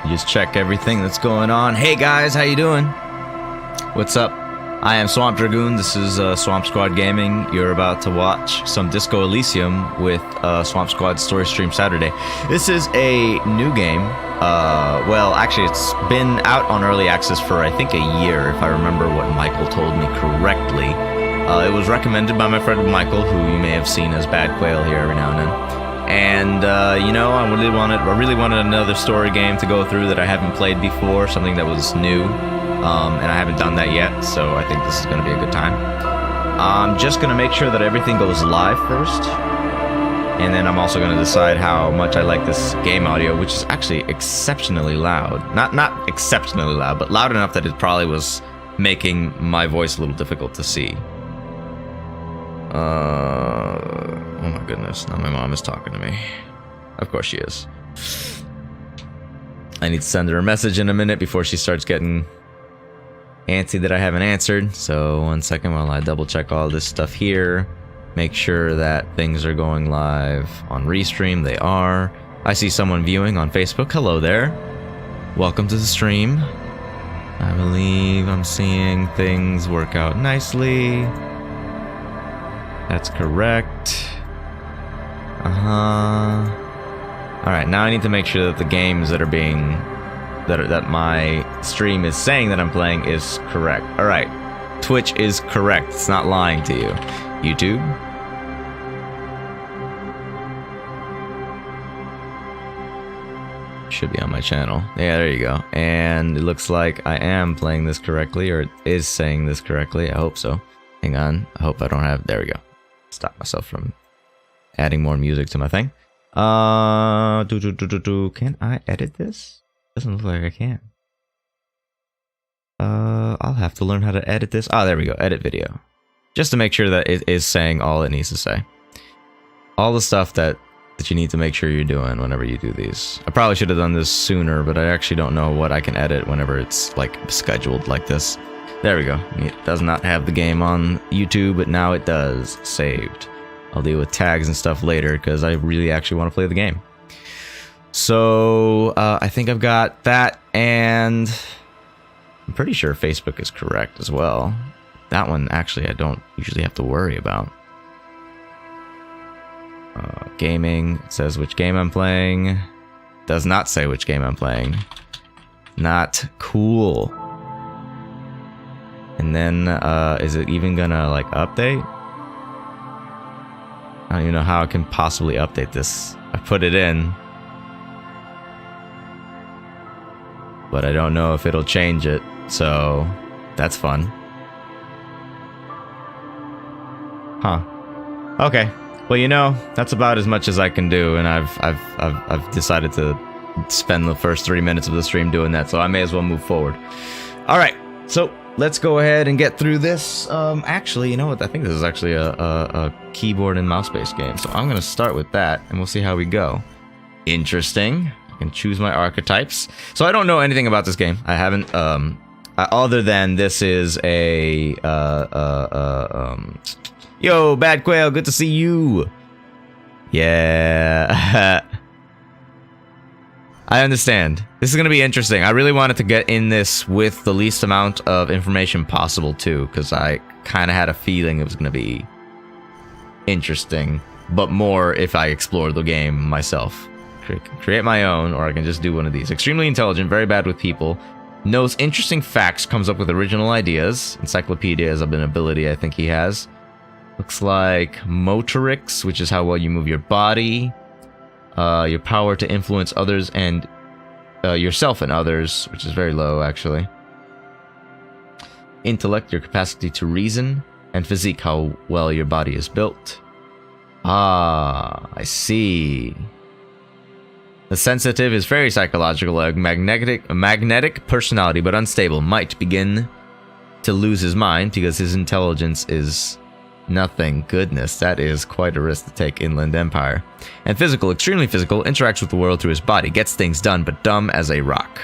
You just check everything that's going on. Hey guys, how you doing? What's up? I am Swamp Dragoon. This is Swamp Squad Gaming. You're about to watch some Disco Elysium with Swamp Squad Story Stream Saturday. This is a new game. Well, actually, it's been out on early access for I think a year, if I remember what Michael told me correctly. It was recommended by my friend Michael, who you may have seen as Bad Quail here every now and then. And you know, I really wanted another story game to go through that I haven't played before, something that was new. And I haven't done that yet, so I think this is going to be a good time. I'm just going to make sure that everything goes live first, and then I'm also going to decide how much I like this game audio, which is actually exceptionally loud. Not exceptionally loud, but loud enough that it probably was making my voice a little difficult to see. Oh my goodness, now my mom is talking to me. Of course she is. I need to send her a message in a minute before she starts getting antsy that I haven't answered. So 1 second while I double check all this stuff here. Make sure that things are going live on Restream. They are. I see someone viewing on Facebook. Hello there. Welcome to the stream. I believe I'm seeing things work out nicely. That's correct. Alright, now I need to make sure that the games that are being that my stream is saying that I'm playing is correct. Alright, Twitch is correct. It's not lying to you. YouTube. Should be on my channel. Yeah, there you go. And it looks like I am playing this correctly, or it is saying this correctly. I hope so. Hang on. I hope I don't have... There we go. Stop myself from adding more music to my thing. Can I edit this? Doesn't look like I can. I'll have to learn how to edit this. Oh, there we go. Edit video. Just to make sure that it is saying all it needs to say. All the stuff that you need to make sure you're doing whenever you do these. I probably should have done this sooner, but I actually don't know what I can edit whenever it's like scheduled like this. There we go. It does not have the game on YouTube, but now it does. Saved. I'll deal with tags and stuff later because I really actually want to play the game. So I think I've got that, and I'm pretty sure Facebook is correct as well. That one actually I don't usually have to worry about. Gaming, it says which game I'm playing. Does not say which game I'm playing. Not cool. And then is it even gonna like update? I don't even know how I can possibly update this. I put it in, but I don't know if it'll change it, so that's fun. Huh. Okay. Well, you know, that's about as much as I can do, and I've decided to spend the first 3 minutes of the stream doing that, so I may as well move forward. All right. So let's go ahead and get through this. Actually, you know what? I think this is actually a keyboard and mouse-based game, so I'm gonna start with that, and we'll see how we go. Interesting. And choose my archetypes. So I don't know anything about this game. I haven't other than this is a yo, Bad Quail, good to see you. Yeah. I understand. This is gonna be interesting. I really wanted to get in this with the least amount of information possible too, because I kind of had a feeling it was gonna be interesting, but more if I explored the game myself. Create my own, or I can just do one of these. Extremely intelligent, very bad with people, knows interesting facts, comes up with original ideas. Encyclopedia is an ability I think he has. Looks like motorics, which is how well you move your body. Your power to influence others and yourself and others, which is very low actually. Intellect, your capacity to reason. And physique, how well your body is built. Ah, I see. The sensitive is very psychological, a magnetic personality, but unstable. Might begin to lose his mind because his intelligence is nothing. Goodness, that is quite a risk to take. Inland Empire. And physical, extremely physical, interacts with the world through his body, gets things done, but dumb as a rock.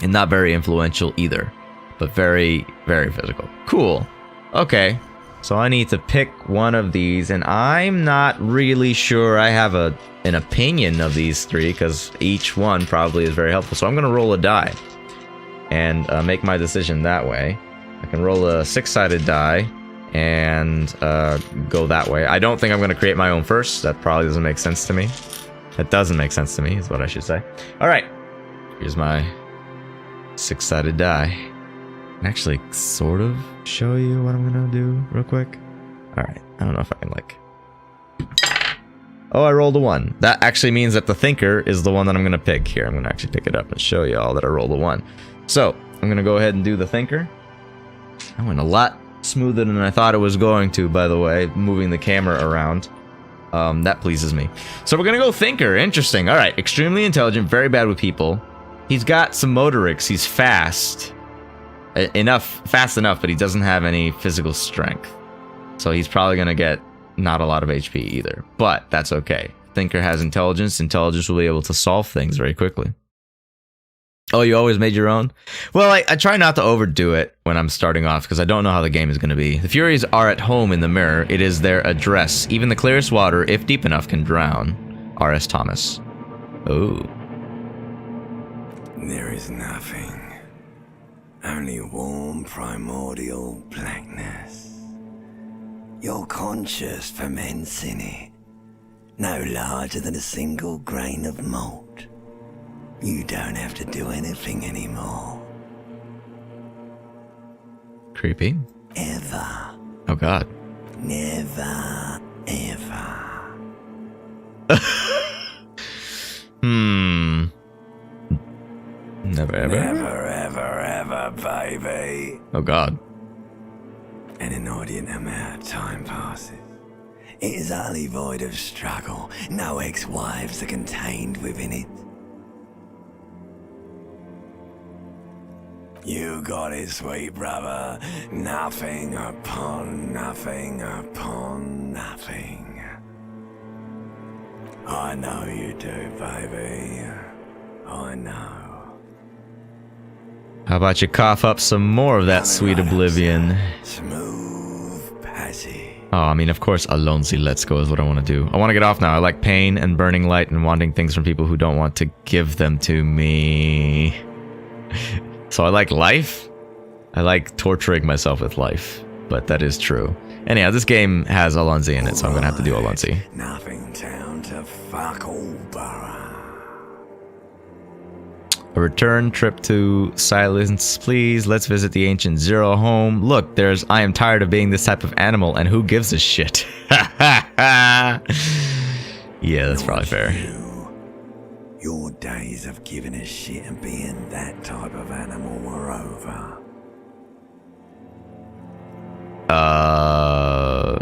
And not very influential either, but very, very physical. Cool. Okay. So I need to pick one of these, and I'm not really sure I have an opinion of these three, because each one probably is very helpful. So I'm going to roll a die and make my decision that way. I can roll a 6-sided die and go that way. I don't think I'm going to create my own first. That probably doesn't make sense to me. That doesn't make sense to me, is what I should say. All right. Here's my 6-sided die. I can actually sort of show you what I'm gonna do real quick. Alright, I don't know if I can like... Oh, I rolled a 1. That actually means that the thinker is the one that I'm gonna pick. Here, I'm gonna actually pick it up and show you all that I rolled a 1. So, I'm gonna go ahead and do the thinker. I went a lot smoother than I thought it was going to, by the way, moving the camera around. That pleases me. So we're gonna go thinker. Interesting. Alright, extremely intelligent, very bad with people. He's got some motorics, he's fast. Fast enough, but he doesn't have any physical strength. So he's probably gonna get not a lot of HP either. But that's okay. Thinker has intelligence. Intelligence will be able to solve things very quickly. Oh, you always made your own? Well, I try not to overdo it when I'm starting off, because I don't know how the game is gonna be. The Furies are at home in the mirror. It is their address. Even the clearest water, if deep enough, can drown. R.S. Thomas. Oh. There is nothing. Only warm primordial blackness. You're conscious ferments in it, no larger than a single grain of malt. You don't have to do anything anymore. Creepy. Ever. Oh god. Never, ever. Never ever. Never, ever, ever, baby. Oh god. An inordinate amount of time passes. It is utterly void of struggle. No ex-wives are contained within it. You got it, sweet brother. Nothing upon nothing upon nothing. I know you do, baby. I know. How about you cough up some more of that sweet oblivion? Smooth passage. Oh, I mean, of course, Alonzi Let's Go is what I want to do. I want to get off now. I like pain and burning light and wanting things from people who don't want to give them to me. So I like life. I like torturing myself with life. But that is true. Anyhow, this game has Alonzi in it, so I'm going to have to do Alonzi. Nothing down to fuck all borough. A return trip to silence, please. Let's visit the ancient Zero home. Look, there's I am tired of being this type of animal, and who gives a shit? Yeah, that's probably fair. Your days of giving a shit and being that type of animal were over.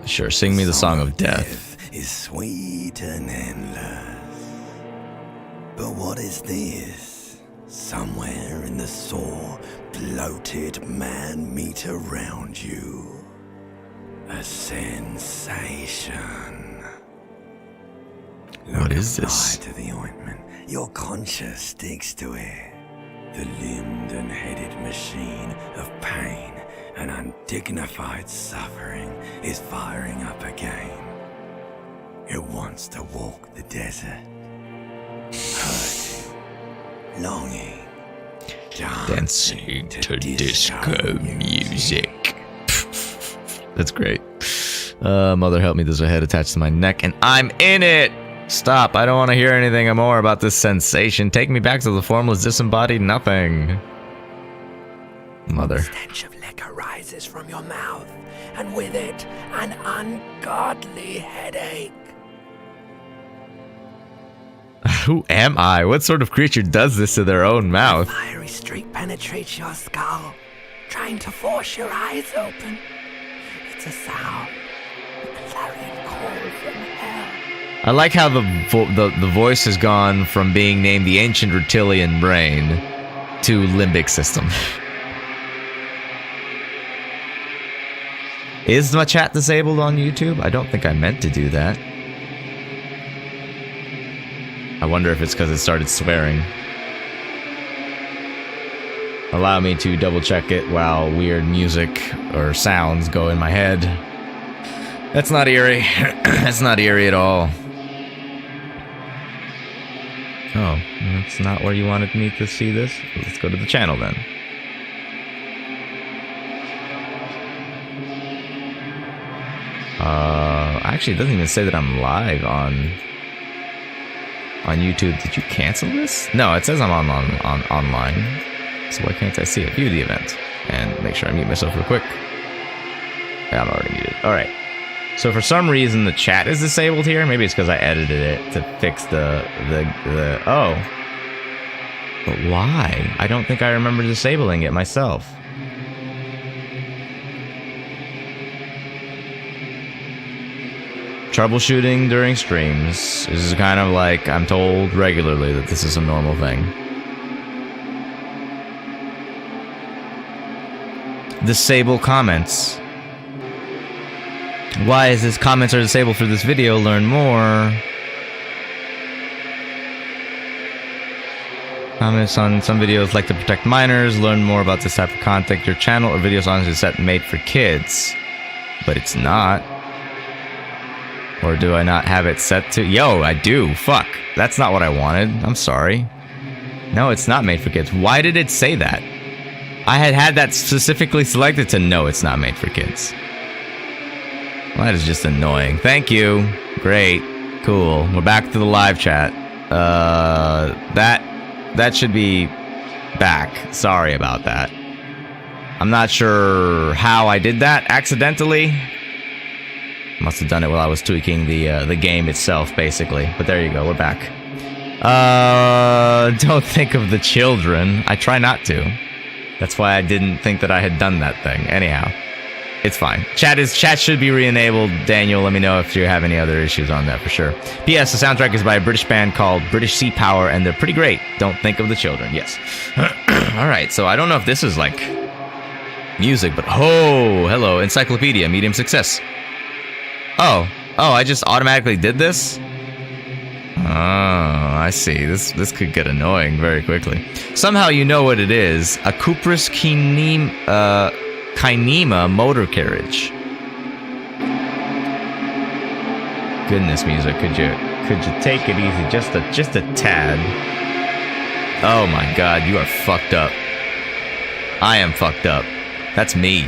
Sure. Sing me the song of death. Is sweet and endless. But what is this? Somewhere in the sore, bloated man meat around you. A sensation. What is this? To the ointment. Your conscience sticks to it. The limbed and headed machine of pain and undignified suffering is firing up again. It wants to walk the desert. Hurting, longing, dancing to disco music. That's great. Mother help me, there's a head attached to my neck and I'm in it! Stop, I don't want to hear anything more about this sensation. Take me back to the formless disembodied nothing. Mother. The stench of liquor rises from your mouth, and with it, an ungodly headache. Who am I? What sort of creature does this to their own mouth? A fiery streak penetrates your skull, trying to force your eyes open. It's a sound, a clarion call from hell. I like how the voice has gone from being named the ancient reptilian brain to limbic system. Is my chat disabled on YouTube? I don't think I meant to do that. I wonder if it's because it started swearing. Allow me to double check it while weird music or sounds go in my head. That's not eerie. That's not eerie at all. Oh, that's not where you wanted me to see this? Let's go to the channel then. Actually, it doesn't even say that I'm live on YouTube. Did you cancel this? No, it says I'm online. So why can't I see it? View the event. And make sure I mute myself real quick. Yeah, I'm already muted. Alright. So for some reason the chat is disabled here. Maybe it's because I edited it to fix the oh. But why? I don't think I remember disabling it myself. Troubleshooting during streams. This is kind of like I'm told regularly that this is a normal thing. Disable comments. Why is this comments are disabled for this video? Learn more. Comments on some videos like to protect minors. Learn more about this type of content. Your channel or videos on is set made for kids. But it's not. Or do I not have it set to? Yo, I do. Fuck. That's not what I wanted. I'm sorry. No, it's not made for kids. Why did it say that? I had that specifically selected to no, it's not made for kids. Well, that is just annoying. Thank you. Great. Cool. We're back to the live chat. That should be back. Sorry about that. I'm not sure how I did that accidentally. Must have done it while I was tweaking the game itself, basically. But there you go, we're back. Don't think of the children. I try not to. That's why I didn't think that I had done that thing. Anyhow, it's fine. Chat should be re-enabled. Daniel, let me know if you have any other issues on that for sure. P.S. The soundtrack is by a British band called British Sea Power, and they're pretty great. Don't think of the children. Yes. All right. So I don't know if this is like music, but oh, hello, encyclopedia, medium success. Oh, I just automatically did this? Oh, I see. This could get annoying very quickly. Somehow you know what it is. A Cupris Kinema motor carriage. Goodness music, could you take it easy just a tad? Oh my god, you are fucked up. I am fucked up. That's me.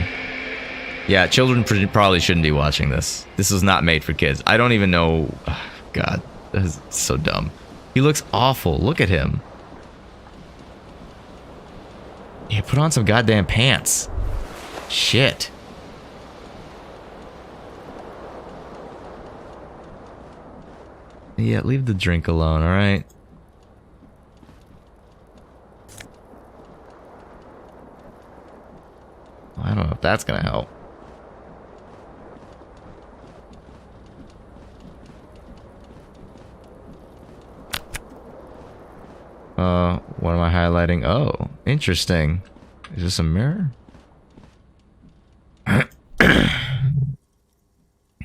Yeah, children probably shouldn't be watching this. This is not made for kids. I don't even know. Oh, god, that is so dumb. He looks awful. Look at him. Yeah, put on some goddamn pants. Shit. Yeah, leave the drink alone, alright? I don't know if that's gonna help. What am I highlighting? Oh, interesting. Is this a mirror?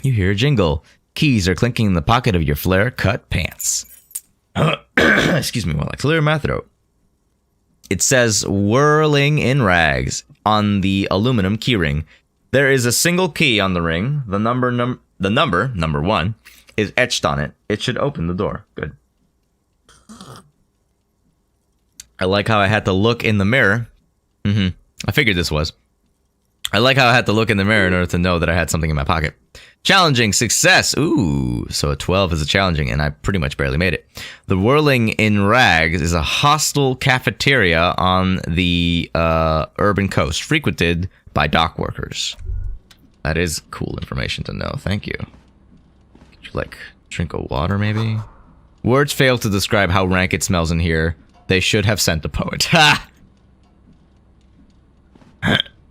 You hear a jingle. Keys are clinking in the pocket of your flare-cut pants. Excuse me while I clear my throat. It says whirling in rags on the aluminum keyring. There is a single key on the ring. The number 1, is etched on it. It should open the door. Good. I like how I had to look in the mirror. I figured this was. I like how I had to look in the mirror in order to know that I had something in my pocket. Challenging success. Ooh, so a 12 is a challenging, and I pretty much barely made it. The Whirling in Rags is a hostel cafeteria on the urban coast, frequented by dock workers. That is cool information to know. Thank you. Could you, like, drink a water, maybe? Words fail to describe how rank it smells in here. They should have sent a poet. Ha!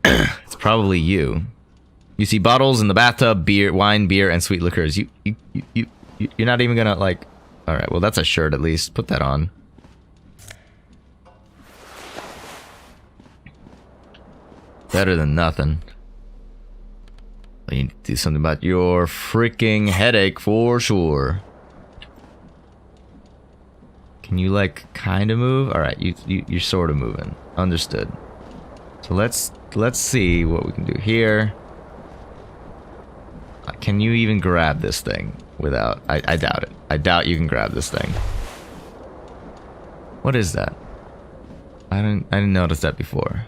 It's probably you. You see bottles in the bathtub, beer, wine, beer, and sweet liquors. You're not even gonna, like... Alright, well, that's a shirt at least. Put that on. Better than nothing. You need to do something about your freaking headache for sure. Can you, like, kind of move? Alright, you're sort of moving. Understood. So let's see what we can do here. Can you even grab this thing without... I doubt it. I doubt you can grab this thing. What is that? I didn't notice that before.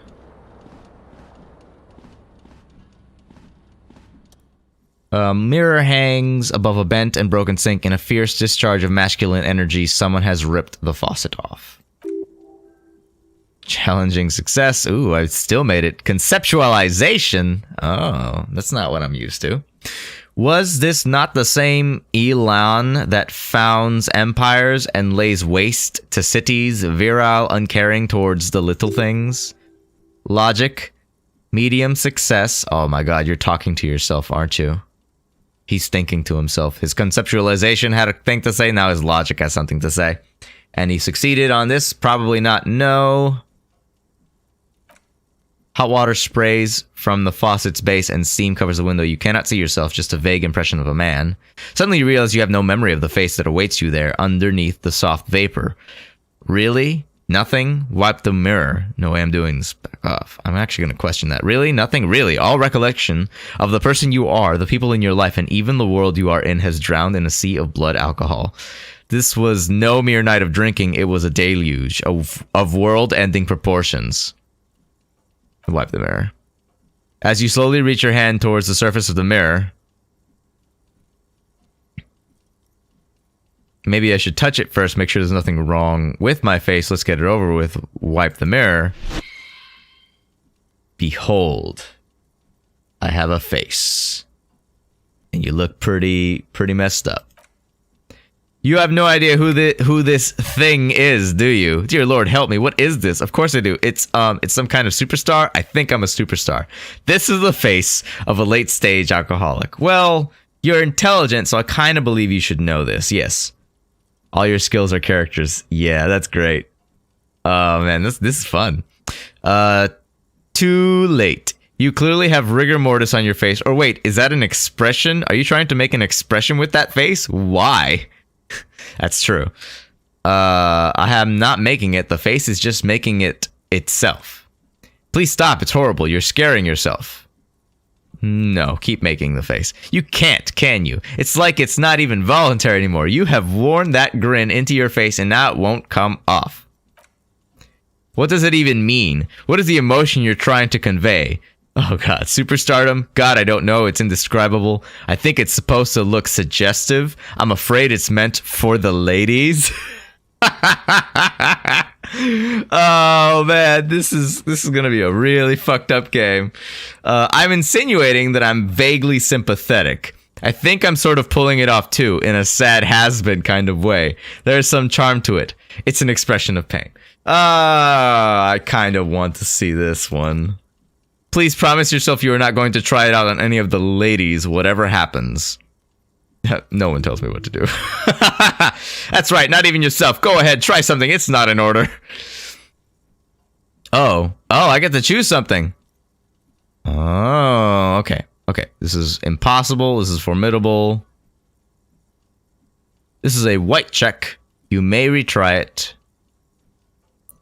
A mirror hangs above a bent and broken sink. In a fierce discharge of masculine energy, someone has ripped the faucet off. Challenging success. Ooh, I still made it. Conceptualization. Oh, that's not what I'm used to. Was this not the same Elan that founds empires and lays waste to cities, virile, uncaring towards the little things? Logic. Medium success. Oh my god, you're talking to yourself, aren't you? He's thinking to himself. His conceptualization had a thing to say, now his logic has something to say. And he succeeded on this, probably not, no. Hot water sprays from the faucet's base and steam covers the window. You cannot see yourself, just a vague impression of a man. Suddenly you realize you have no memory of the face that awaits you there underneath the soft vapor. Really? Nothing? Wipe the mirror. No way I'm doing this. Back off. I'm actually going to question that. Really? Nothing? Really? All recollection of the person you are, the people in your life, and even the world you are in has drowned in a sea of blood alcohol. This was no mere night of drinking. It was a deluge of world-ending proportions. Wipe the mirror. As you slowly reach your hand towards the surface of the mirror. Maybe I should touch it first, make sure there's nothing wrong with my face. Let's get it over with. Wipe the mirror. Behold. I have a face. And you look pretty messed up. You have no idea who this thing is, do you? Dear Lord, help me. What is this? Of course I do. It's some kind of superstar. I think I'm a superstar. This is the face of a late-stage alcoholic. Well, you're intelligent, so I kind of believe you should know this. Yes. All your skills are characters. Yeah, that's great. Oh, man, this is fun. Too late. You clearly have rigor mortis on your face. Or wait, is that an expression? Are you trying to make an expression with that face? Why? That's true. I am not making it. The face is just making it itself. Please stop. It's horrible. You're scaring yourself. No, keep making the face. You can't, can you? It's like it's not even voluntary anymore. You have worn that grin into your face and now it won't come off. What does it even mean? What is the emotion you're trying to convey? Oh god, superstardom? God, I don't know. It's indescribable. I think it's supposed to look suggestive. I'm afraid it's meant for the ladies. Oh man, this is gonna be a really fucked up game. I'm insinuating that I'm vaguely sympathetic. I think I'm sort of pulling it off too, in a sad has-been kind of way. There's some charm to it. It's an expression of pain. I kind of want to see this one. Please promise yourself you are not going to try it out on any of the ladies, whatever happens. No one tells me what to do. That's right, not even yourself. Go ahead, try something. It's not in order. Oh, I get to choose something. Oh, okay. Okay, this is impossible. This is formidable. This is a white check. You may retry it.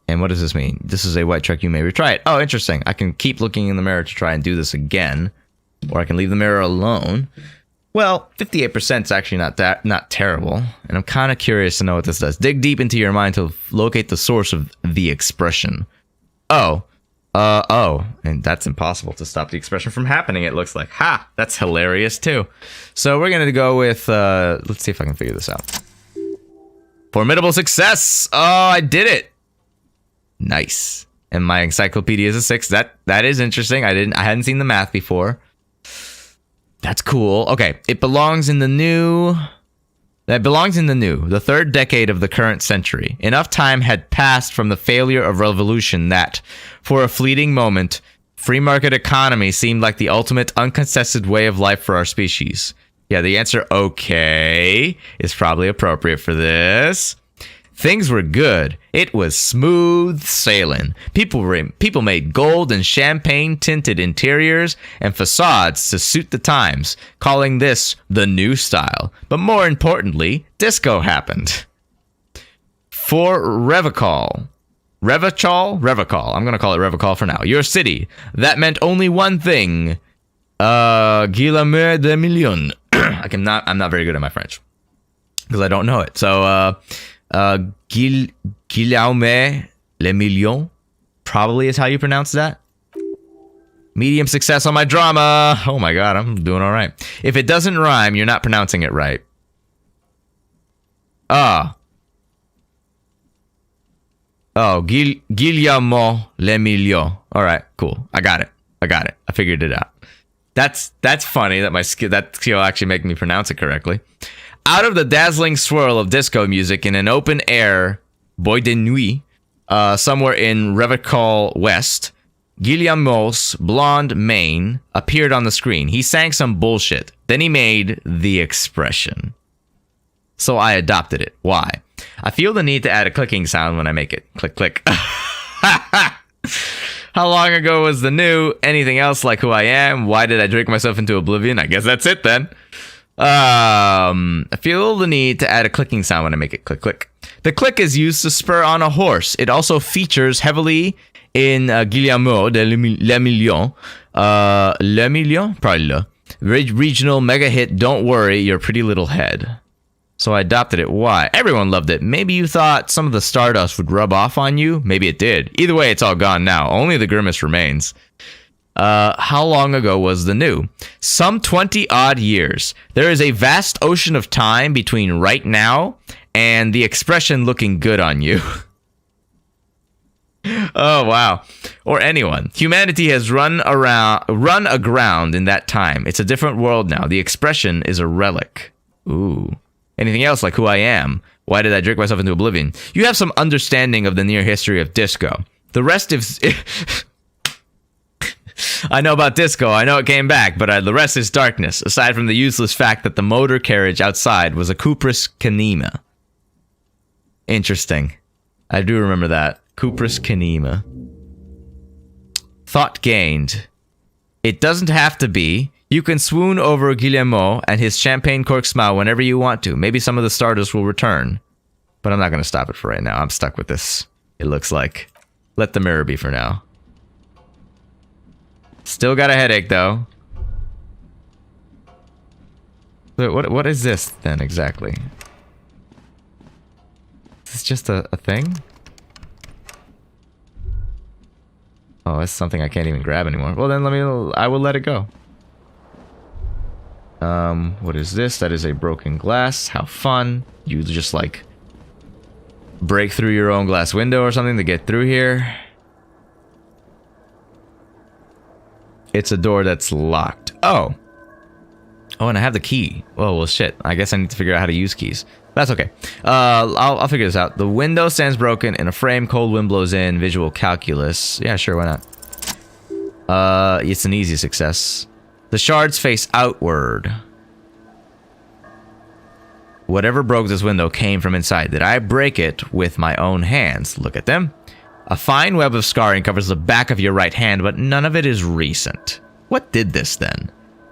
And what does this mean? This is a white check. You may retry it. Oh, interesting. I can keep looking in the mirror to try and do this again. Or I can leave the mirror alone. Well, 58% is actually not terrible. And I'm kind of curious to know what this does. Dig deep into your mind to locate the source of the expression. Oh. And that's impossible to stop the expression from happening, it looks like. Ha! That's hilarious, too. So we're going to go with... let's see if I can figure this out. Formidable success! Oh, I did it! Nice. And my encyclopedia is a 6. That is interesting. I hadn't seen the math before. That's cool. Okay, it belongs in the new... That belongs in the third decade of the current century. Enough time had passed from the failure of revolution that, for a fleeting moment, free market economy seemed like the ultimate uncontested way of life for our species. Yeah, the answer, okay, is probably appropriate for this. Things were good. It was smooth sailing. People made gold and champagne-tinted interiors and facades to suit the times, calling this the new style. But more importantly, disco happened. For Revachol. I'm going to call it Revachol for now. Your city. That meant only one thing. Guillemets de Million. I'm not very good at my French because I don't know it. So Guillaume Le Million probably is how you pronounce that. Medium success on my drama. Oh my god, I'm doing all right. If it doesn't rhyme, you're not pronouncing it right. Guillermo Le Million. All right, cool. I got it. I figured it out. That's funny that that skill actually make me pronounce it correctly. Out of the dazzling swirl of disco music in an open air boîte de nuit, somewhere in Revical West, Guillermo's blonde mane appeared on the screen. He sang some bullshit. Then he made the expression. So I adopted it. Why? I feel the need to add a clicking sound when I make it. Click, click. How long ago was the new? Anything else like Who I Am? Why did I drink myself into oblivion? I guess that's it then. I feel the need to add a clicking sound when I make it. Click, click. The click is used to spur on a horse. It also features heavily in Guillermo de Le Million. Le Million? Probably Le. Regional mega hit Don't Worry, Your Pretty Little Head. So I adopted it. Why? Everyone loved it. Maybe you thought some of the stardust would rub off on you. Maybe it did. Either way, it's all gone now. Only the grimace remains. How long ago was the new? Some 20 odd years. There is a vast ocean of time between right now and the expression looking good on you. Oh, wow. Or anyone. Humanity has run aground in that time. It's a different world now. The expression is a relic. Ooh. Anything else like Who I Am? Why did I drink myself into oblivion? You have some understanding of the near history of disco. The rest is... I know about disco. I know it came back, but the rest is darkness, aside from the useless fact that the motor carriage outside was a Cupris Canema. Interesting. I do remember that. Cupris Canema. Thought gained. It doesn't have to be. You can swoon over Guillermo and his champagne cork smile whenever you want to. Maybe some of the stardust will return. But I'm not going to stop it for right now. I'm stuck with this. It looks like. Let the mirror be for now. Still got a headache, though. What is this, then, exactly? Is this just a thing? Oh, it's something I can't even grab anymore. Well, then I will let it go. What is this? That is a broken glass. How fun. You just, like, break through your own glass window or something to get through here. It's a door that's locked. Oh. Oh, and I have the key. Oh, well, shit. I guess I need to figure out how to use keys. That's okay. I'll figure this out. The window stands broken in a frame. Cold wind blows in. Visual calculus. Yeah, sure, why not? It's an easy success. The shards face outward. Whatever broke this window came from inside. Did I break it with my own hands? Look at them. A fine web of scarring covers the back of your right hand, but none of it is recent. What did this then?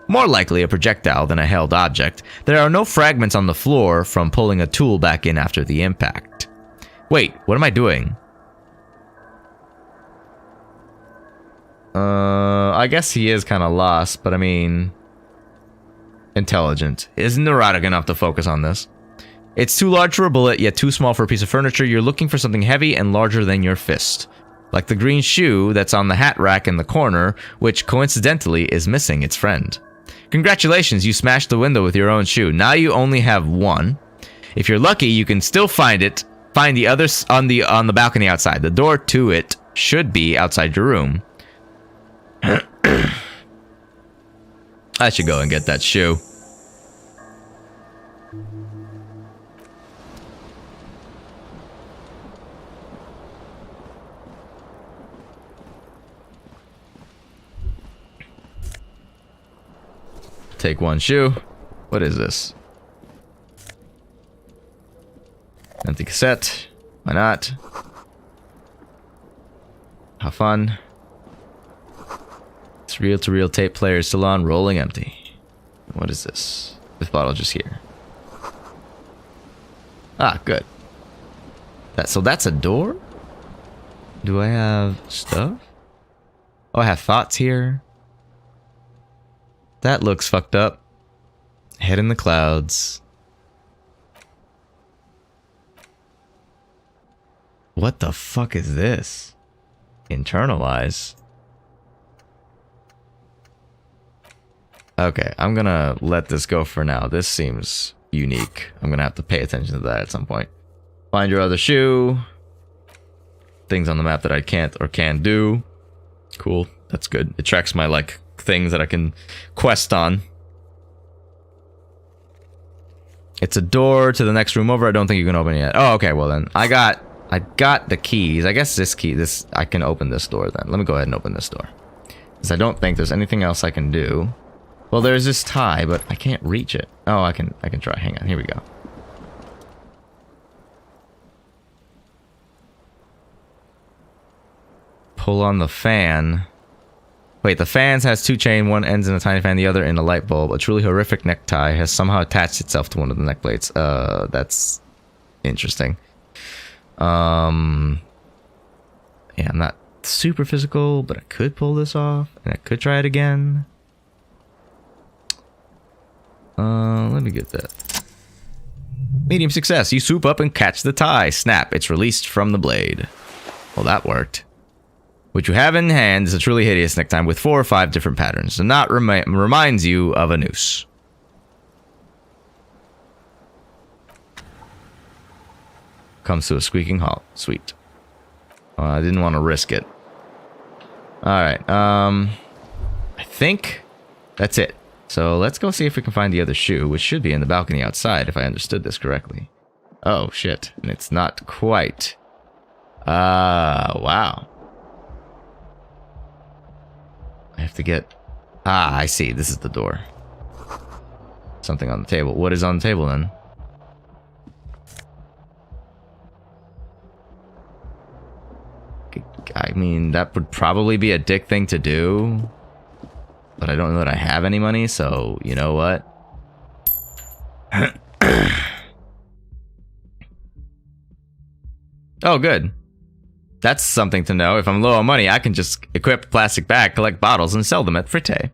More likely a projectile than a held object. There are no fragments on the floor from pulling a tool back in after the impact. Wait, what am I doing? I guess he is kind of lost, but I mean... intelligent. Isn't neurotic enough to focus on this. It's too large for a bullet, yet too small for a piece of furniture. You're looking for something heavy and larger than your fist. Like the green shoe that's on the hat rack in the corner, which coincidentally is missing its friend. Congratulations, you smashed the window with your own shoe. Now you only have one. If you're lucky, you can still find it. Find the others on the balcony outside. The door to it should be outside your room. I should go and get that shoe. Take one shoe. What is this? Empty cassette. Why not? How fun. This reel-to-reel tape player is still on, rolling empty. What is this? This bottle just here. Ah, good. So that's a door? Do I have stuff? Oh, I have thoughts here. That looks fucked up. Head in the clouds. What the fuck is this? Internalize. Okay, I'm gonna let this go for now. This seems unique. I'm gonna have to pay attention to that at some point. Find your other shoe. Things on the map that I can't or can do. Cool, that's good. It tracks my, like, things that I can quest on. It's a door to the next room over. I don't think you can open it yet. Oh, okay, well then. I got the keys. I guess I can open this door then. Let me go ahead and open this door. Because I don't think there's anything else I can do. Well, there's this tie, but I can't reach it. Oh, I can try. Hang on, here we go. Pull on the fan. Wait, the fan has two chains. One ends in a tiny fan, the other in a light bulb. A truly horrific necktie has somehow attached itself to one of the neck plates. That's interesting. Yeah, I'm not super physical, but I could pull this off, and I could try it again. Let me get that. Medium success. You swoop up and catch the tie. Snap. It's released from the blade. Well, that worked. What you have in hand is a truly hideous necktie with 4 or 5 different patterns. The knot reminds you of a noose. Comes to a squeaking halt. Sweet. I didn't want to risk it. Alright, I think that's it. So let's go see if we can find the other shoe, which should be in the balcony outside, if I understood this correctly. Oh, shit. And it's not quite. Wow. I have to get... Ah, I see. This is the door. Something on the table. What is on the table, then? I mean, that would probably be a dick thing to do. But I don't know that I have any money, so you know what? Oh, good. That's something to know. If I'm low on money, I can just equip a plastic bag, collect bottles, and sell them at Frite.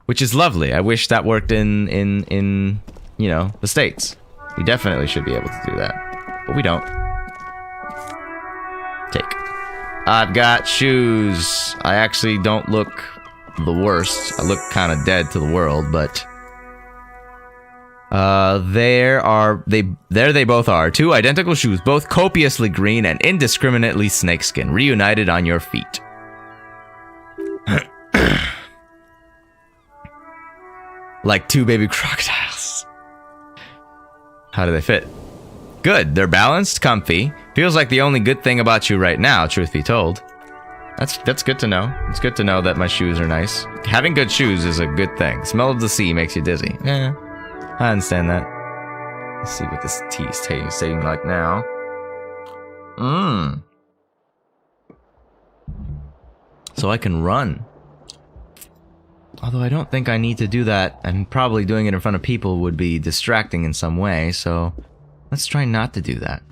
Which is lovely. I wish that worked in you know, the States. We definitely should be able to do that. But we don't. Take. I've got shoes. I actually don't look the worst. I look kind of dead to the world, but... there they both are. 2 identical shoes, both copiously green and indiscriminately snakeskin, reunited on your feet. Like 2 baby crocodiles. How do they fit? Good, they're balanced, comfy. Feels like the only good thing about you right now, truth be told. That's good to know. It's good to know that my shoes are nice. Having good shoes is a good thing. Smell of the sea makes you dizzy. Yeah. I understand that. Let's see what this tea is tasting like now. So I can run. Although I don't think I need to do that, and probably doing it in front of people would be distracting in some way, so let's try not to do that.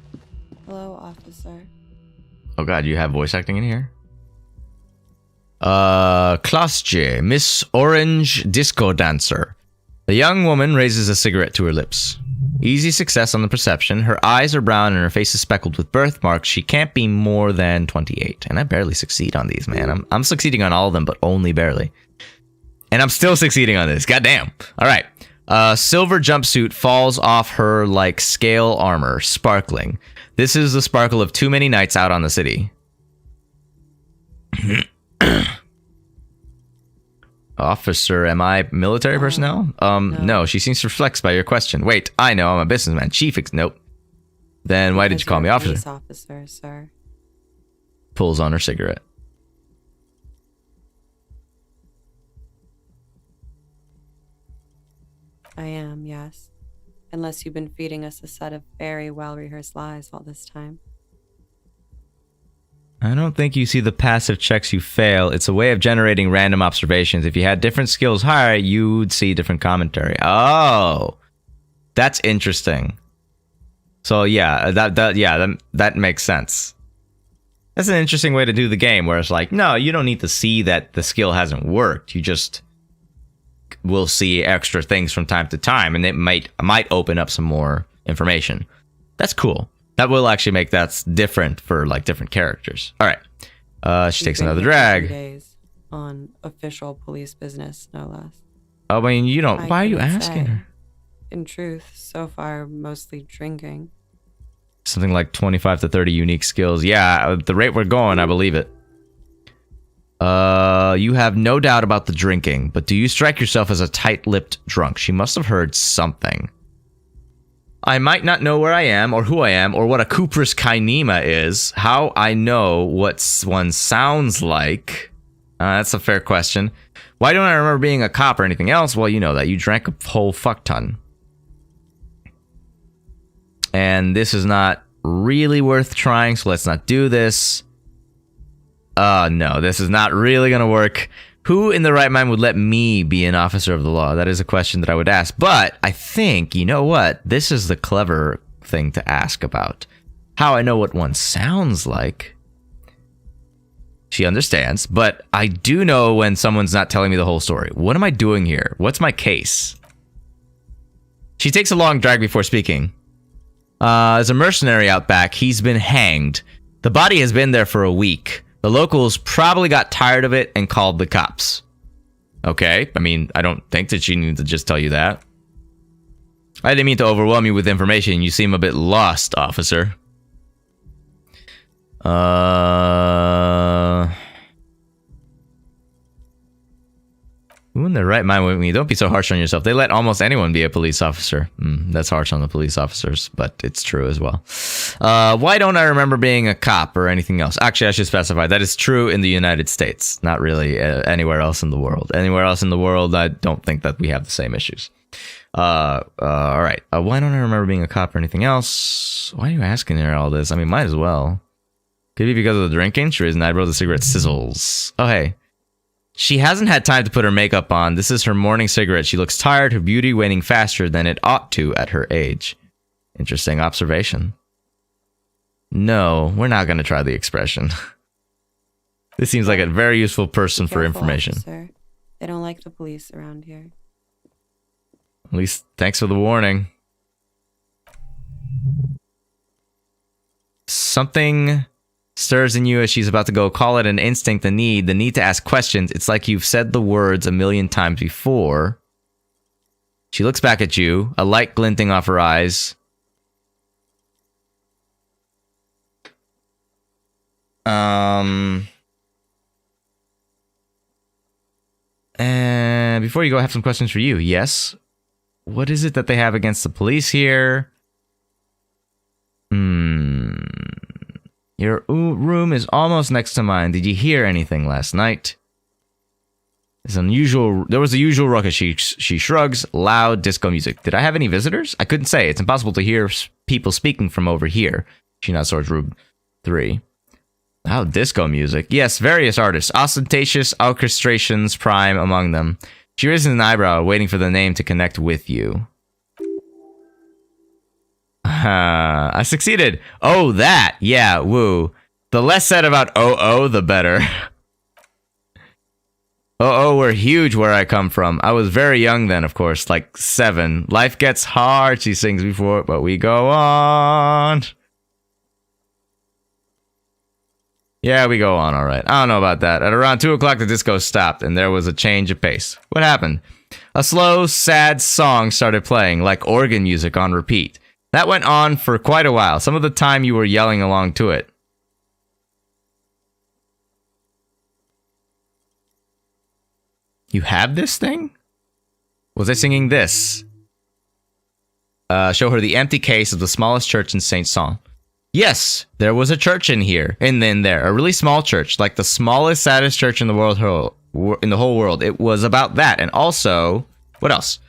Hello, officer. Oh god, you have voice acting in here? Class J, Miss Orange Disco Dancer. The young woman raises a cigarette to her lips. Easy success on the perception. Her eyes are brown and her face is speckled with birthmarks. She can't be more than 28. And I barely succeed on these, man. I'm succeeding on all of them, but only barely. And I'm still succeeding on this. Goddamn. All right. Silver jumpsuit falls off her like scale armor, sparkling. This is the sparkle of too many nights out on the city. Officer, am I military personnel? No, she seems perplexed by your question. Wait, I know, I'm a businessman. Nope. Then why did you call me officer? Police officer, sir. Pulls on her cigarette. I am, yes. Unless you've been feeding us a set of very well-rehearsed lies all this time. I don't think you see the passive checks you fail. It's a way of generating random observations. If you had different skills higher, you'd see different commentary. Oh, that's interesting. So yeah, that makes sense. That's an interesting way to do the game, where it's like, no, you don't need to see that the skill hasn't worked. You just we'll see extra things from time to time, and it might open up some more information. That's cool. That will actually make that different for like different characters. All right. She takes another drag. 3 days on official police business, no less. I mean, you don't. Why are you couldn't asking say. her? In truth, so far, mostly drinking. Something like 25 to 30 unique skills. Yeah, at the rate we're going, I believe it. You have no doubt about the drinking, but do you strike yourself as a tight-lipped drunk? She must have heard something. I might not know where I am, or who I am, or what a Cuprous kinema is. How I know what one sounds like. That's a fair question. Why don't I remember being a cop or anything else? Well, you know that. You drank a whole fuck ton. And this is not really worth trying, so let's not do this. No, this is not really gonna work. Who in the right mind would let me be an officer of the law? That is a question that I would ask. But I think, you know what? This is the clever thing to ask about. How I know what one sounds like. She understands, but I do know when someone's not telling me the whole story. What am I doing here? What's my case? She takes a long drag before speaking. As a mercenary out back, he's been hanged. The body has been there for a week. The locals probably got tired of it and called the cops. Okay, I mean, I don't think that she needs to just tell you that. I didn't mean to overwhelm you with information. You seem a bit lost, officer. Who in their right mind with me? Don't be so harsh on yourself. They let almost anyone be a police officer. That's harsh on the police officers, but it's true as well. Why don't I remember being a cop or anything else? Actually, I should specify that is true in the United States, not really anywhere else in the world. Anywhere else in the world, I don't think that we have the same issues. All right. Why don't I remember being a cop or anything else? Why are you asking her all this? I mean, might as well. Could be because of the drinking. She raised an eyebrow. The cigarette sizzles. Oh, hey. She hasn't had time to put her makeup on. This is her morning cigarette. She looks tired, her beauty waning faster than it ought to at her age. Interesting observation. No, we're not going to try the expression. This seems like a very useful person for information. Officer. They don't like the police around here. At least, thanks for the warning. Something stirs in you as she's about to go. Call it an instinct, the need to ask questions. It's like you've said the words a million times before. She looks back at you, a light glinting off her eyes. And before you go, I have some questions for you. Yes? What is it that they have against the police here? Your room is almost next to mine. Did you hear anything last night? There was the usual ruckus. She shrugs. Loud disco music. Did I have any visitors? I couldn't say. It's impossible to hear people speaking from over here. She nods towards room 3. Loud disco music. Yes, various artists. Ostentatious orchestrations prime among them. She raises an eyebrow, waiting for the name to connect with you. I succeeded. Oh, that. Yeah, woo. The less said about oh, the better. We're huge where I come from. I was very young then, of course, like 7. Life gets hard, she sings before, but we go on. Yeah, we go on, all right. I don't know about that. At around 2 o'clock, the disco stopped, and there was a change of pace. What happened? A slow, sad song started playing, like organ music on repeat. That went on for quite a while. Some of the time you were yelling along to it. You have this thing? Was I singing this? Show her the empty case of the smallest church in Saint Saul. Yes, there was a church in here. And then there, a really small church, like the smallest, saddest church in the whole world. It was about that. And also, what else?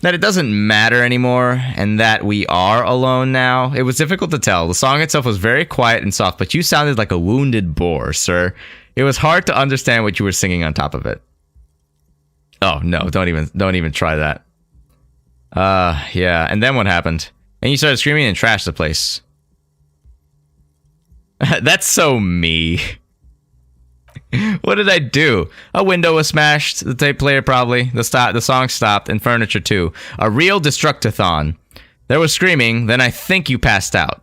That it doesn't matter anymore, and that we are alone now. It was difficult to tell. The song itself was very quiet and soft, but you sounded like a wounded boar, sir. It was hard to understand what you were singing on top of it. Oh no, don't even try that. Yeah, and then what happened? And you started screaming and trashed the place. That's so me. What did I do? A window was smashed. The tape player probably. The song stopped, and furniture too. A real destructathon. There was screaming. Then I think you passed out.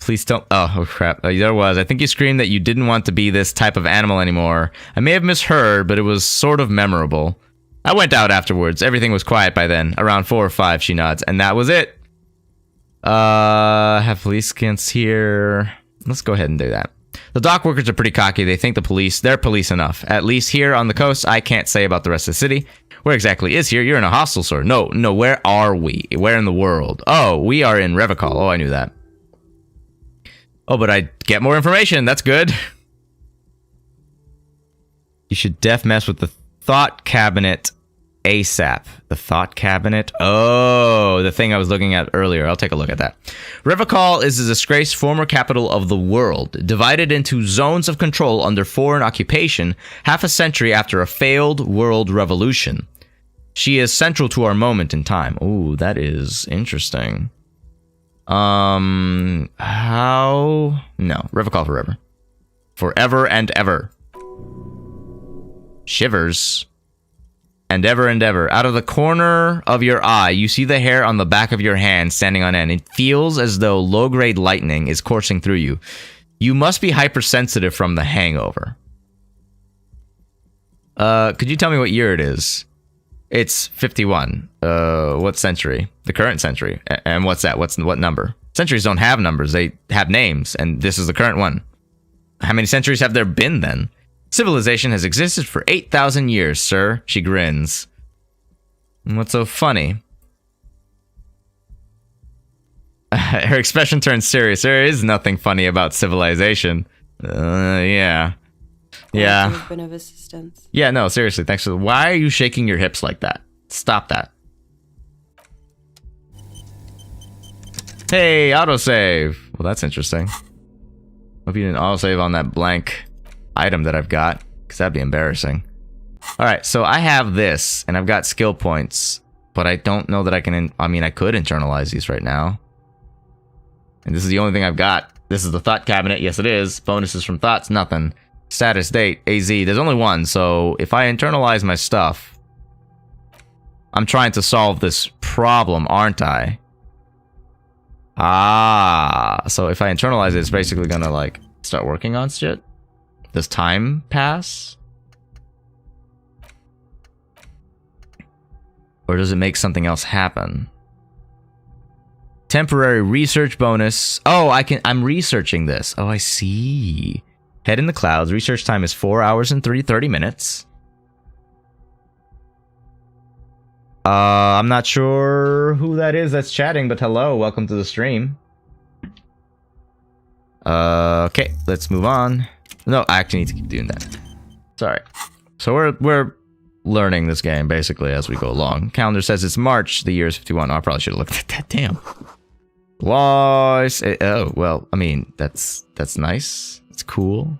Please don't. Oh crap. There was. I think you screamed that you didn't want to be this type of animal anymore. I may have misheard, but it was sort of memorable. I went out afterwards. Everything was quiet by then. Around 4 or 5, she nods. And that was it. Have police scans here. Let's go ahead and do that. The dock workers are pretty cocky. They think they're police enough. At least here on the coast, I can't say about the rest of the city. Where exactly is here? You're in a hostel, sir. No, where are we? Where in the world? Oh, we are in Revicol. Oh, I knew that. Oh, but I get more information. That's good. You should mess with the thought cabinet ASAP. The thought cabinet? Oh, the thing I was looking at earlier. I'll take a look at that. Revicol is a disgraced former capital of the world, divided into zones of control under foreign occupation half a century after a failed world revolution. She is central to our moment in time. Ooh, that is interesting. How? No, Revicol forever. Forever and ever. Shivers. And ever. Out of the corner of your eye, you see the hair on the back of your hand standing on end. It feels as though low-grade lightning is coursing through you. You must be hypersensitive from the hangover. Could you tell me what year it is? It's 51. What century? The current century. And what's that? What number? Centuries don't have numbers. They have names, and this is the current one. How many centuries have there been then? Civilization has existed for 8,000 years, sir. She grins. What's so funny? Her expression turns serious. There is nothing funny about civilization. Yeah. Yeah. I've been of assistance. Yeah, no, seriously. Thanks for. Why are you shaking your hips like that? Stop that. Hey, autosave. Well, that's interesting. Hope you didn't autosave on that blank item that I've got, because that'd be embarrassing. Alright, so I have this, and I've got skill points, but I don't know that I can... I mean, I could internalize these right now. And this is the only thing I've got. This is the thought cabinet. Yes, it is. Bonuses from thoughts, nothing. Status, date, AZ. There's only one, so if I internalize my stuff, I'm trying to solve this problem, aren't I? Ah, so if I internalize it, it's basically gonna, like, start working on shit? Does time pass? Or does it make something else happen? Temporary research bonus. Oh, I'm researching this. Oh, I see. Head in the clouds. Research time is 4 hours and 30 minutes. I'm not sure who that is that's chatting, but hello, welcome to the stream. Okay, let's move on. No, I actually need to keep doing that. Sorry. So we're learning this game basically as we go along. Calendar says it's March. The year is 51. Oh, I probably should have looked at that. Damn. Loss. Oh well. I mean, that's nice. It's cool.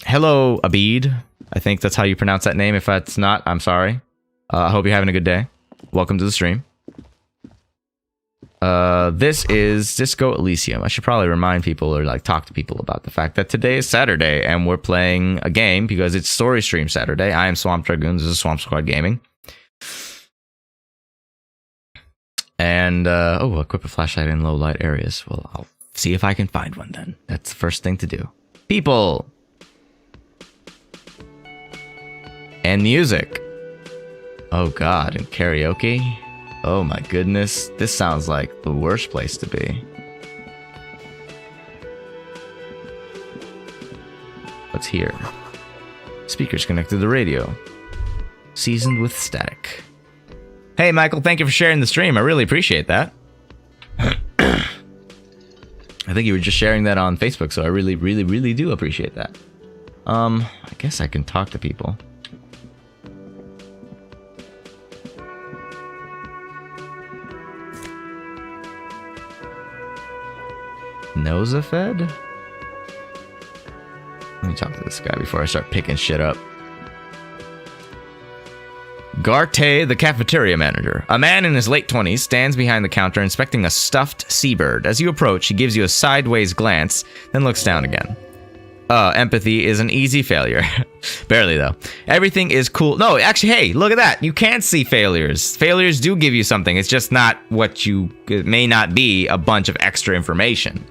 Hello, Abid. I think that's how you pronounce that name. If that's not, I'm sorry. I hope you're having a good day. Welcome to the stream. This is Disco Elysium. I should probably remind people or like talk to people about the fact that today is Saturday and we're playing a game because it's Story Stream Saturday. I am Swamp Dragoon. This is Swamp Squad Gaming. And, equip a flashlight in low light areas. Well, I'll see if I can find one then. That's the first thing to do. People! And music. Oh god, and karaoke? Oh my goodness, this sounds like the worst place to be. What's here? Speakers connected to the radio. Seasoned with static. Hey Michael, thank you for sharing the stream. I really appreciate that. I think you were just sharing that on Facebook, so I really do appreciate that. I guess I can talk to people. Nosafed? Let me talk to this guy before I start picking shit up. Garte, the cafeteria manager. A man in his late 20s stands behind the counter inspecting a stuffed seabird. As you approach, he gives you a sideways glance, then looks down again. Empathy is an easy failure. Barely, though. Everything is cool. No, actually, hey, look at that. You can't see failures. Failures do give you something. It's just not what you... It may not be a bunch of extra information.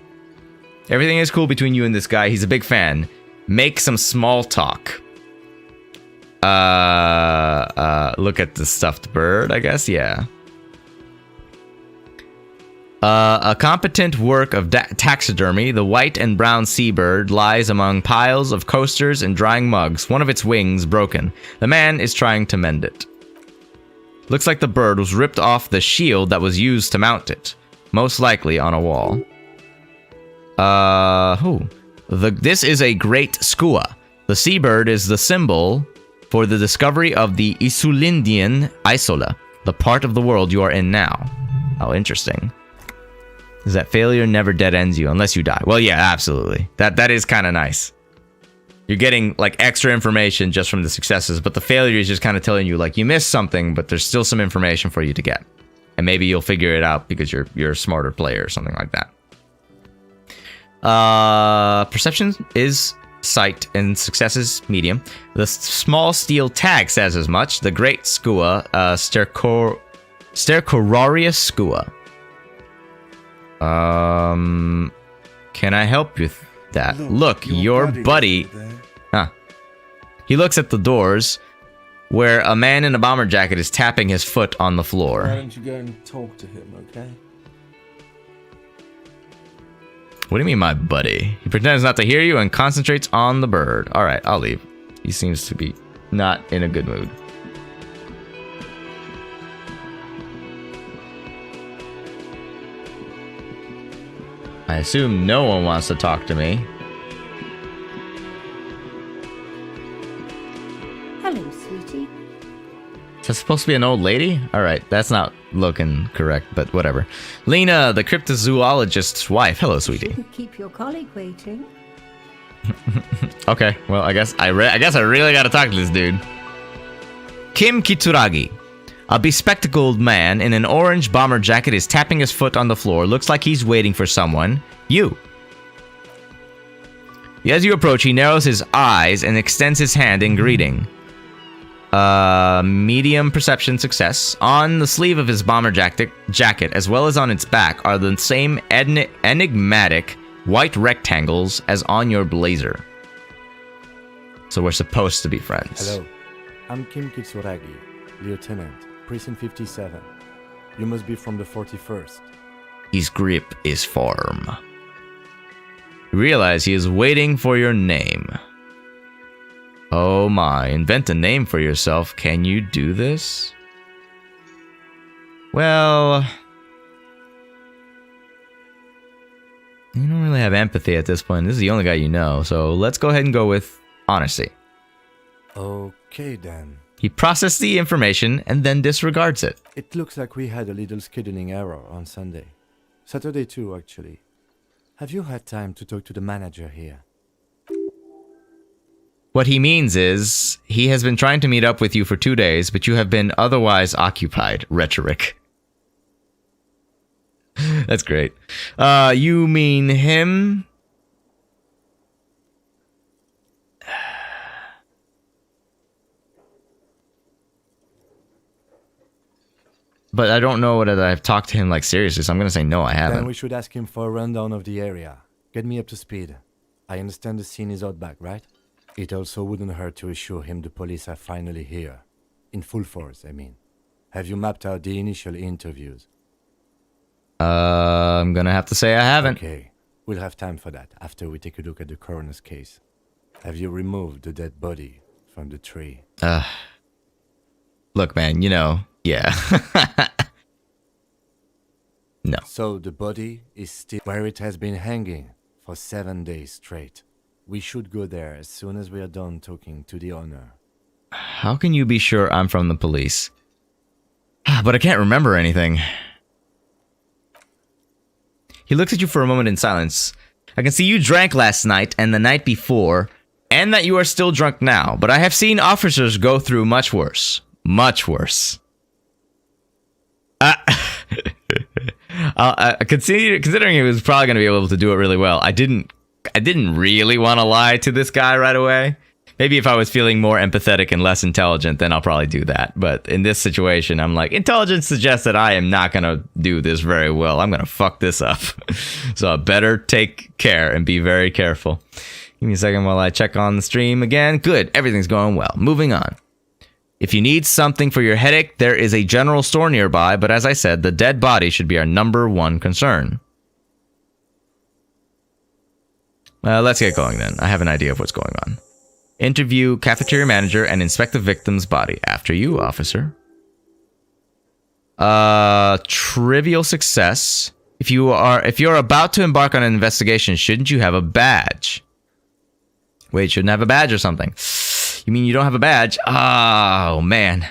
Everything is cool between you and this guy. He's a big fan. Make some small talk. Look at the stuffed bird, I guess. Yeah. A competent work of taxidermy, the white and brown seabird lies among piles of coasters and drying mugs, one of its wings broken. The man is trying to mend it. Looks like the bird was ripped off the shield that was used to mount it, most likely on a wall. This is a great skua. The seabird is the symbol for the discovery of the Isulindian Isola, the part of the world you are in now. Oh, interesting. Is that failure never dead ends you unless you die? Well, yeah, absolutely. That is kind of nice. You're getting like extra information just from the successes, but the failure is just kind of telling you like you missed something, but there's still some information for you to get, and maybe you'll figure it out because you're a smarter player or something like that. Perception is sight and successes medium. The small steel tag says as much. The great skua, Stercorarius skua. Can I help you with that? Look, your buddy. Huh. He looks at the doors where a man in a bomber jacket is tapping his foot on the floor. Why don't you go and talk to him, okay? What do you mean, my buddy? He pretends not to hear you and concentrates on the bird. Alright, I'll leave. He seems to be not in a good mood. I assume no one wants to talk to me. Hello, sweetie. Is that supposed to be an old lady? Alright, that's not looking correct, but whatever. Lena, the cryptozoologist's wife. Hello, sweetie. Shouldn't keep your colleague waiting. Okay, well, I guess I really gotta talk to this dude. Kim Kitsuragi. A bespectacled man in an orange bomber jacket is tapping his foot on the floor. Looks like he's waiting for someone. You. As you approach, he narrows his eyes and extends his hand in greeting. Medium perception success. On the sleeve of his bomber jacket, as well as on its back, are the same enigmatic white rectangles as on your blazer. So we're supposed to be friends. Hello, I'm Kim Kitsuragi, Lieutenant, Precinct 57. You must be from the 41st. His grip is firm. You realize he is waiting for your name. Oh my, invent a name for yourself. Can you do this? Well, you don't really have empathy at this point. This is the only guy you know, so let's go ahead and go with honesty. Okay then. He processed the information and then disregards it. It looks like we had a little scheduling error on Sunday. Saturday too, actually. Have you had time to talk to the manager here? What he means is, he has been trying to meet up with you for 2 days, but you have been otherwise occupied. Rhetoric. That's great. You mean him? But I don't know whether I've talked to him like seriously, so I'm gonna say no, I haven't. Then we should ask him for a rundown of the area. Get me up to speed. I understand the scene is out back, right? It also wouldn't hurt to assure him the police are finally here. In full force, I mean. Have you mapped out the initial interviews? I'm gonna have to say I haven't. Okay, we'll have time for that after we take a look at the coroner's case. Have you removed the dead body from the tree? Look, man, you know, yeah. No. So the body is still where it has been hanging for 7 days straight. We should go there as soon as we are done talking to the owner. How can you be sure I'm from the police? But I can't remember anything. He looks at you for a moment in silence. I can see you drank last night and the night before, and that you are still drunk now, but I have seen officers go through much worse. Much worse. Considering he was probably going to be able to do it really well, I didn't really want to lie to this guy right away. Maybe if I was feeling more empathetic and less intelligent, then I'll probably do that. But in this situation, I'm like, intelligence suggests that I am not going to do this very well. I'm going to fuck this up. So I better take care and be very careful. Give me a second while I check on the stream again. Good. Everything's going well. Moving on. If you need something for your headache, there is a general store nearby. But as I said, the dead body should be our #1 concern. Let's get going then. I have an idea of what's going on. Interview cafeteria manager and inspect the victim's body. After you, officer. Trivial success. If you're about to embark on an investigation, shouldn't you have a badge? Wait, shouldn't have a badge or something. You mean you don't have a badge? Oh, man.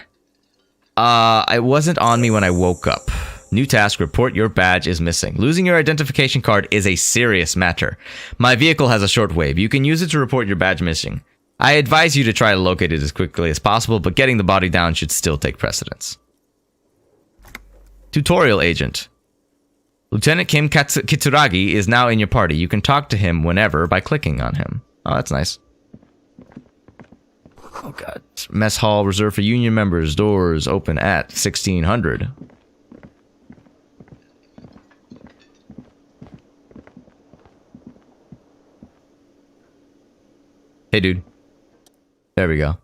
It wasn't on me when I woke up. New task, report your badge is missing. Losing your identification card is a serious matter. My vehicle has a shortwave. You can use it to report your badge missing. I advise you to try to locate it as quickly as possible, but getting the body down should still take precedence. Tutorial agent. Lieutenant Kim Kitsuragi is now in your party. You can talk to him whenever by clicking on him. Oh, that's nice. Oh, God. Mess hall reserved for union members. Doors open at 1600. Hey, dude. There we go.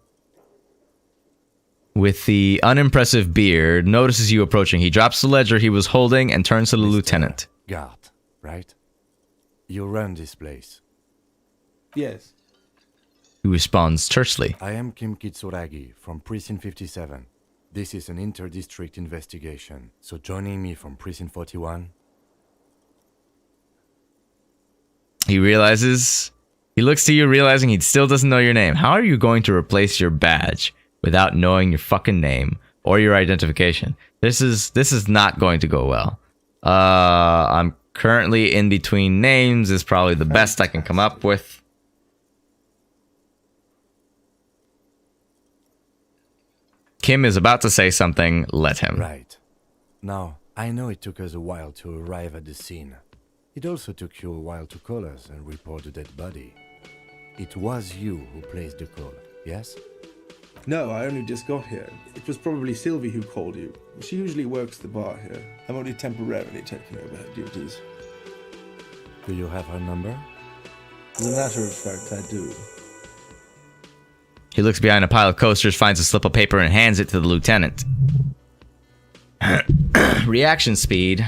With the unimpressive beard, notices you approaching. He drops the ledger he was holding and turns to the lieutenant. Guard, right? You run this place. Yes. He responds tersely. I am Kim Kitsuragi from Precinct 57. This is an inter-district investigation, so joining me from Precinct 41... He looks to you realizing he still doesn't know your name. How are you going to replace your badge without knowing your fucking name or your identification? This is not going to go well. I'm currently in between names is probably the best I can come up with. Kim is about to say something. Let him. Right. Now, I know it took us a while to arrive at the scene. It also took you a while to call us and report the dead body. It was you who placed the call, yes? No, I only just got here. It was probably Sylvie who called you. She usually works the bar here. I'm only temporarily taking over her duties. Do you have her number? As a matter of fact, I do. He looks behind a pile of coasters, finds a slip of paper, and hands it to the lieutenant. Reaction speed.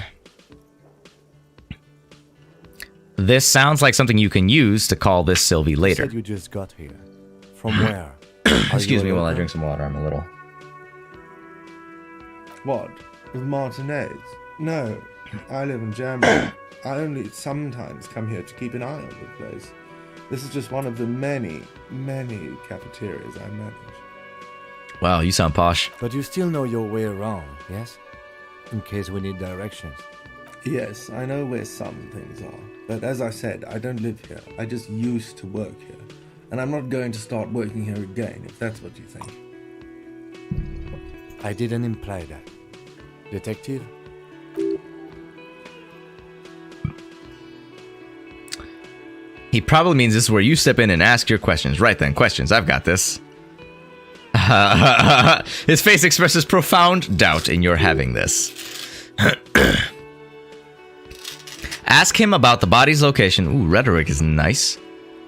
This sounds like something you can use to call this Sylvie later. You said you just got here. From where? Excuse me while I drink some water. I'm a little... What? With Martinez? No, I live in Germany. I only sometimes come here to keep an eye on the place. This is just one of the many, many cafeterias I manage. Wow, you sound posh. But you still know your way around, yes? In case we need directions. Yes, I know where some things are. But as I said, I don't live here. I just used to work here. And I'm not going to start working here again, if that's what you think. I didn't imply that. Detective? He probably means this is where you step in and ask your questions. Right then, questions. I've got this. His face expresses profound doubt in your having this. Ask him about the body's location. Ooh, rhetoric is nice.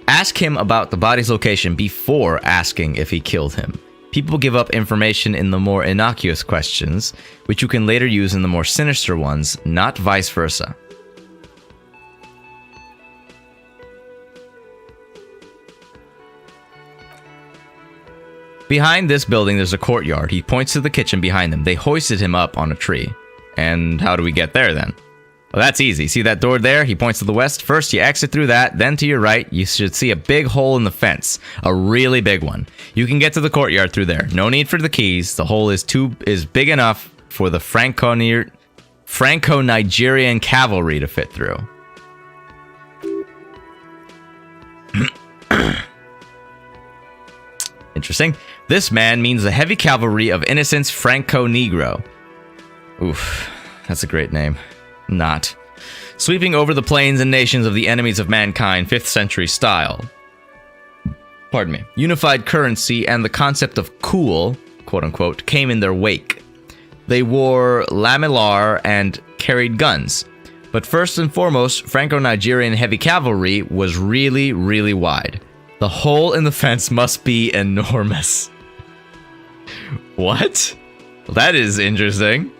Ask him about the body's location before asking if he killed him. People give up information in the more innocuous questions, which you can later use in the more sinister ones, not vice versa. Behind this building, there's a courtyard. He points to the kitchen behind them. They hoisted him up on a tree. And how do we get there then? Well, that's easy. See that door there? He points to the west. First, you exit through that. Then to your right, you should see a big hole in the fence. A really big one. You can get to the courtyard through there. No need for the keys. The hole is big enough for the Franco-Nigerian cavalry to fit through. Interesting. This man means the heavy cavalry of innocence Franco Negro. Oof, that's a great name. Not. Sweeping over the plains and nations of the enemies of mankind, 5th century style. Pardon me. Unified currency and the concept of cool, quote-unquote, came in their wake. They wore lamellar and carried guns. But first and foremost, Franco-Nigerian heavy cavalry was really, really wide. The hole in the fence must be enormous. What? Well, that is interesting.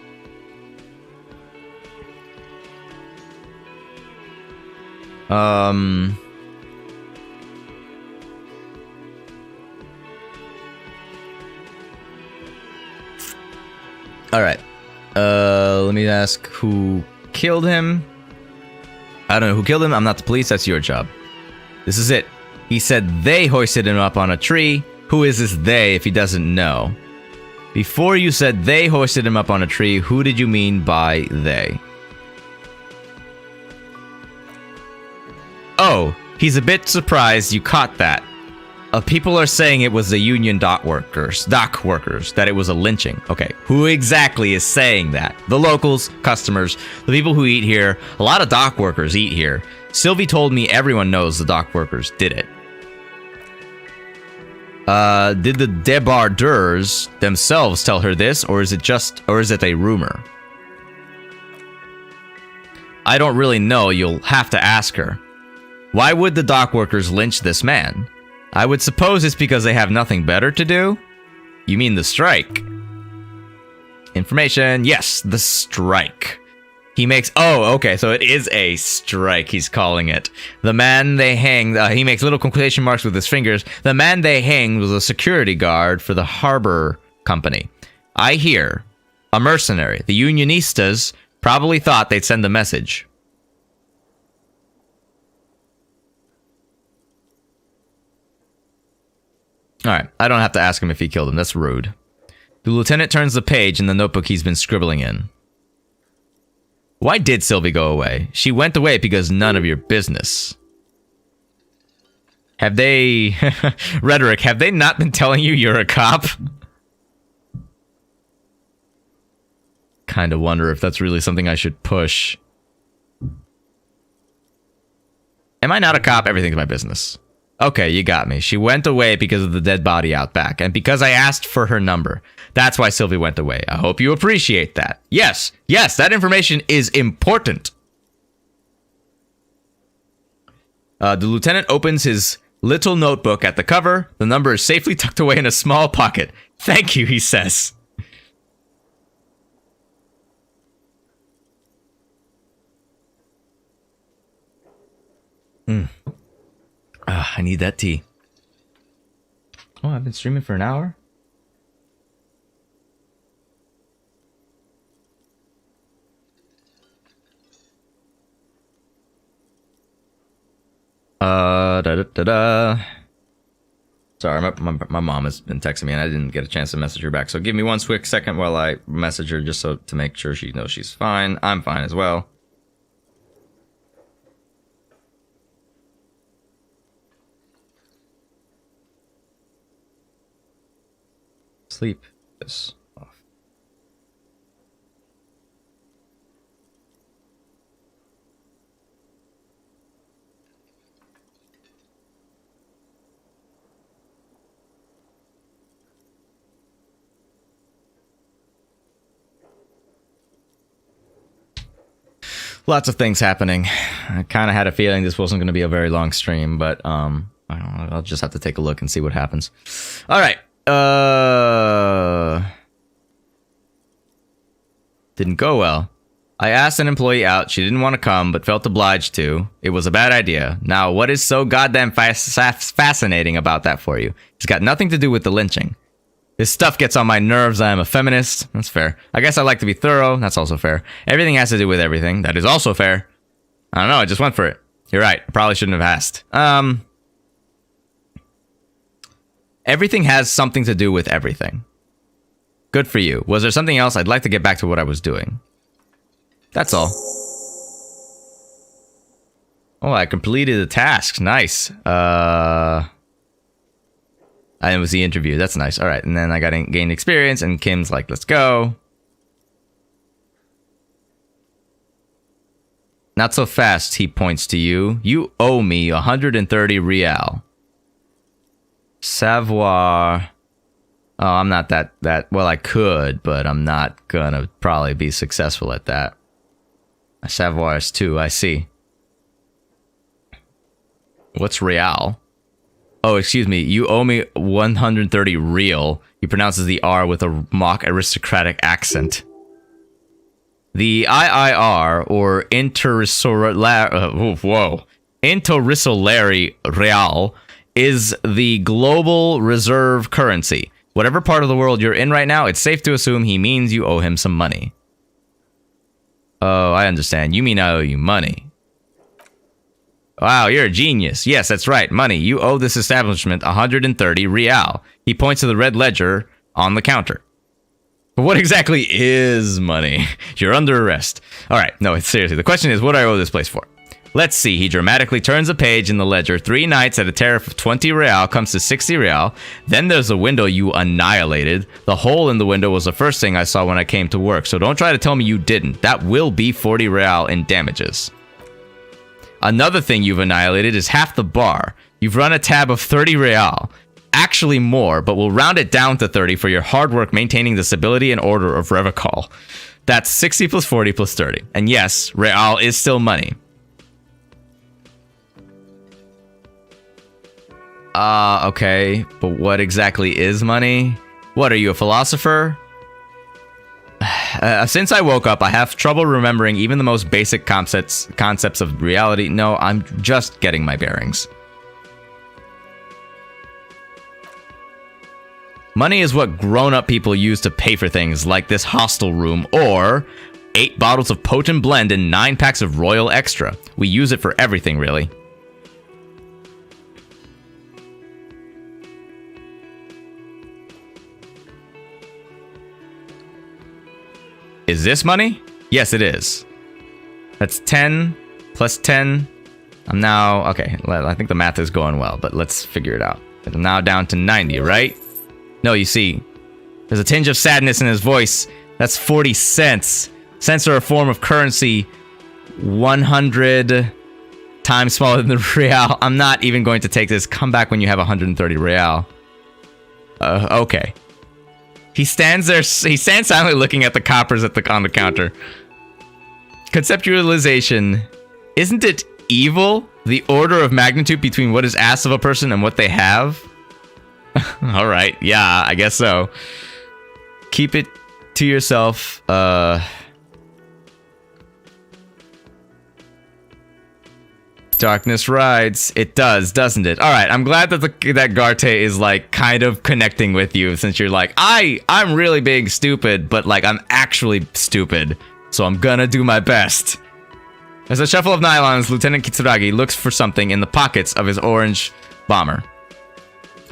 Alright. Let me ask who killed him. I don't know who killed him. I'm not the police. That's your job. This is it. He said they hoisted him up on a tree. Who is this they if he doesn't know? Before you said they hoisted him up on a tree, who did you mean by they? Oh, he's a bit surprised you caught that. People are saying it was the union dock workers, that it was a lynching. Okay, who exactly is saying that? The locals, customers, the people who eat here. A lot of dock workers eat here. Sylvie told me everyone knows the dock workers did it. Did the debardeurs themselves tell her this, or is it a rumor? I don't really know. You'll have to ask her. Why would the dock workers lynch this man? I would suppose it's because they have nothing better to do? You mean the strike? Information. Yes, the strike. He makes... Oh, okay, so it is a strike, he's calling it. The man they hanged... he makes little quotation marks with his fingers. The man they hanged was a security guard for the harbor company. I hear. A mercenary. The Unionistas probably thought they'd send a message. Alright, I don't have to ask him if he killed him. That's rude. The lieutenant turns the page in the notebook he's been scribbling in. Why did Sylvie go away? She went away because none of your business. Have they... Rhetoric, have they not been telling you you're a cop? Kinda wonder if that's really something I should push. Am I not a cop? Everything's my business. Okay, you got me. She went away because of the dead body out back, and because I asked for her number. That's why Sylvie went away. I hope you appreciate that. Yes, that information is important. The lieutenant opens his little notebook at the cover. The number is safely tucked away in a small pocket. Thank you, he says. I need that tea. Oh, I've been streaming for an hour? Sorry, my mom has been texting me and I didn't get a chance to message her back. So give me one quick second while I message her just so to make sure she knows she's fine. I'm fine as well. Sleep this off. Lots of things happening. I kind of had a feeling this wasn't going to be a very long stream, but I don't know, I'll just have to take a look and see what happens. All right. Didn't go well. I asked an employee out. She didn't want to come, but felt obliged to. It was a bad idea. Now, what is so goddamn fascinating about that for you? It's got nothing to do with the lynching. This stuff gets on my nerves. I am a feminist. That's fair. I guess I like to be thorough. That's also fair. Everything has to do with everything. That is also fair. I don't know. I just went for it. You're right. I probably shouldn't have asked. Everything has something to do with everything. Good for you. Was there something else? I'd like to get back to what I was doing. That's all. Oh, I completed the task. Nice. And it was the interview. That's nice. All right. And then I got gained experience, and Kim's like, let's go. Not so fast, he points to you. You owe me 130 real. Savoir. Oh, I'm not that well, I could, but I'm not gonna probably be successful at that. Savoir is 2, I see. What's real? Oh, excuse me. You owe me 130 real. He pronounces the R with a mock aristocratic accent. The IIR, or Interrisolari Real, is the global reserve currency. Whatever part of the world you're in right now, it's safe to assume he means you owe him some money. Oh, I understand. You mean I owe you money. Wow, you're a genius. Yes, that's right. Money. You owe this establishment 130 real. He points to the red ledger on the counter. But what exactly is money? You're under arrest. All right. No, seriously. The question is, what do I owe this place for? Let's see. He dramatically turns a page in the ledger. 3 nights at a tariff of 20 real comes to 60 real. Then there's a window you annihilated. The hole in the window was the first thing I saw when I came to work. So don't try to tell me you didn't. That will be 40 real in damages. Another thing you've annihilated is half the bar. You've run a tab of 30 real. Actually more, but we'll round it down to 30 for your hard work maintaining the stability and order of Revocol. That's 60 plus 40 plus 30. And yes, real is still money. Okay, but what exactly is money? What, are you a philosopher? Since I woke up, I have trouble remembering even the most basic concepts of reality. No, I'm just getting my bearings. Money is what grown-up people use to pay for things like this hostel room, or 8 bottles of potent blend and 9 packs of Royal Extra. We use it for everything, really. Is this money? Yes, it is. That's 10 plus 10. I'm now... Okay, I think the math is going well, but let's figure it out. I'm now down to 90, right? No, you see, there's a tinge of sadness in his voice. That's 40 cents. Cents are a form of currency 100 times smaller than the real. I'm not even going to take this. Come back when you have 130 real. Okay. He stands there. He stands silently looking at the coppers on the counter. Conceptualization. Isn't it evil? The order of magnitude between what is asked of a person and what they have? All right. Yeah, I guess so. Keep it to yourself. Darkness rides. It does, doesn't it? All right. I'm glad that that Garte is like kind of connecting with you, since you're like, I'm really being stupid, but like I'm actually stupid, so I'm gonna do my best. As a shuffle of nylons, Lieutenant Kitsuragi looks for something in the pockets of his orange bomber.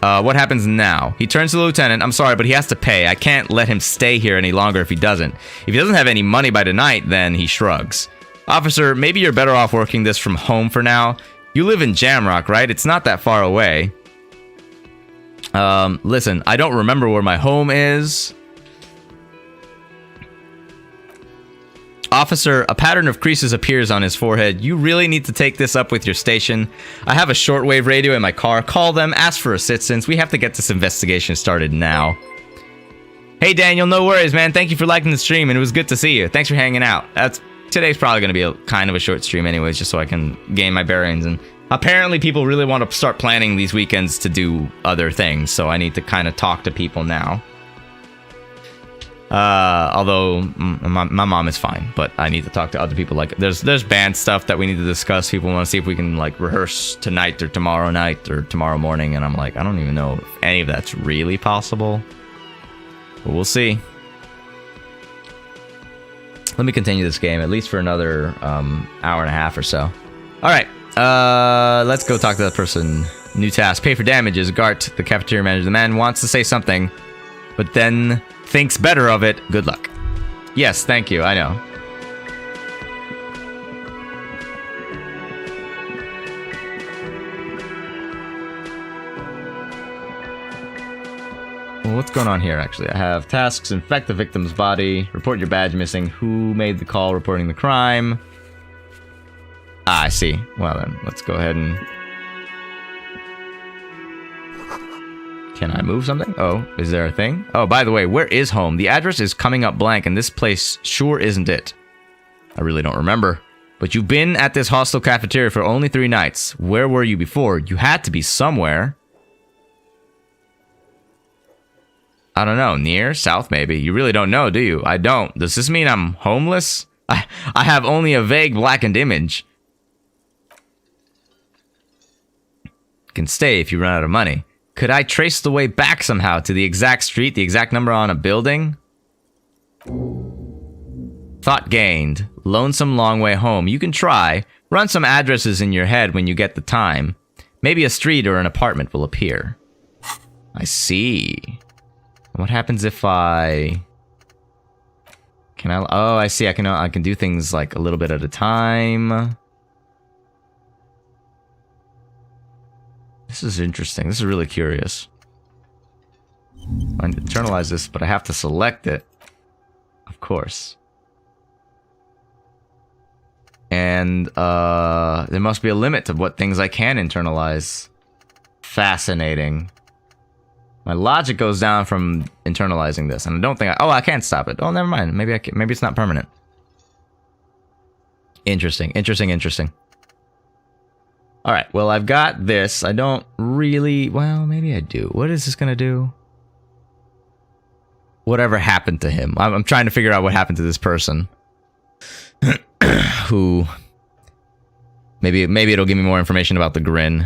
What happens now? He turns to the lieutenant. I'm sorry, but he has to pay. I can't let him stay here any longer if he doesn't. If he doesn't have any money by tonight, then he shrugs. Officer, maybe you're better off working this from home for now. You live in Jamrock, right? It's not that far away. Listen, I don't remember where my home is. Officer, a pattern of creases appears on his forehead. You really need to take this up with your station. I have a shortwave radio in my car. Call them, ask for assistance. We have to get this investigation started now. Hey, Daniel, no worries, man. Thank you for liking the stream, and it was good to see you. Thanks for hanging out. Today's probably going to be a kind of a short stream anyways, just so I can gain my bearings. And apparently people really want to start planning these weekends to do other things, so I need to kind of talk to people now. Although my mom is fine, but I need to talk to other people. Like there's band stuff that we need to discuss. People want to see if we can like rehearse tonight or tomorrow night or tomorrow morning, and I'm like, I don't even know if any of that's really possible, but we'll see. Let me continue this game at least for another hour and a half or so. All right, let's go talk to that person. New task: pay for damages. Gart, the cafeteria manager. The man wants to say something, but then thinks better of it. Good luck. Yes, thank you. I know. Well, what's going on here, actually? I have tasks: infect the victim's body, report your badge missing, who made the call reporting the crime. Ah, I see. Well then, let's go ahead and... Can I move something? Oh, is there a thing? Oh, by the way, where is home? The address is coming up blank, and this place sure isn't it. I really don't remember. But you've been at this hostel cafeteria for only 3 nights. Where were you before? You had to be somewhere. I don't know. Near? South, maybe. You really don't know, do you? I don't. Does this mean I'm homeless? I have only a vague blackened image. Can stay if you run out of money. Could I trace the way back somehow to the exact street, the exact number on a building? Thought gained. Lonesome long way home. You can try. Run some addresses in your head when you get the time. Maybe a street or an apartment will appear. I see. What happens if I... Can I... Oh, I see. I can do things like a little bit at a time. This is interesting. This is really curious. I internalize this, but I have to select it. Of course. And there must be a limit to what things I can internalize. Fascinating. My logic goes down from internalizing this, and I don't think I... Oh, I can't stop it. Oh, never mind. Maybe I can, maybe it's not permanent. Interesting. Interesting. Interesting. All right, well, I've got this. I don't really... Well, maybe I do. What is this going to do? Whatever happened to him. I'm trying to figure out what happened to this person. Who... Maybe it'll give me more information about the grin.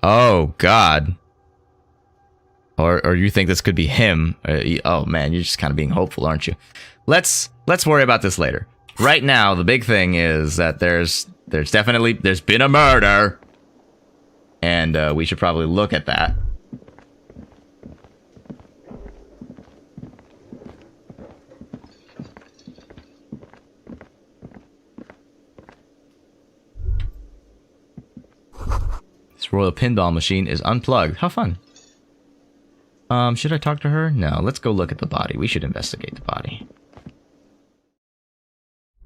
Oh, God. Or you think this could be him. Oh, man, you're just kind of being hopeful, aren't you? Let's worry about this later. Right now, the big thing is that there's been a murder, and we should probably look at that. This royal pinball machine is unplugged. How fun. Should I talk to her? No, let's go look at the body. We should investigate the body.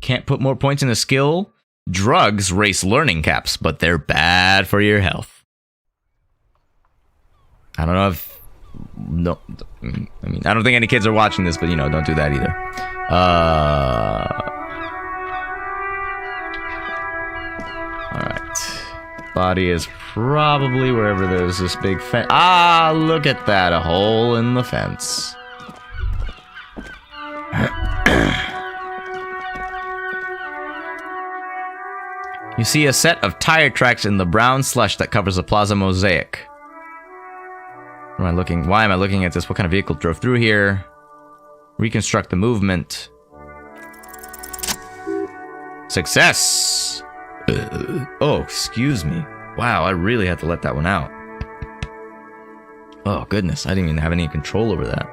Can't put more points in a skill. Drugs race learning caps, but they're bad for your health. I don't know if... No, I mean, I don't think any kids are watching this, but, you know, don't do that either. Alright. Body is probably wherever there's this big fence. Ah, look at that. A hole in the fence. You see a set of tire tracks in the brown slush that covers the plaza mosaic. Why am I looking at this? What kind of vehicle drove through here? Reconstruct the movement. Success! Oh, excuse me. Wow, I really had to let that one out. Oh, goodness. I didn't even have any control over that.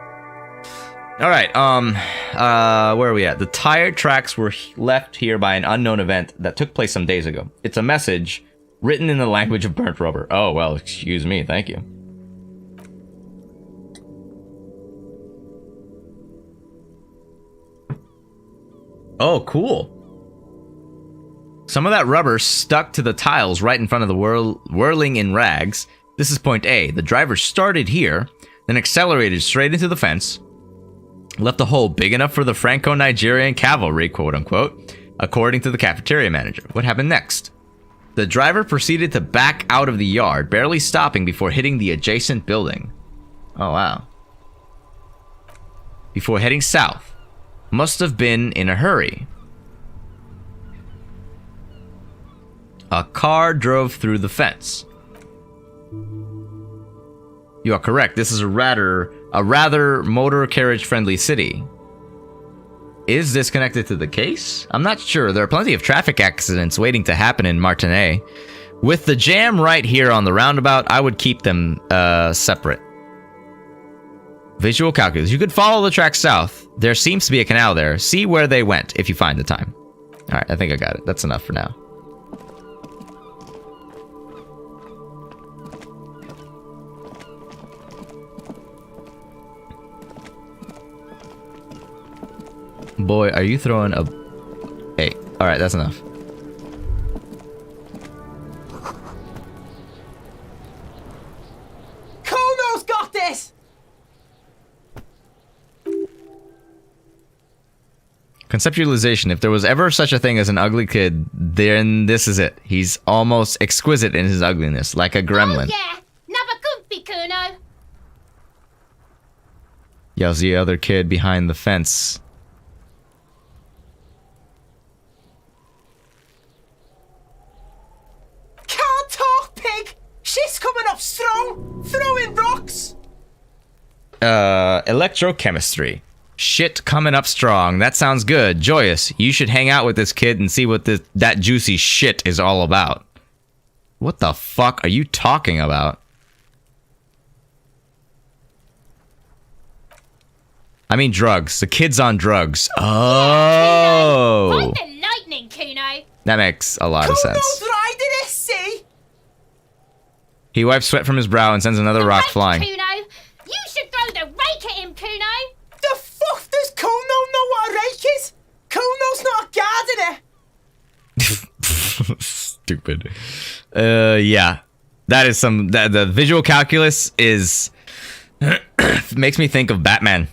Alright, where are we at? The tire tracks were left here by an unknown event that took place some days ago. It's a message written in the language of burnt rubber. Oh, well, excuse me, thank you. Oh, cool. Some of that rubber stuck to the tiles right in front of the whirling in rags. This is point A. The driver started here, then accelerated straight into the fence. Left a hole big enough for the Franco-Nigerian cavalry, quote-unquote, according to the cafeteria manager. What happened next? The driver proceeded to back out of the yard, barely stopping before hitting the adjacent building. Oh, wow. Before heading south. Must have been in a hurry. A car drove through the fence. You are correct. This is a rather motor carriage friendly city. Is this connected to the case? I'm not sure. There are plenty of traffic accidents waiting to happen in Martinez. With the jam right here on the roundabout, I would keep them separate. Visual calculus. You could follow the track south. There seems to be a canal there. See where they went if you find the time. Alright, I think I got it. That's enough for now. Boy, are you throwing a... Hey, alright, that's enough. Kono's got this! Conceptualization. If there was ever such a thing as an ugly kid, then this is it. He's almost exquisite in his ugliness, like a gremlin. Oh yeah, never comfy, Kuno. Yells the other kid behind the fence. Can't talk, pig! Shit's coming up strong! Throwing rocks! Electrochemistry. Shit coming up strong. That sounds good. Joyous, you should hang out with this kid and see what that juicy shit is all about. What the fuck are you talking about? I mean drugs. The kid's on drugs. Oh! Find the lightning, Kuno. That makes a lot of sense. Kono's riding it, see? He wipes sweat from his brow and sends another rock Rake, flying. Kuno. You should throw the rake at him, Kuno. The fuck does Kono know what a rake is? Kono's not a gardener. Stupid. Yeah. That is some... the visual calculus is... makes me think of Batman.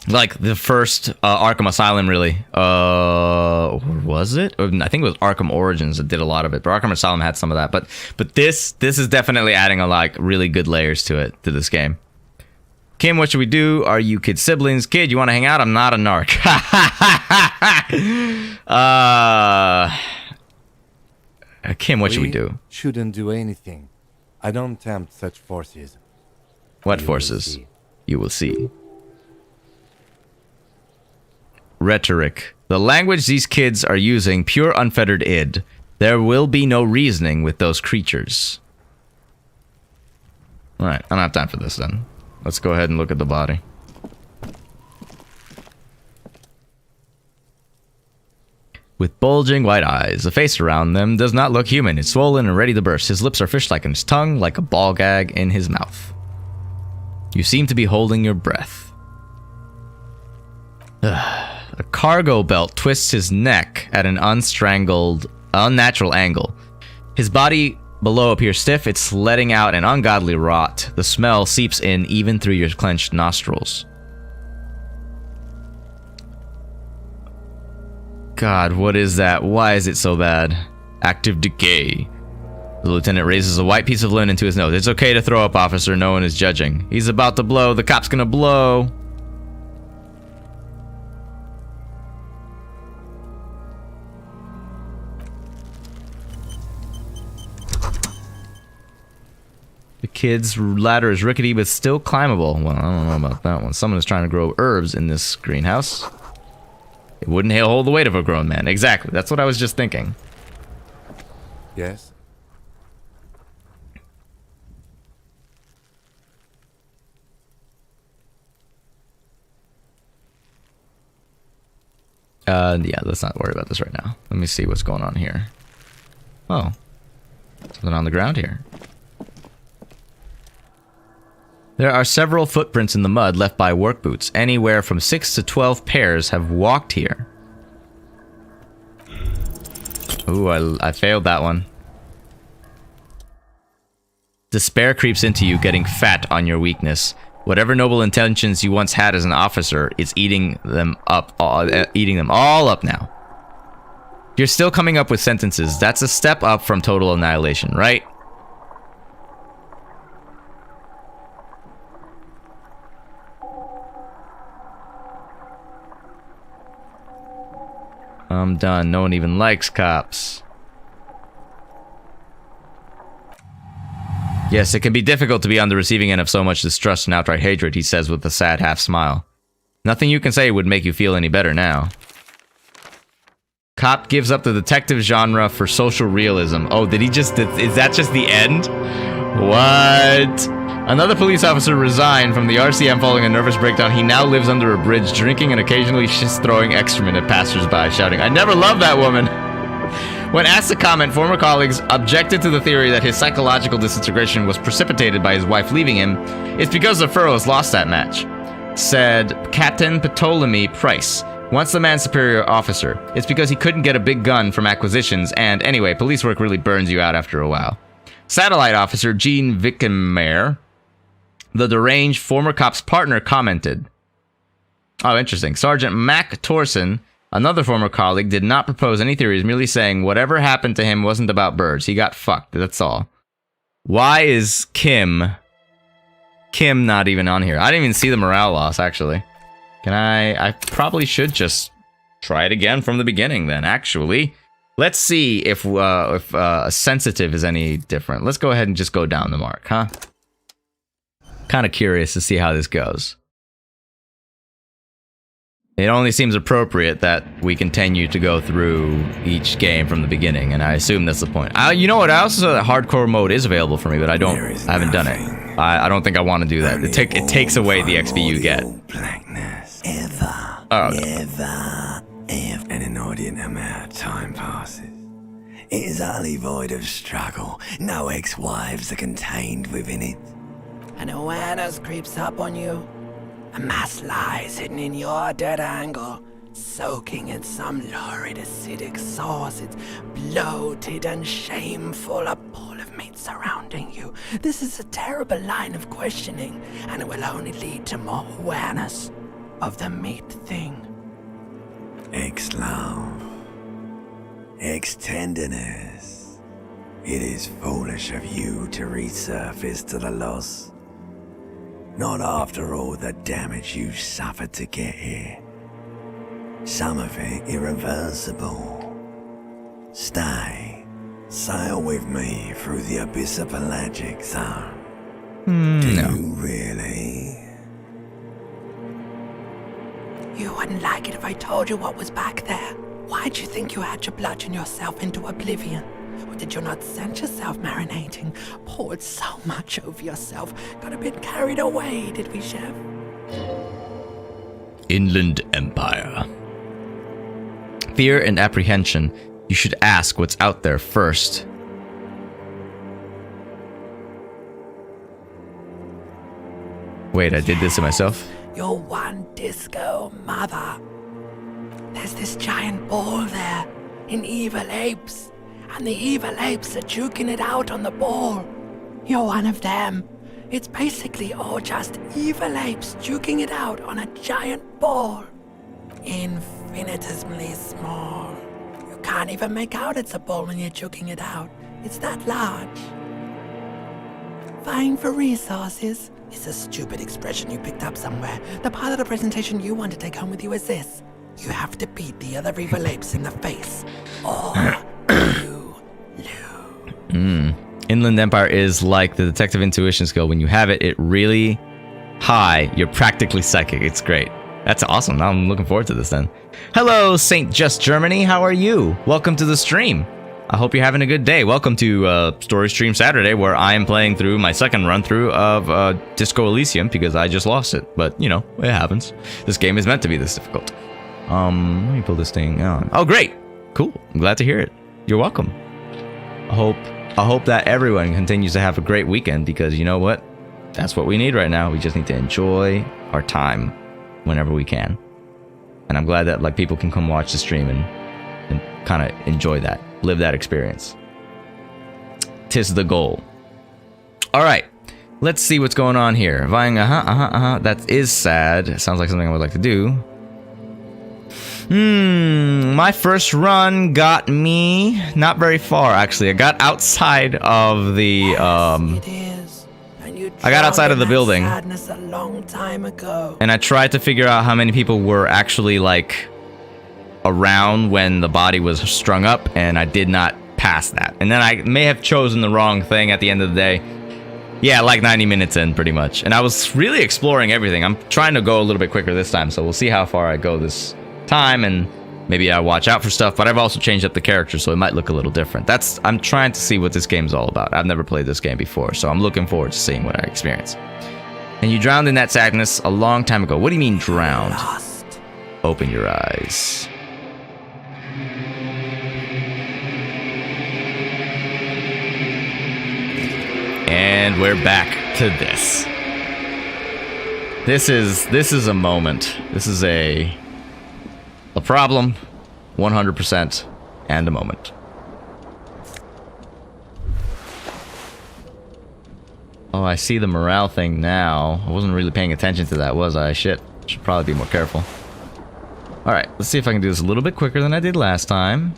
Like, the first Arkham Asylum, really. Was it? I think it was Arkham Origins that did a lot of it. But Arkham Asylum had some of that. But this is definitely adding a like really good layers to it, to this game. Kim, what should we do? Are you kid siblings? Kid, you want to hang out? I'm not a narc. Kim, what should we do? Shouldn't do anything. I don't tempt such forces. What You will forces? see. You will see. Rhetoric. The language these kids are using, pure unfettered id. There will be no reasoning with those creatures. Alright, I don't have time for this then. Let's go ahead and look at the body. With bulging white eyes, the face around them does not look human. It's swollen and ready to burst. His lips are fish-like in his tongue, like a ball gag in his mouth. You seem to be holding your breath. A cargo belt twists his neck at an unnatural angle. His body below appears stiff. It's letting out an ungodly rot. The smell seeps in even through your clenched nostrils. God, what is that? Why is it so bad? Active decay. The lieutenant raises a white piece of linen to his nose. It's okay to throw up, officer. No one is judging. He's about to blow. The cop's gonna blow. The kid's ladder is rickety but still climbable. Well, I don't know about that one. Someone is trying to grow herbs in this greenhouse. It wouldn't hold the weight of a grown man. Exactly. That's what I was just thinking. Yes? Yeah, let's not worry about this right now. Let me see what's going on here. Oh. Something on the ground here. There are several footprints in the mud left by work boots. Anywhere from 6 to 12 pairs have walked here. Ooh, I failed that one. Despair creeps into you, getting fat on your weakness. Whatever noble intentions you once had as an officer, it's eating them all up now. You're still coming up with sentences. That's a step up from total annihilation, right? I'm done. No one even likes cops. Yes, it can be difficult to be on the receiving end of so much distrust and outright hatred, he says with a sad half smile. Nothing you can say would make you feel any better now. Cop gives up the detective genre for social realism. Oh, did he just... is that just the end? What? Another police officer resigned from the RCM following a nervous breakdown. He now lives under a bridge, drinking and occasionally throwing excrement at passersby, shouting, "I never loved that woman!" When asked to comment, former colleagues objected to the theory that his psychological disintegration was precipitated by his wife leaving him. It's because the Furrows lost that match, said Captain Ptolemy Price, Once the man's superior officer. It's because he couldn't get a big gun from acquisitions, and anyway, police work really burns you out after a while. Satellite officer Gene Vickemeyer, the deranged former cop's partner, commented. Oh, interesting. Sergeant Mac Torson, another former colleague, did not propose any theories, merely saying whatever happened to him wasn't about birds. He got fucked, that's all. Why is Kim not even on here? I didn't even see the morale loss, actually. Can I probably should just try it again from the beginning then, actually. Let's see if sensitive is any different. Let's go ahead and just go down the mark, huh? Kind of curious to see how this goes. It only seems appropriate that we continue to go through each game from the beginning, and I assume that's the point. You know what? I also saw that hardcore mode is available for me, but I haven't done it. I don't think I want to do that. It takes away the XP you get. Blackness. Ever. Oh, Never. Ever. And an inordinate amount of time passes. It is utterly void of struggle. No ex-wives are contained within it. And awareness creeps up on you. A mass lies hidden in your dead angle, soaking in some lurid acidic sauce. It's bloated and shameful, a ball of meat surrounding you. This is a terrible line of questioning, and it will only lead to more awareness of the meat thing. Ex-love. Ex-tenderness. It is foolish of you to resurface to the loss. Not after all the damage you suffered to get here. Some of it irreversible. Stay. Sail with me through the abyss of pelagic zone. Do you really? You wouldn't like it if I told you what was back there. Why'd you think you had to bludgeon yourself into oblivion? Or did you not sense yourself marinating? Poured so much over yourself. Got a bit carried away, did we, Chef? Inland Empire. Fear and apprehension. You should ask what's out there first. Wait, I did this to myself? You're one disco mother. There's this giant ball there, in evil apes. And the evil apes are juking it out on the ball. You're one of them. It's basically all just evil apes juking it out on a giant ball. Infinitesimally small. You can't even make out it's a ball when you're juking it out. It's that large. Vying for resources is a stupid expression you picked up somewhere. The part of the presentation you want to take home with you is this. You have to beat the other evil apes in the face. Or you lose. Inland Empire is like the detective intuition skill. When you have it really high, you're practically psychic. It's great. That's awesome. Now I'm looking forward to this then. Hello, St. Just Germany. How are you? Welcome to the stream. I hope you're having a good day. Welcome to Story Stream Saturday, where I am playing through my second run-through of Disco Elysium because I just lost it. But, you know, it happens. This game is meant to be this difficult. Let me pull this thing on. Oh, great. Cool. I'm glad to hear it. You're welcome. I hope that everyone continues to have a great weekend because you know what? That's what we need right now. We just need to enjoy our time whenever we can. And I'm glad that like people can come watch the stream and kind of enjoy that, live that experience. 'Tis the goal. All right. Let's see what's going on here. Vying, that is sad. Sounds like something I would like to do. My first run got me not very far, actually. I got outside of the, It is. And you I got outside of the drowned in that building. sadness a long time ago. And I tried to figure out how many people were actually, like, around when the body was strung up, and I did not pass that. And then I may have chosen the wrong thing at the end of the day. Yeah, like 90 minutes in, pretty much. And I was really exploring everything. I'm trying to go a little bit quicker this time, so we'll see how far I go this time, and maybe I watch out for stuff, but I've also changed up the character, so it might look a little different. I'm trying to see what this game's all about. I've never played this game before, so I'm looking forward to seeing what I experience. And you drowned in that sadness a long time ago. What do you mean drowned? Lost. Open your eyes. And we're back to this. This is a moment. This is a A problem, 100%, and a moment. Oh, I see the morale thing now. I wasn't really paying attention to that, was I? Shit. Should probably be more careful. Alright, let's see if I can do this a little bit quicker than I did last time.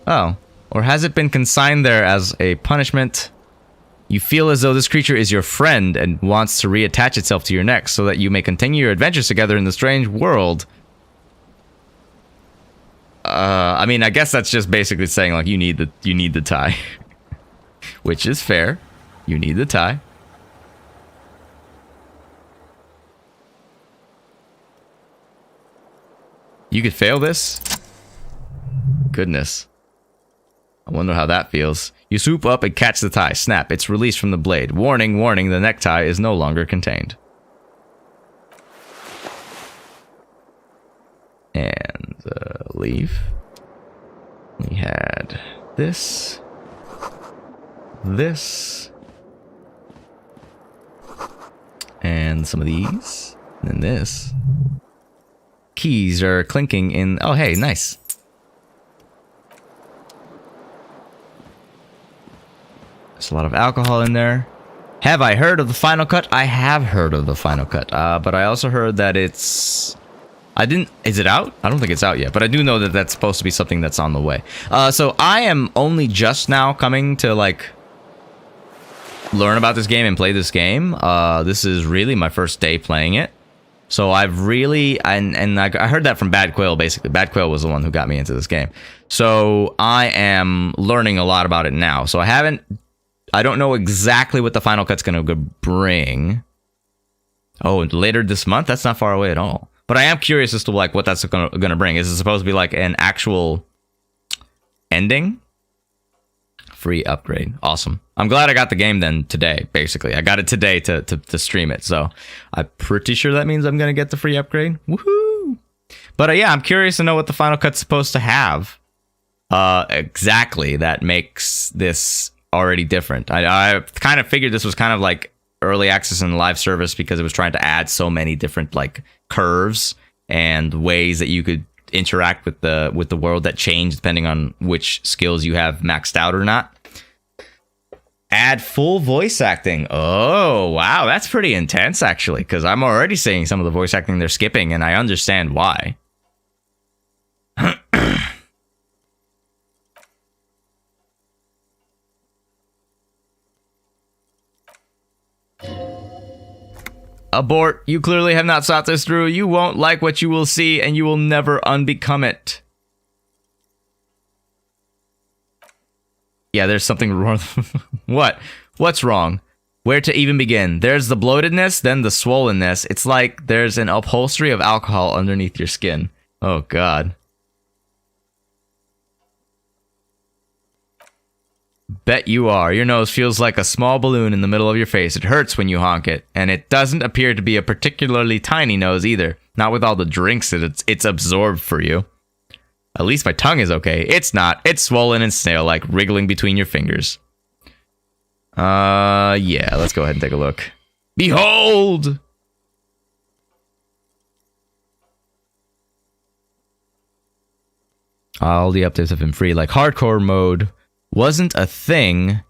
Oh. Or has it been consigned there as a punishment? You feel as though this creature is your friend and wants to reattach itself to your neck so that you may continue your adventures together in the strange world. I mean, I guess that's just basically saying, like, you need the tie. Which is fair. You need the tie. You could fail this? Goodness. I wonder how that feels. You swoop up and catch the tie. Snap. It's released from the blade. Warning, warning, the necktie is no longer contained. And leave. We had this. This. And some of these. And then this. Keys are clinking in... Oh, hey, nice. There's a lot of alcohol in there. Have I heard of the Final Cut? I have heard of the Final Cut. But I also heard that it's... Is it out? I don't think it's out yet, but I do know that that's supposed to be something that's on the way. So I am only just now coming to, like, learn about this game and play this game. This is really my first day playing it. So I've really, and I heard that from Bad Quail, basically. Bad Quail was the one who got me into this game. So I am learning a lot about it now. So I don't know exactly what the Final Cut's going to bring. Oh, later this month? That's not far away at all. But I am curious as to, like, what that's going to bring. Is it supposed to be, like, an actual ending? Free upgrade. Awesome. I'm glad I got the game then today, basically. I got it today to stream it. So I'm pretty sure that means I'm going to get the free upgrade. Woohoo! But yeah, I'm curious to know what the Final Cut's supposed to have. Exactly. That makes this already different. I kind of figured this was kind of like early access and live service because it was trying to add so many different, like, curves and ways that you could interact with the world that change depending on which skills you have maxed out or not. Add full voice acting. Oh, wow, that's pretty intense, actually, because I'm already seeing some of the voice acting they're skipping, and I understand why. Abort. You clearly have not thought this through. You won't like what you will see, and you will never unbecome it. Yeah, there's something wrong. What? What's wrong? Where to even begin? There's the bloatedness, then the swollenness. It's like there's an upholstery of alcohol underneath your skin. Oh, God. Bet you are. Your nose feels like a small balloon in the middle of your face. It hurts when you honk it. And it doesn't appear to be a particularly tiny nose either. Not with all the drinks that it's absorbed for you. At least my tongue is okay. It's not. It's swollen and snail-like, wriggling between your fingers. Yeah, let's go ahead and take a look. Behold! All the updates have been free. Like, hardcore mode wasn't a thing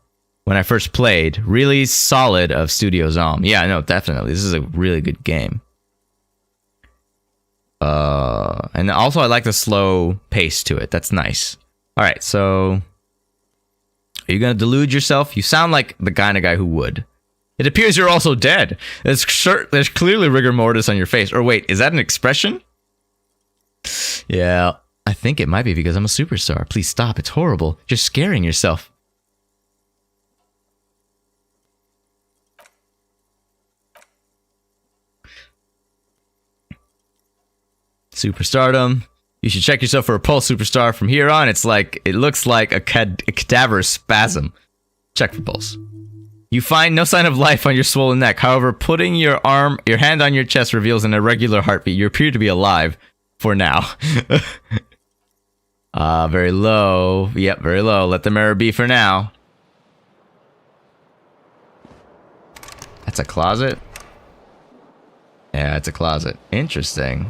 when I first played. Really solid of Studio Zom. Yeah, no, definitely. This is a really good game. And also I like the slow pace to it. That's nice. All right, so are you going to delude yourself? You sound like the kind of guy who would. It appears you're also dead. There's clearly rigor mortis on your face. Or wait, is that an expression? Yeah, I think it might be because I'm a superstar. Please stop. It's horrible. You're scaring yourself. Superstardom. You should check yourself for a pulse, superstar. From here on, it looks like a cadaverous spasm. Check for pulse. You find no sign of life on your swollen neck. However, putting your hand on your chest reveals an irregular heartbeat. You appear to be alive for now. Very low. Yep, very low. Let the mirror be for now. That's a closet. That's a closet. Interesting.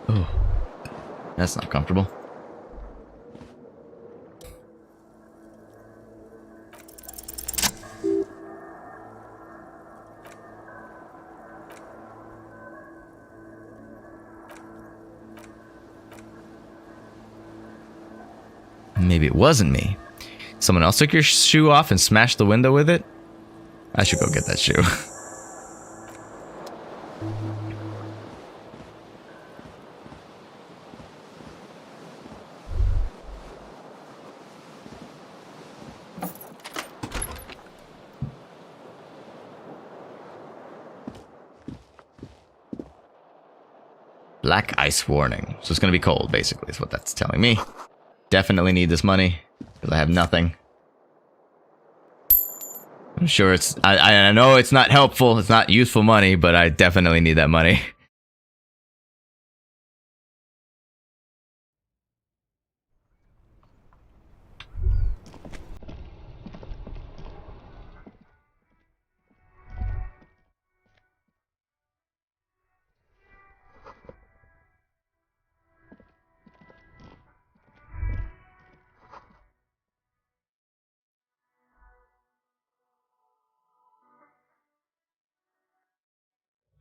Oh, that's not comfortable. Maybe it wasn't me. Someone else took your shoe off and smashed the window with it? I should go get that shoe. Black ice warning. So it's gonna be cold, basically, is what that's telling me. Definitely need this money, because I have nothing. I'm sure it's... I know it's not helpful, it's not useful money, but I definitely need that money.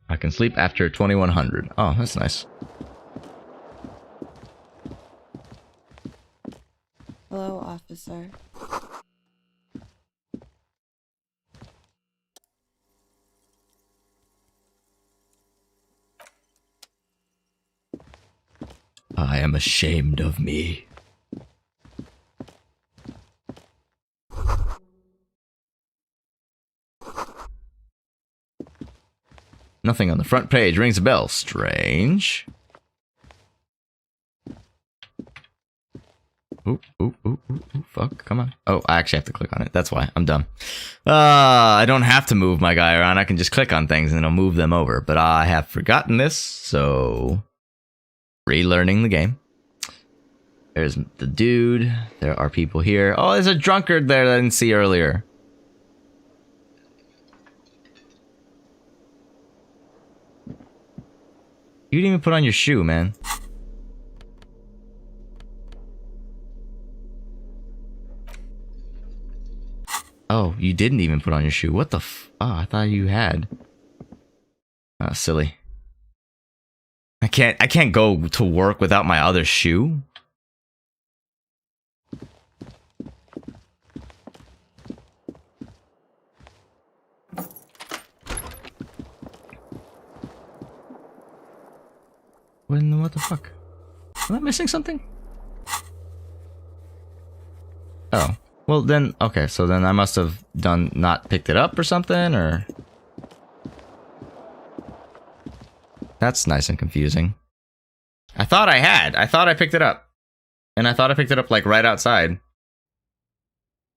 I can sleep after 2100. Oh, that's nice. Hello, officer. I am ashamed of me. Nothing on the front page. Rings a bell. Strange. Ooh, ooh, ooh, ooh, ooh, fuck. Come on. Oh, I actually have to click on it. That's why. I'm dumb. I don't have to move my guy around. I can just click on things and it'll move them over. But I have forgotten this, so... relearning the game. There's the dude. There are people here. Oh, there's a drunkard there that I didn't see earlier. You didn't even put on your shoe, man. Oh, you didn't even put on your shoe. What the f... Oh, I thought you had. Oh, silly. I can't go to work without my other shoe. What the fuck? Am I missing something? Oh. Well then, okay, so then I must have not picked it up or something, or... That's nice and confusing. I thought I had. I thought I picked it up. And I thought I picked it up, like, right outside.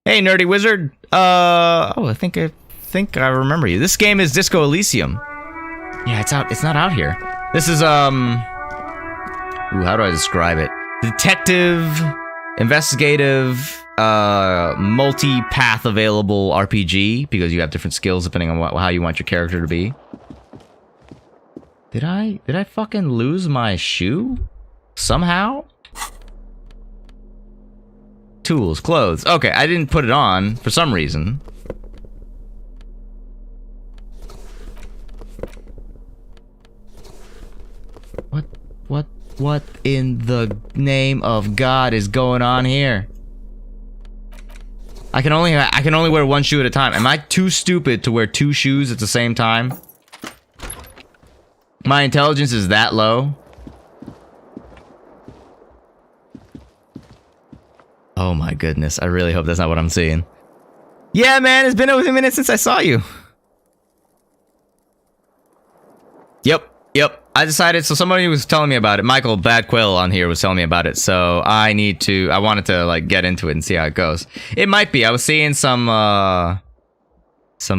Hey, nerdy wizard! Oh, I think I remember you. This game is Disco Elysium. Yeah, it's out. It's not out here. This is, Ooh, how do I describe it? Detective, investigative, multi-path available RPG, because you have different skills depending on how you want your character to be. Did I fucking lose my shoe? Somehow? Tools, clothes. Okay, I didn't put it on for some reason. What in the name of God is going on here? I can only wear one shoe at a time. Am I too stupid to wear two shoes at the same time? My intelligence is that low? Oh my goodness, I really hope that's not what I'm seeing. Yeah, man, it's been a minute since I saw you. Yep. I decided, so somebody was telling me about it. Michael Bad Quill on here was telling me about it, so I wanted to, like, get into it and see how it goes. It might be. I was seeing some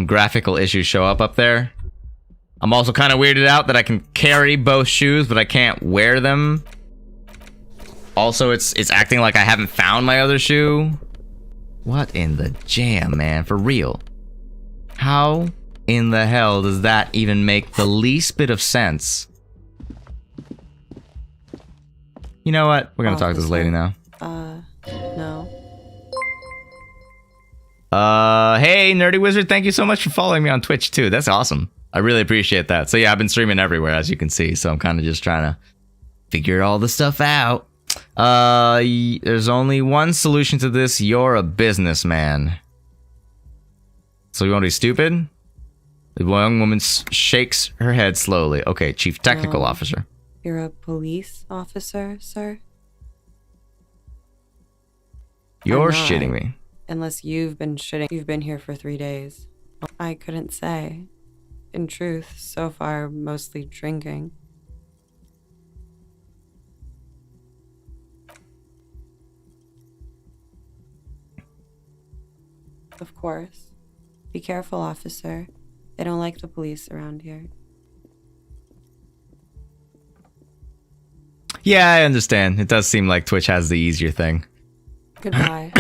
graphical issues show up there. I'm also kind of weirded out that I can carry both shoes, but I can't wear them. Also, it's acting like I haven't found my other shoe. What in the jam, man? For real. How in the hell does that even make the least bit of sense? You know what? We're gonna talk to this lady now. No. Hey, Nerdy Wizard, thank you so much for following me on Twitch, too. That's awesome. I really appreciate that. So, yeah, I've been streaming everywhere, as you can see. So, I'm kind of just trying to figure all the stuff out. There's only one solution to this. You're a businessman. So, you want to be stupid? The young woman shakes her head slowly. Okay, Chief Technical Officer. You're a police officer, sir? You're I'm not. shitting me. Unless you've been shitting. You've been here for 3 days. I couldn't say. In truth, so far, mostly drinking. Of course. Be careful, officer. They don't like the police around here. Yeah, I understand. It does seem like Twitch has the easier thing. Goodbye.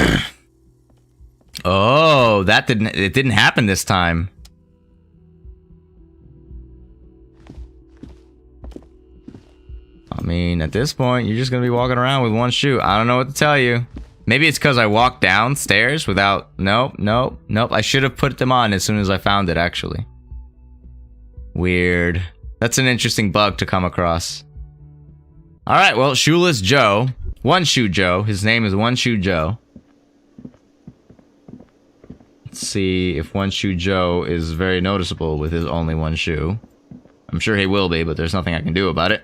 Oh, it didn't happen this time. I mean, at this point, you're just gonna be walking around with one shoe. I don't know what to tell you. Maybe it's because I walked downstairs without... Nope. I should have put them on as soon as I found it, actually. Weird. That's an interesting bug to come across. Alright, well, Shoeless Joe. One Shoe Joe. His name is One Shoe Joe. Let's see if One Shoe Joe is very noticeable with his only one shoe. I'm sure he will be, but there's nothing I can do about it.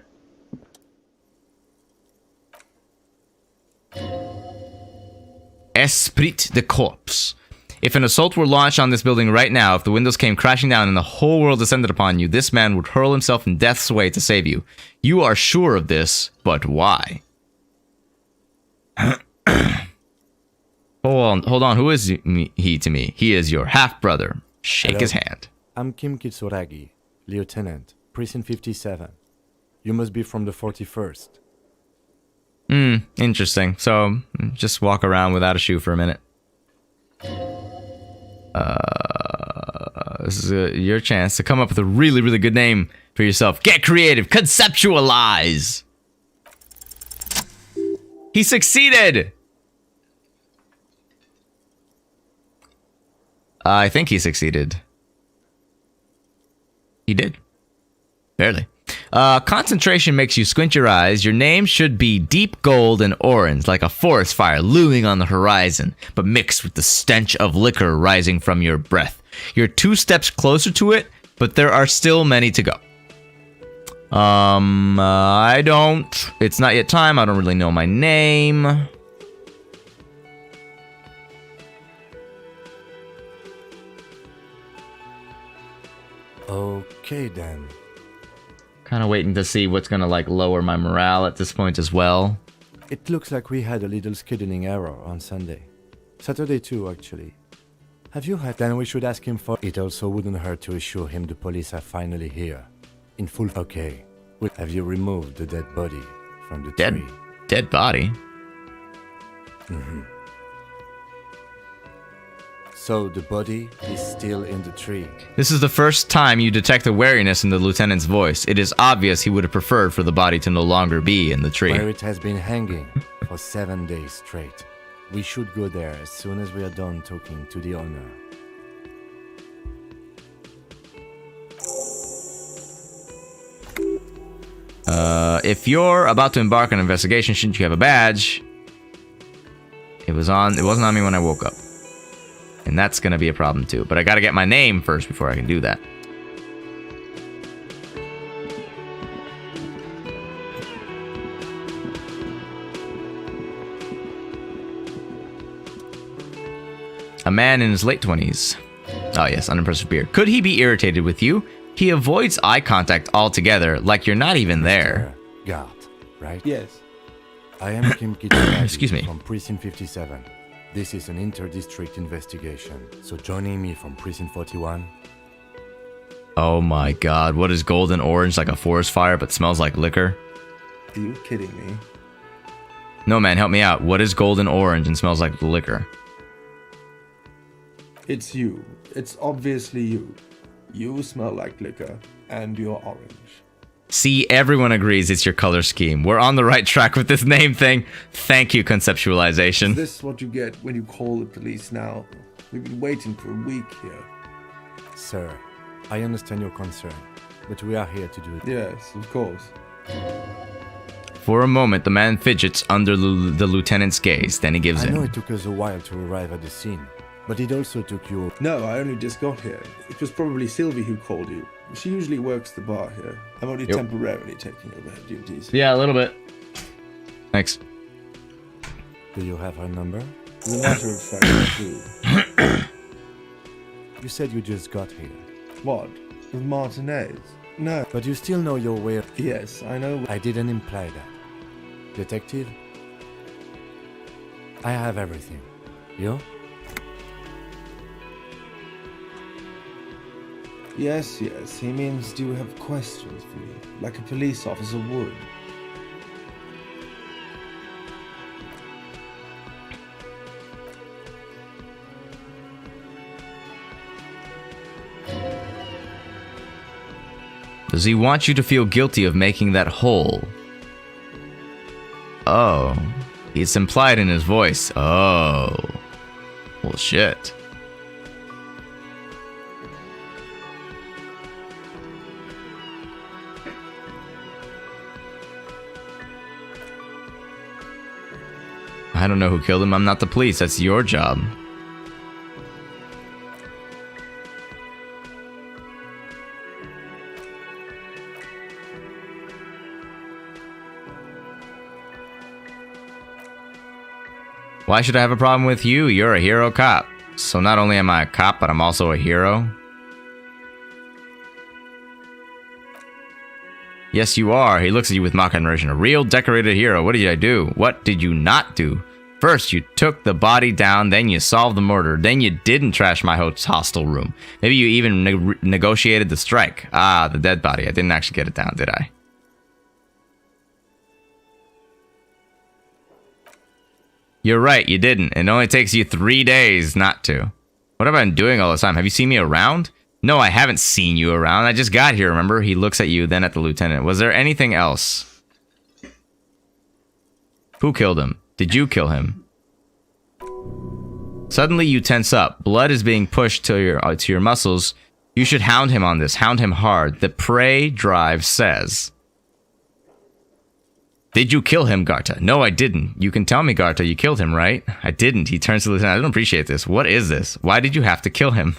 Esprit de corpse. If an assault were launched on this building right now, if the windows came crashing down and the whole world descended upon you, this man would hurl himself in death's way to save you. You are sure of this, but why? Hold on. Who is he to me? He is your half-brother. Shake his hand. I'm Kim Kitsuragi, Lieutenant, Precinct 57. You must be from the 41st. Interesting. So, just walk around without a shoe for a minute. This is your chance to come up with a really, really good name for yourself. Get creative. Conceptualize. He succeeded. I think he succeeded. He did. Barely. Concentration makes you squint your eyes. Your name should be deep gold and orange, like a forest fire looming on the horizon, but mixed with the stench of liquor rising from your breath. You're 2 steps closer to it, but there are still many to go. It's not yet time. I don't really know my name. Okay, then. Kind of waiting to see what's gonna like lower my morale at this point as well. It looks like we had a little scheduling error on Sunday. Saturday too, actually. Have you had? Then we should ask him for... It also wouldn't hurt to assure him the police are finally here. In full... Okay. Have you removed the dead body from the tree? Dead body? Mm-hmm. So the body is still in the tree. This is the first time you detect a wariness in the lieutenant's voice. It is obvious he would have preferred for the body to no longer be in the tree. Where it has been hanging for 7 days straight. We should go there as soon as we are done talking to the owner. If you're about to embark on an investigation, shouldn't you have a badge? It wasn't on me when I woke up. And that's gonna be a problem too. But I gotta get my name first before I can do that. A man in his late 20s. Oh yes, unimpressive beard. Could he be irritated with you? He avoids eye contact altogether, like you're not even there. Guard, right? Yes. I am Kim Kitsuragi. Excuse me. From Precinct 57. This is an inter-district investigation, so joining me from Precinct 41... Oh my god, what is golden orange like a forest fire but smells like liquor? Are you kidding me? No man, help me out. What is golden orange and smells like liquor? It's you. It's obviously you. You smell like liquor, and you're orange. See, everyone agrees it's your color scheme. We're on the right track with this name thing. Thank you, conceptualization. Is this what you get when you call the police now? We've been waiting for a week here. Sir, I understand your concern, but we are here to do it. Yes, of course. For a moment, the man fidgets under the lieutenant's gaze. Then he gives I know in. it took us a while to arrive at the scene, but it also took you... No, I only just got here. It was probably Sylvie who called you. She usually works the bar here. I'm only temporarily taking over her duties. Yeah, a little bit. Thanks. Do you have her number? As a matter of fact, I do. You said you just got here, What? With Martinez? No. but you still know your way. Yes, I know. I didn't imply that. Detective? I have everything. You? Yes, yes. He means, do you have questions for me? Like a police officer would. Does he want you to feel guilty of making that hole? Oh. It's implied in his voice. Oh. Well, shit. I don't know who killed him. I'm not the police. That's your job. Why should I have a problem with you? You're a hero cop. So not only am I a cop, but I'm also a hero. Yes, you are. He looks at you with mock admiration. A real decorated hero. What did I do? What did you not do? First, you took the body down, then you solved the murder, then you didn't trash my hostel room. Maybe you even negotiated the strike. Ah, the dead body. I didn't actually get it down, did I? You're right, you didn't. It only takes you 3 days not to. What have I been doing all this time? Have you seen me around? No, I haven't seen you around. I just got here, remember? He looks at you, then at the lieutenant. Was there anything else? Who killed him? Did you kill him? Suddenly you tense up. Blood is being pushed to your muscles. You should hound him on this. Hound him hard. The prey drive says. Did you kill him, Garta? No, I didn't. You can tell me, Garta, you killed him, right? I didn't. He turns to the lieutenant. I don't appreciate this. What is this? Why did you have to kill him?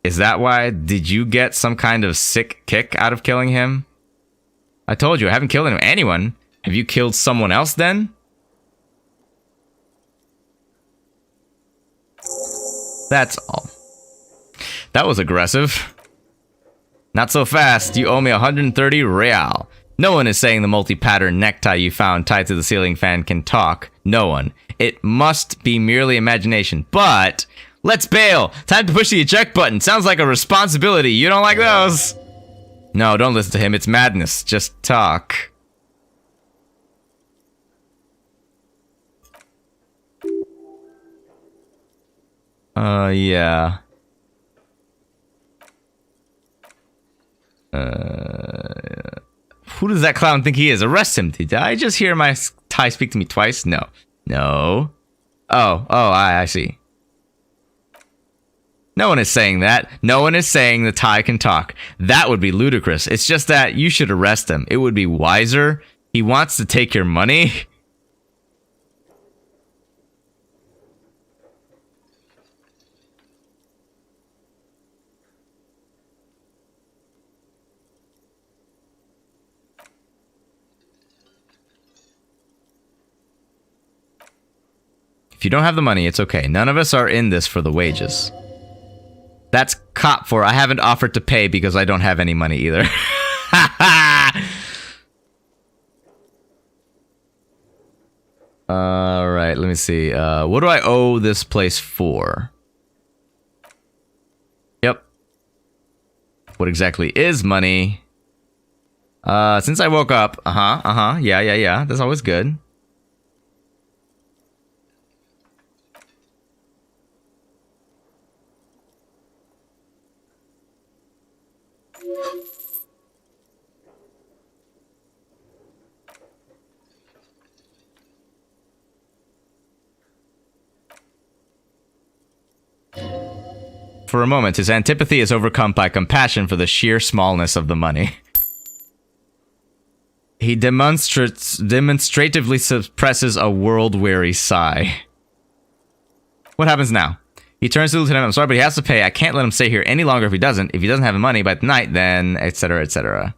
Is that why? Did you get some kind of sick kick out of killing him? I told you, I haven't killed anyone. Have you killed someone else then? That's all. That was aggressive. Not so fast. You owe me 130 real. No one is saying the multi-pattern necktie you found tied to the ceiling fan can talk. No one. It must be merely imagination. But let's bail. Time to push the eject button. Sounds like a responsibility. You don't like those? No, don't listen to him. It's madness. Just talk. Yeah. Who does that clown think he is? Arrest him. Did I just hear my tie speak to me twice? No. No. Oh, I see. No one is saying that. No one is saying the tie can talk. That would be ludicrous. It's just that you should arrest him. It would be wiser. He wants to take your money. If you don't have the money, it's okay. None of us are in this for the wages. That's cop for I haven't offered to pay because I don't have any money either. Alright, let me see. What do I owe this place for? what exactly is money. Since I woke up, yeah, that's always good. For a moment, his antipathy is overcome by compassion for the sheer smallness of the money. He demonstratively suppresses a world-weary sigh. What happens now? He turns to the lieutenant. I'm sorry, but he has to pay. I can't let him stay here any longer if he doesn't. If he doesn't have the money by tonight, then etc. etc.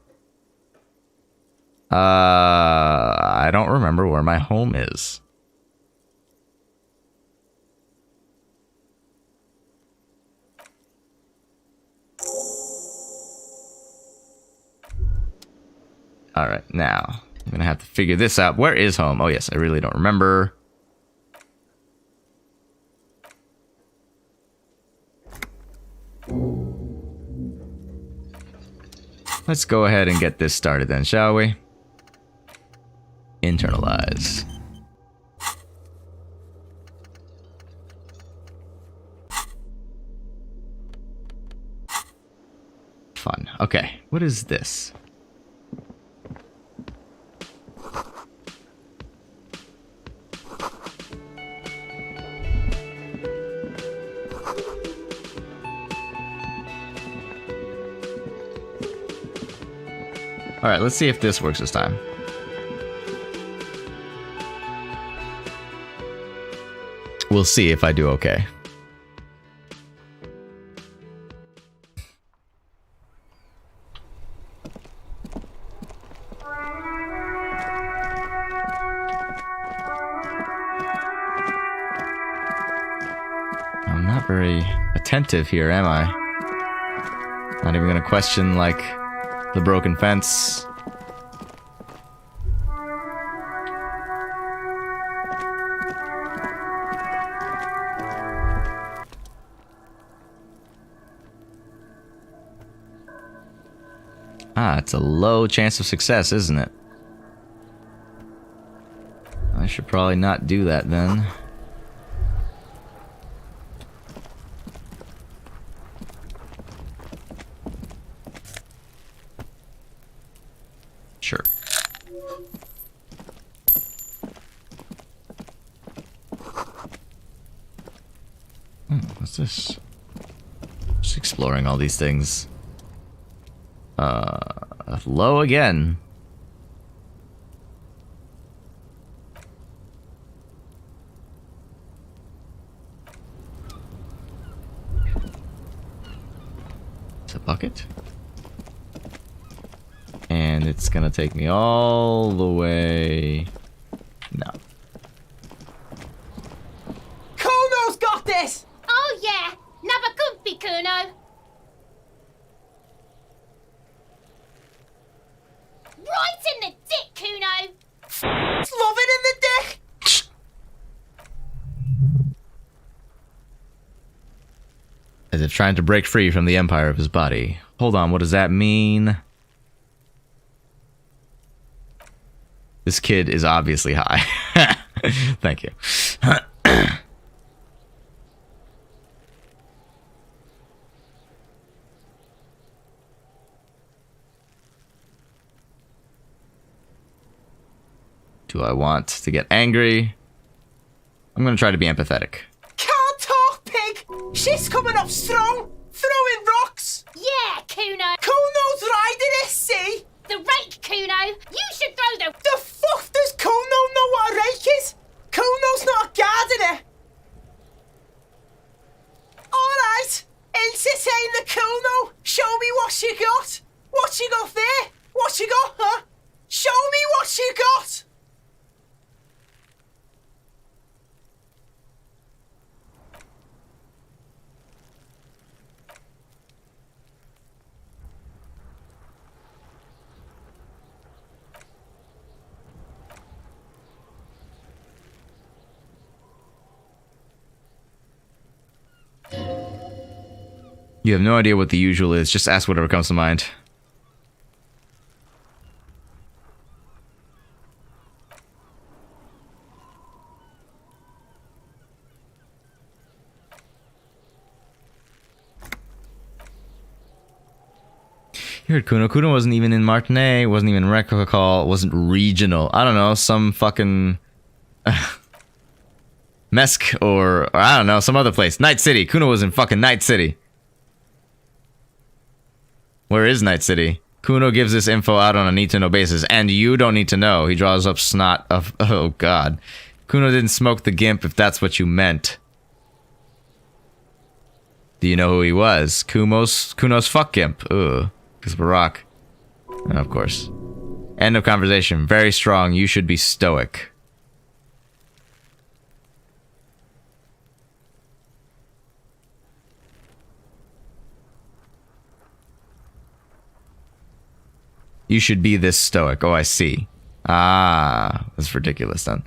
I don't remember where my home is. Alright, now, I'm gonna have to figure this out. Where is home? Oh yes, I really don't remember. Let's go ahead and get this started then, shall we? Internalize. Fun. Okay, what is this? Alright, let's see if this works this time. We'll see if I do okay. I'm not very attentive here, am I? Not even gonna question, like, the broken fence. Ah, it's a low chance of success, isn't it? I should probably not do that then. Sure. What's this? Just exploring all these things. Low again. It's a bucket. And it's gonna take me all the way... No. Kuno's got this! Oh yeah, never comfy, Kuno. Right in the dick, Kuno. It's loving in the dick! As if trying to break free from the empire of his body. Hold on, what does that mean? This kid is obviously high. Thank you. Do I want to get angry? I'm gonna try to be empathetic. Can't talk, pig! She's coming up strong! Throwing rocks! Yeah, Kuno. Kuno's riding it, see? The rake, Kuno. You should throw the... The fuck does Kuno know what a rake is? Kuno's not a gardener. Alright, Ilse saying the Kuno. Show me what you got. What you got there? What you got, huh? Show me what you got. You have no idea what the usual is. Just ask whatever comes to mind. You heard Kuno. Kuno wasn't even in Martinez, wasn't even Recall, wasn't regional. I don't know, some fucking... Mesk or I don't know, some other place. Night City. Kuno was in fucking Night City. Where is Night City? Kuno gives this info out on a need-to-know basis, and you don't need to know. He draws up snot of... Oh, God. Kuno didn't smoke the gimp, if that's what you meant. Do you know who he was? Kuno's fuck gimp. Ugh. Because Barack. Oh, of course. End of conversation. Very strong. You should be stoic. You should be this stoic. Oh, I see. Ah, that's ridiculous then.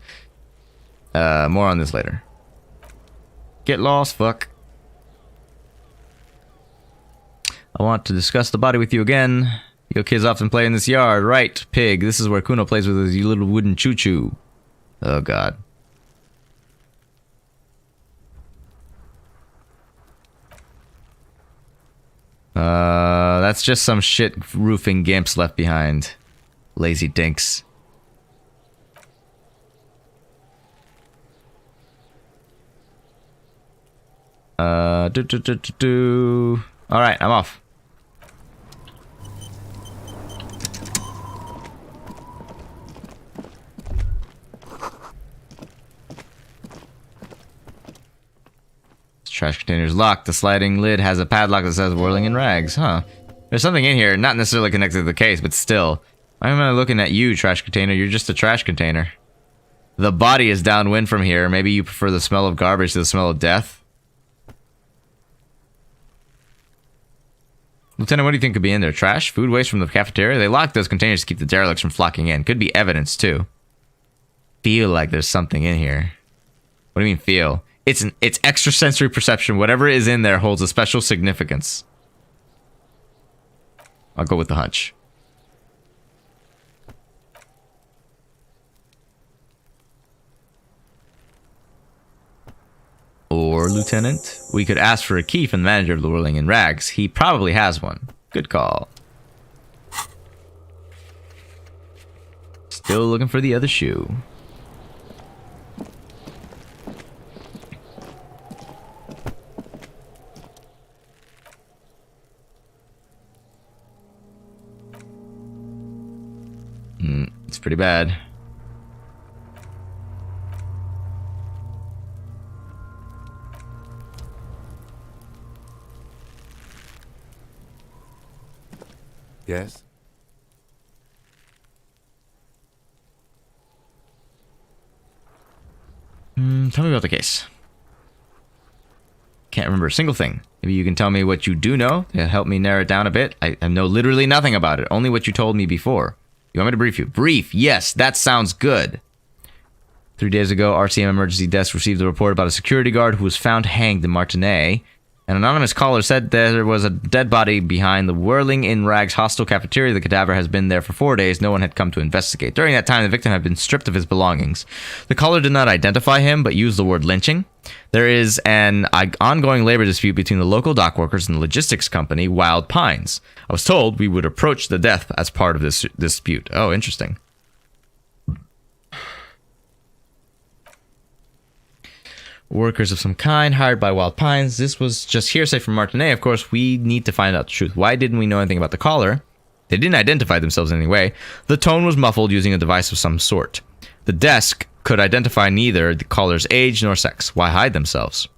More on this later. Get lost, fuck. I want to discuss the body with you again. Your kids often play in this yard, right, pig? This is where Kuno plays with his little wooden choo-choo. Oh, God. That's just some shit roofing gimps left behind. Lazy dinks. Alright, I'm off. Trash container's locked. The sliding lid has a padlock that says whirling in rags. Huh. There's something in here, not necessarily connected to the case, but still. Why am I looking at you, trash container? You're just a trash container. The body is downwind from here. Maybe you prefer the smell of garbage to the smell of death? Lieutenant, what do you think could be in there? Trash? Food waste from the cafeteria? They locked those containers to keep the derelicts from flocking in. Could be evidence, too. Feel like there's something in here. What do you mean, feel? It's extrasensory perception. Whatever is in there holds a special significance. I'll go with the hunch. Or, Lieutenant, we could ask for a key from the manager of the Whirling in Rags. He probably has one. Good call. Still looking for the other shoe. It's pretty bad. Yes? Tell me about the case. Can't remember a single thing. Maybe you can tell me what you do know to help me narrow it down a bit. I know literally nothing about it. Only what you told me before. You want me to brief you? Brief! Yes, that sounds good. 3 days ago, RCM Emergency Desk received a report about a security guard who was found hanged in Martinez. An anonymous caller said there was a dead body behind the Whirling in Rags hostel cafeteria. The cadaver has been there for 4 days. No one had come to investigate. During that time, the victim had been stripped of his belongings. The caller did not identify him, but used the word lynching. There is an ongoing labor dispute between the local dock workers and the logistics company, Wild Pines. I was told we would approach the death as part of this dispute. Oh, interesting. Workers of some kind hired by Wild Pines. This was just hearsay from Martinet. Of course, we need to find out the truth. Why didn't we know anything about the caller? They didn't identify themselves in any way. The tone was muffled using a device of some sort. The desk could identify neither the caller's age nor sex. Why hide themselves?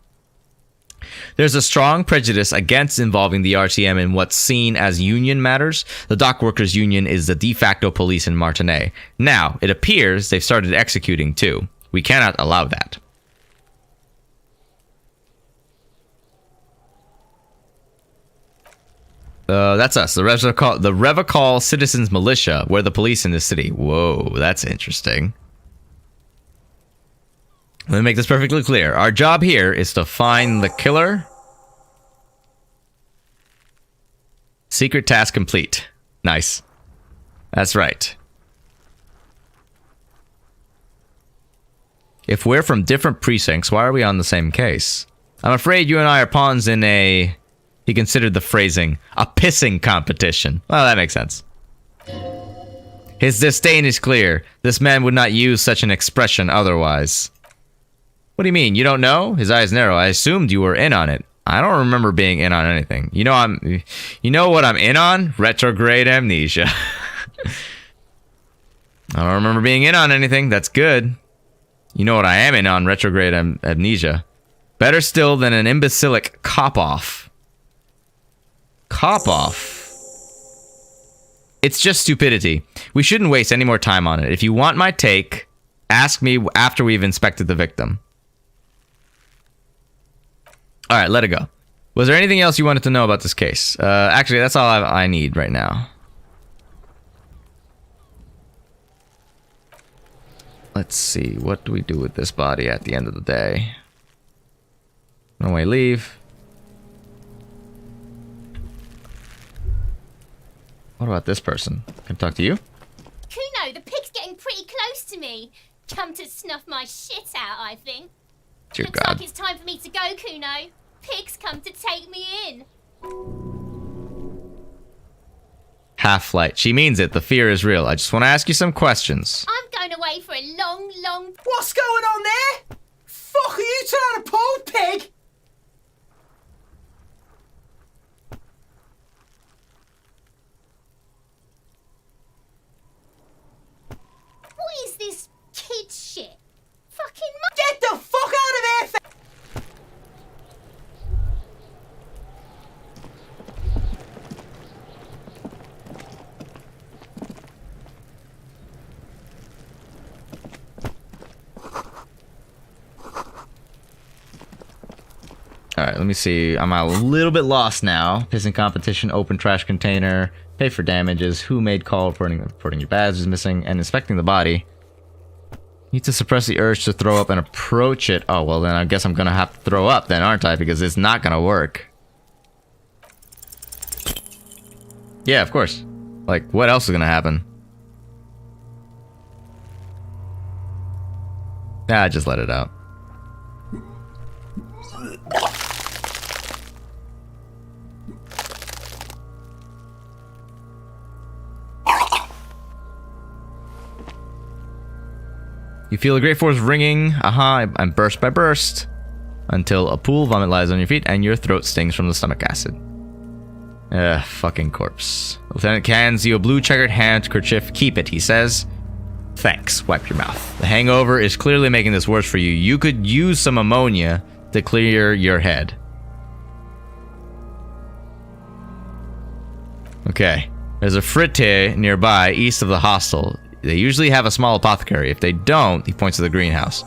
There's a strong prejudice against involving the RTM in what's seen as union matters. The dock workers union is the de facto police in Martinet. Now, it appears they've started executing too. We cannot allow that. That's us. The Revacol Citizens Militia. We're the police in this city. Whoa, that's interesting. Let me make this perfectly clear. Our job here is to find the killer Secret task complete. Nice. That's right. If we're from different precincts, why are we on the same case? I'm afraid you and I are pawns in a... He considered the phrasing, a pissing competition. Well, that makes sense. His disdain is clear. This man would not use such an expression otherwise. What do you mean? You don't know? His eyes narrow. I assumed you were in on it. I don't remember being in on anything. You know what I'm in on? Retrograde amnesia. I don't remember being in on anything. That's good. You know what I am in on? Retrograde amnesia. Better still than an imbecilic cop-off. Cop-off? It's just stupidity. We shouldn't waste any more time on it. If you want my take, ask me after we've inspected the victim. Alright, let it go. Was there anything else you wanted to know about this case? Actually, that's all I need right now. Let's see, what do we do with this body at the end of the day? No way, leave. What about this person? Can I talk to you? Kuno, the pig's getting pretty close to me. Come to snuff my shit out, I think. Dear Looks God. like it's time for me to go, Kuno. Pig's come to take me in. Half-flight. She means it. The fear is real. I just want to ask you some questions. I'm going away for a long, long... What's going on there? Fuck are you trying to pull, pig? What is this kid shit? Fucking... Get the fuck out of here! Alright, let me see. I'm a little bit lost now. Pissing competition, open trash container, pay for damages, who made call, reporting your badge is missing, and inspecting the body. Need to suppress the urge to throw up and approach it. Oh, well then I guess I'm gonna have to throw up then, aren't I? Because it's not gonna work. Yeah, of course. Like, what else is gonna happen? Ah, just let it out. You feel a great force ringing, and burst by burst, until a pool of vomit lies on your feet and your throat stings from the stomach acid. Fucking corpse. Lieutenant hands you a blue checkered handkerchief. Keep it, he says. Thanks, wipe your mouth. The hangover is clearly making this worse for you. You could use some ammonia to clear your head. Okay. There's a fritte nearby, east of the hostel. They usually have a small apothecary. If they don't, he points to the greenhouse.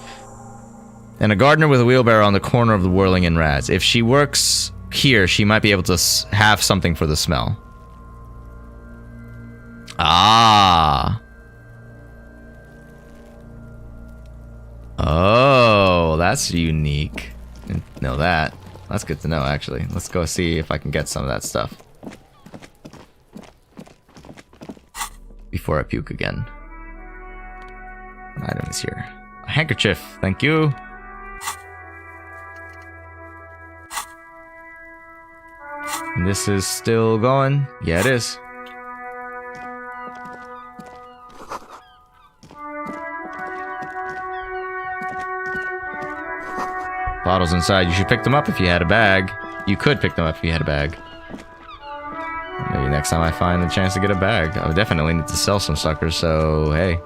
And a gardener with a wheelbarrow on the corner of the Whirling and Raz. If she works here, she might be able to have something for the smell. Ah. Oh, that's unique. Didn't know that. That's good to know, actually. Let's go see if I can get some of that stuff. Before I puke again. An item is here. A handkerchief, thank you. And this is still going? Yeah, it is. Bottles inside. You should pick them up if you had a bag. You could pick them up if you had a bag. Maybe next time I find the chance to get a bag. I would definitely need to sell some suckers, so hey.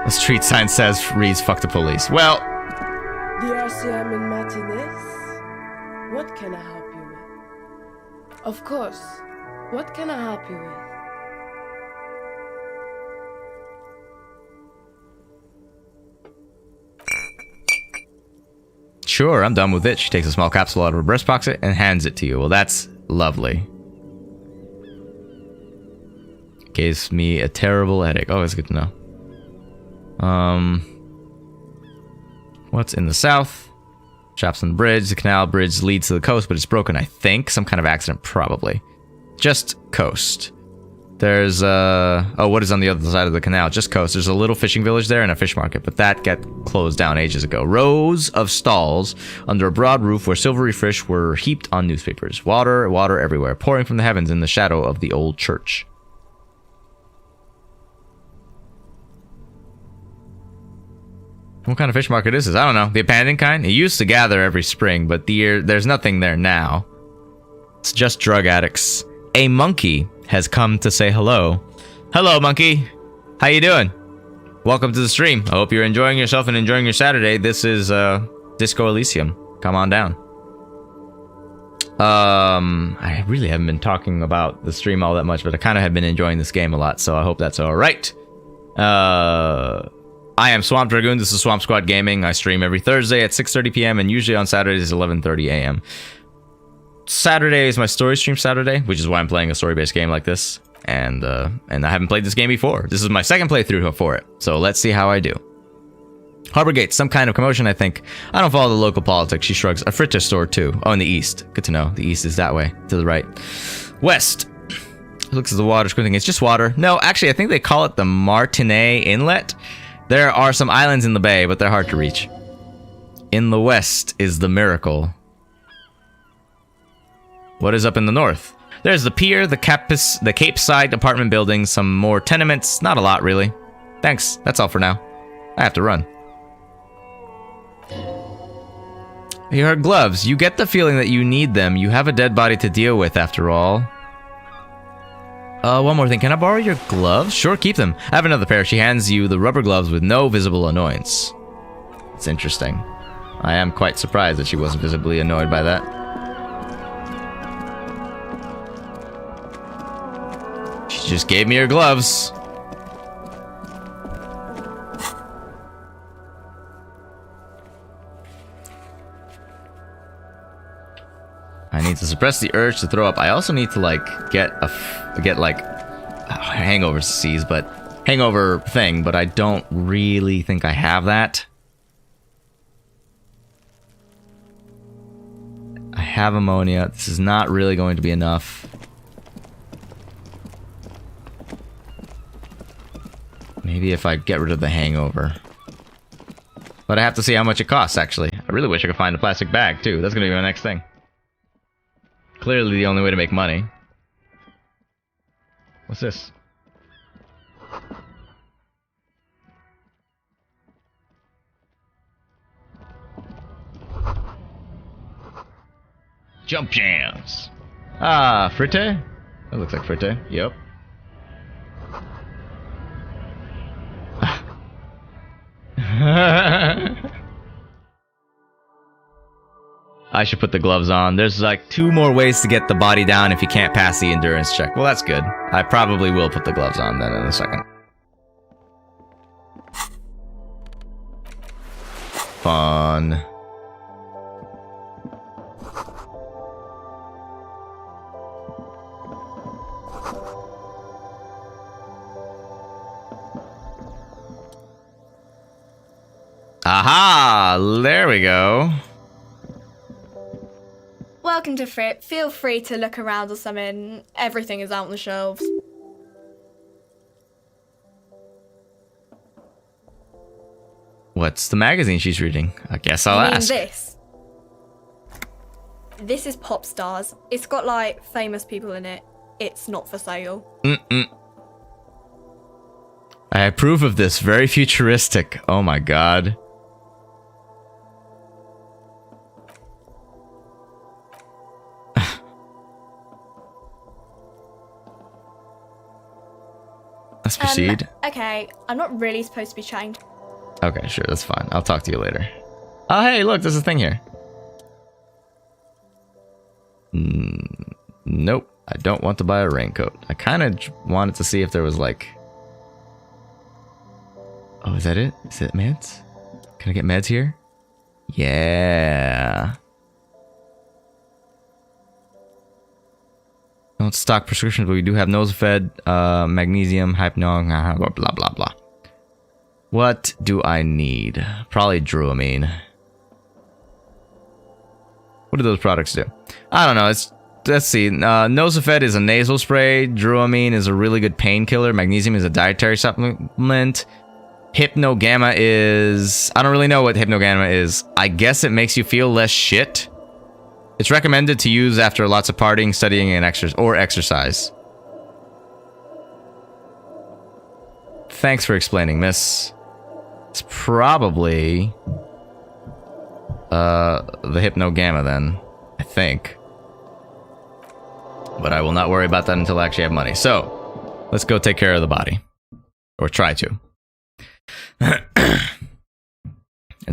The street sign reads, fuck the police. Well, The RCM in Martinez? What can I help you with? Of course. What can I help you with? sure, I'm done with it. She takes a small capsule out of her breast pocket and hands it to you. Well, that's lovely. Gives me a terrible headache. Oh, that's good to know. What's in the south? Shops on the bridge. The canal bridge leads to the coast, but it's broken, I think. Some kind of accident, probably. Just coast. There's, oh, what is on the other side of the canal? Just coast. There's a little fishing village there and a fish market, but that got closed down ages ago. Rows of stalls under a broad roof where silvery fish were heaped on newspapers. Water, water everywhere, pouring from the heavens in the shadow of the old church. What kind of fish market is this? I don't know. The abandoned kind? It used to gather every spring, but there's nothing there now. It's just drug addicts. A monkey has come to say hello. Hello, monkey. How you doing? Welcome to the stream. I hope you're enjoying yourself and enjoying your Saturday. This is Disco Elysium. Come on down. I really haven't been talking about the stream all that much, but I kind of have been enjoying this game a lot, so I hope that's all right. I am Swamp Dragoon. This is Swamp Squad Gaming. I stream every Thursday at 6:30 p.m. and usually on Saturdays 11:30 a.m. Saturday is my story stream Saturday, which is why I'm playing a story-based game like this. And I haven't played this game before. This is my second playthrough for it. So let's see how I do. Harbor Gate, some kind of commotion, I think. I don't follow the local politics. She shrugs. A fritter store, too. Oh, in the east. Good to know. The east is that way, to the right. West. It looks at the water, squinting. It's just water. No, actually, I think they call it the Martinet Inlet. There are some islands in the bay, but they're hard to reach. In the west is the miracle. What is up in the north? There's the pier, the Cape Side apartment buildings, some more tenements. Not a lot, really. Thanks. That's all for now. I have to run. You heard gloves. You get the feeling that you need them. You have a dead body to deal with, after all. One more thing. Can I borrow your gloves? Sure, keep them. I have another pair. She hands you the rubber gloves with no visible annoyance. It's interesting. I am quite surprised that she wasn't visibly annoyed by that. She just gave me her gloves. I need to suppress the urge to throw up. I also need to like get hangover disease, but hangover thing, but I don't really think I have that. I have ammonia. This is not really going to be enough. Maybe if I get rid of the hangover. But I have to see how much it costs, actually. I really wish I could find a plastic bag, too. That's going to be my next thing. Clearly the only way to make money. What's this? Jump jams. Ah, fritte? That looks like fritte. Yep. I should put the gloves on. There's like 2 more ways to get the body down if you can't pass the endurance check. Well, that's good. I probably will put the gloves on then in a second. Fun. Aha! There we go. Welcome to Fripp. Feel free to look around or something. Everything is out on the shelves. What's the magazine she's reading? I guess I'll ask. This. This is Pop Stars. It's got like famous people in it. It's not for sale. I approve of this. Very futuristic. Oh my god. Let's proceed. Okay, I'm not really supposed to be chatting. Okay, sure, that's fine. I'll talk to you later. Oh, hey, look, there's a thing here. Nope, I don't want to buy a raincoat. I kind of wanted to see if there was like... Oh, is that it? Is it meds? Can I get meds here? Yeah. Don't stock prescriptions, but we do have Nosefed, magnesium, hypnog, blah, blah, blah. What do I need? Probably Dramamine. What do those products do? I don't know. Let's see. Nosifed is a nasal spray. Druamine is a really good painkiller. Magnesium is a dietary supplement. Hypnogamma is... I don't really know what Hypnogamma is. I guess it makes you feel less shit. It's recommended to use after lots of partying, studying, and exercise. Thanks for explaining, miss. It's probably... the Hypnogamma then. I think. But I will not worry about that until I actually have money. So, let's go take care of the body. Or try to. And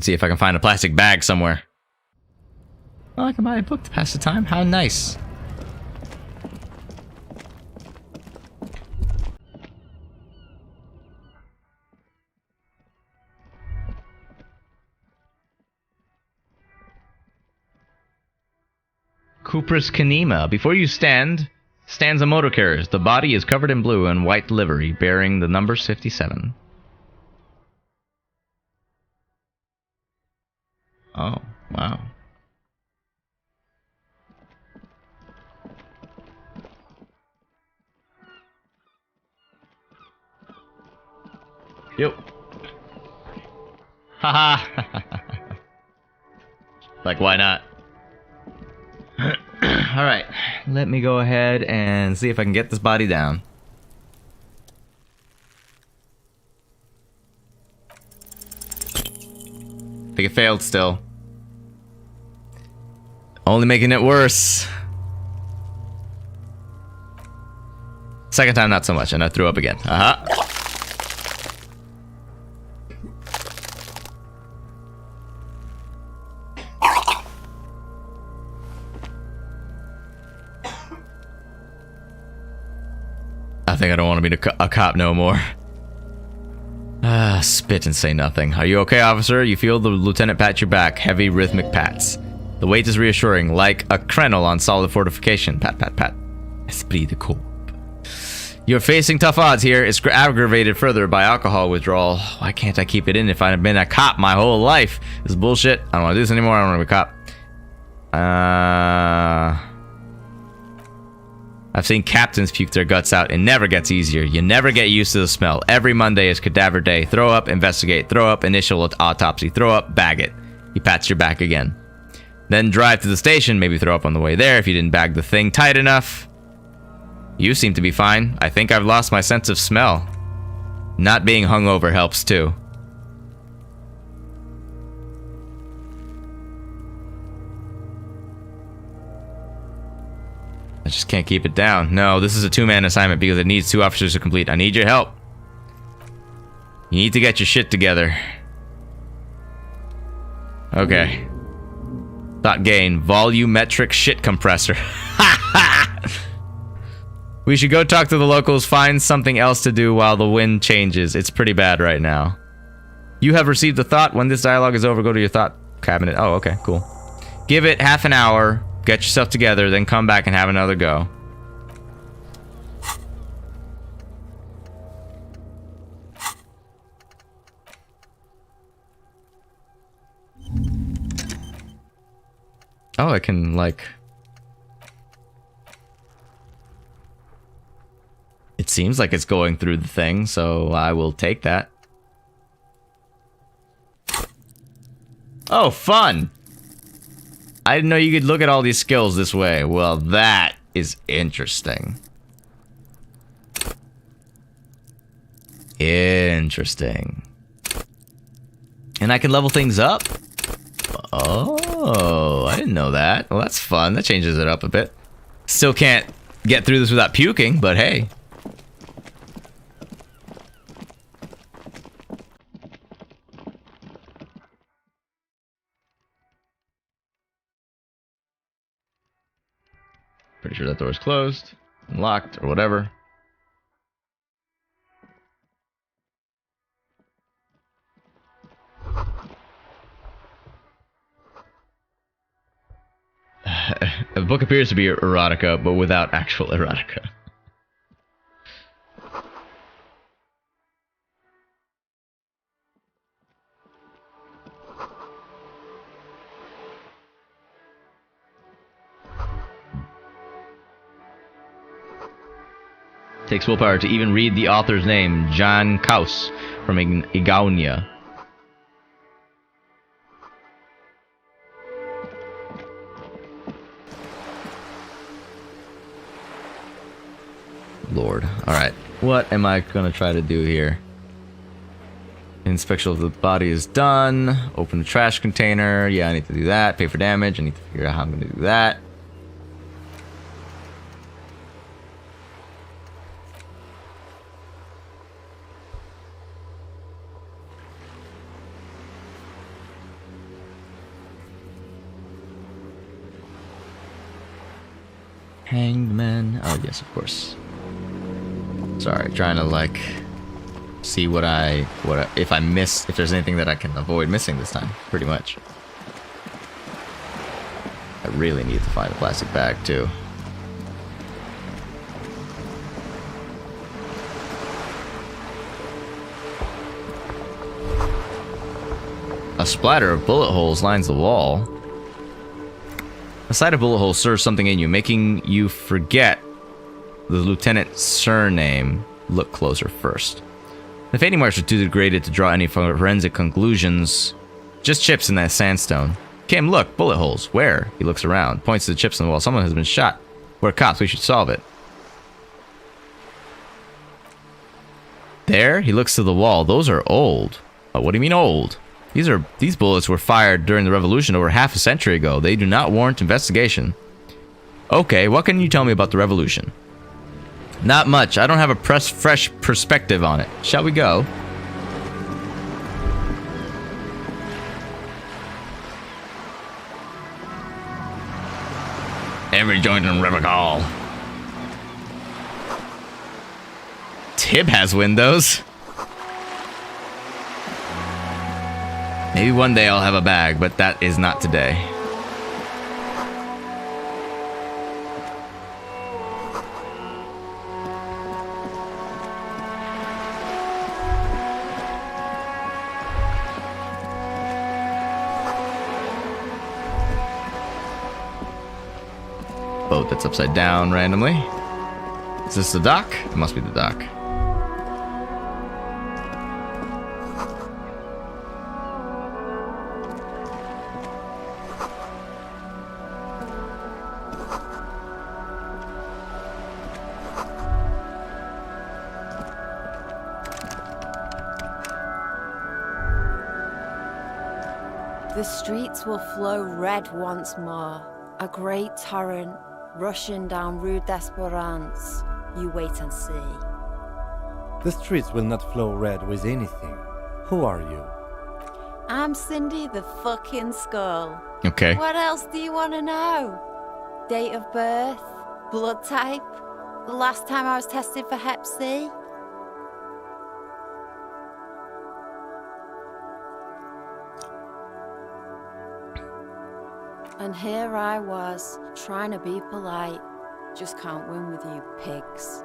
see if I can find a plastic bag somewhere. Oh, I can buy a book to pass the time. How nice. Cupris Canema. Before you stands a motor carriage. The body is covered in blue and white livery, bearing the numbers 57. Oh, wow. Yep. Haha. Like, why not? Alright, let me go ahead and see if I can get this body down. I think it failed still. Only making it worse. Second time, not so much, and I threw up again. I think I don't want to be a cop no more. Spit and say nothing. Are you okay, officer? You feel the lieutenant pat your back. Heavy, rhythmic pats. The weight is reassuring, like a crenel on solid fortification. Pat, pat, pat. Esprit de corps. You're facing tough odds here. It's aggravated further by alcohol withdrawal. Why can't I keep it in if I've been a cop my whole life? This is bullshit. I don't want to do this anymore. I don't want to be a cop. I've seen captains puke their guts out. It never gets easier. You never get used to the smell. Every Monday is cadaver day. Throw up, investigate. Throw up, initial autopsy. Throw up, bag it. He pats your back again. Then drive to the station. Maybe throw up on the way there if you didn't bag the thing tight enough. You seem to be fine. I think I've lost my sense of smell. Not being hungover helps too. I just can't keep it down. No, this is a two-man assignment because it needs 2 officers to complete. I need your help. You need to get your shit together. Okay. Thought gain. Volumetric shit compressor. We should go talk to the locals, find something else to do while the wind changes. It's pretty bad right now. You have received a thought. When this dialogue is over, go to your thought cabinet. Oh, okay, cool. Give it half an hour. Get yourself together, then come back and have another go. Oh, I can, like... It seems like it's going through the thing, so I will take that. Oh, fun! I didn't know you could look at all these skills this way. Well, that is interesting. Interesting. And I can level things up? Oh, I didn't know that. Well, that's fun. That changes it up a bit. Still can't get through this without puking, but hey. Pretty sure that door is closed, locked, or whatever. The book appears to be erotica, but without actual erotica. Takes willpower to even read the author's name, John Kaus from Igaunia. Lord. Alright. What am I gonna try to do here? Inspection of the body is done. Open the trash container. Yeah, I need to do that. Pay for damage. I need to figure out how I'm gonna do that. Hanged man. Oh, yes, of course. Sorry, trying to, like, see if there's anything that I can avoid missing this time, pretty much. I really need to find a plastic bag, too. A splatter of bullet holes lines the wall. A sight of bullet holes stirs something in you, making you forget the lieutenant's surname. Look closer first. The fading marks are too degraded to draw any forensic conclusions. Just chips in that sandstone. Kim, look, bullet holes. Where? He looks around, points to the chips on the wall. Someone has been shot. We're cops, we should solve it. There? He looks to the wall. Those are old. Oh, what do you mean old? These bullets were fired during the revolution over half a century ago. They do not warrant investigation. Okay, what can you tell me about the revolution? Not much. I don't have a fresh perspective on it. Shall we go? Every joint in River Hall. Tib has windows. Maybe one day I'll have a bag, but that is not today. Boat that's upside down randomly. Is this the dock? It must be the dock. The streets will flow red once more, a great torrent rushing down Rue d'Esperance. You wait and see. The streets will not flow red with anything. Who are you? I'm Cindy the fucking Skull. Okay. What else do you want to know? Date of birth? Blood type? The last time I was tested for Hep C? And here I was, trying to be polite. Just can't win with you pigs.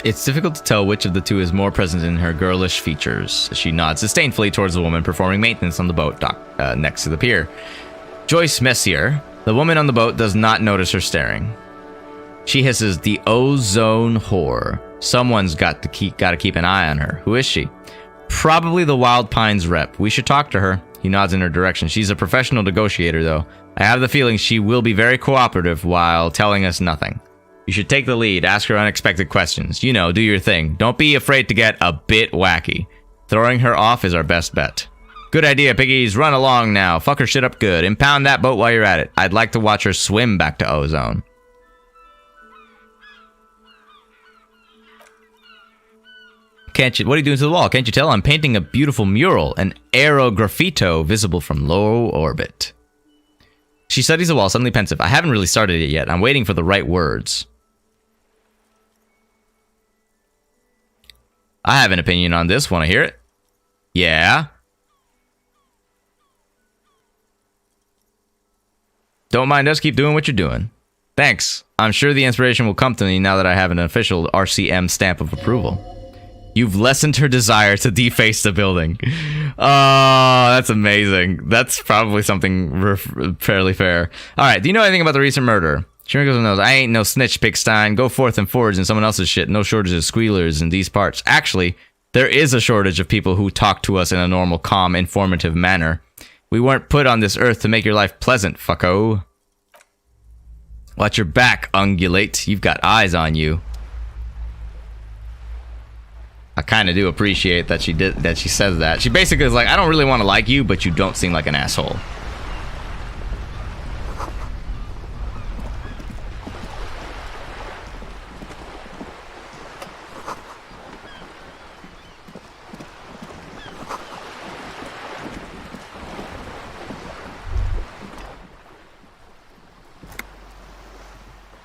It's difficult to tell which of the two is more present in her girlish features. She nods disdainfully towards the woman performing maintenance on the boat dock next to the pier. Joyce Messier. The woman on the boat does not notice her staring. She hisses, "The ozone whore. Someone's got to keep an eye on her. Who is she?" "Probably the Wild Pines rep. We should talk to her." He nods in her direction. "She's a professional negotiator, though. I have the feeling she will be very cooperative while telling us nothing. You should take the lead. Ask her unexpected questions. You know, do your thing. Don't be afraid to get a bit wacky. Throwing her off is our best bet." "Good idea, piggies. Run along now. Fuck her shit up good. Impound that boat while you're at it. I'd like to watch her swim back to Ozone." What are you doing to the wall? Can't you tell? I'm painting a beautiful mural, an aerograffito visible from low orbit. She studies the wall, suddenly pensive. "I haven't really started it yet. I'm waiting for the right words." "I have an opinion on this. Want to hear it?" "Yeah." "Don't mind us, keep doing what you're doing." "Thanks. I'm sure the inspiration will come to me now that I have an official RCM stamp of approval." You've lessened her desire to deface the building. Oh, that's amazing. That's probably something fairly fair. All right, do you know anything about the recent murder? She wrinkles her nose. I ain't no snitch, Pickstein. Go forth and forge in someone else's shit. No shortage of squealers in these parts. Actually, there is a shortage of people who talk to us in a normal, calm, informative manner. We weren't put on this earth to make your life pleasant, fucko. Watch your back, ungulate. You've got eyes on you. I kind of do appreciate that she says that. She basically is like, I don't really want to like you, but you don't seem like an asshole.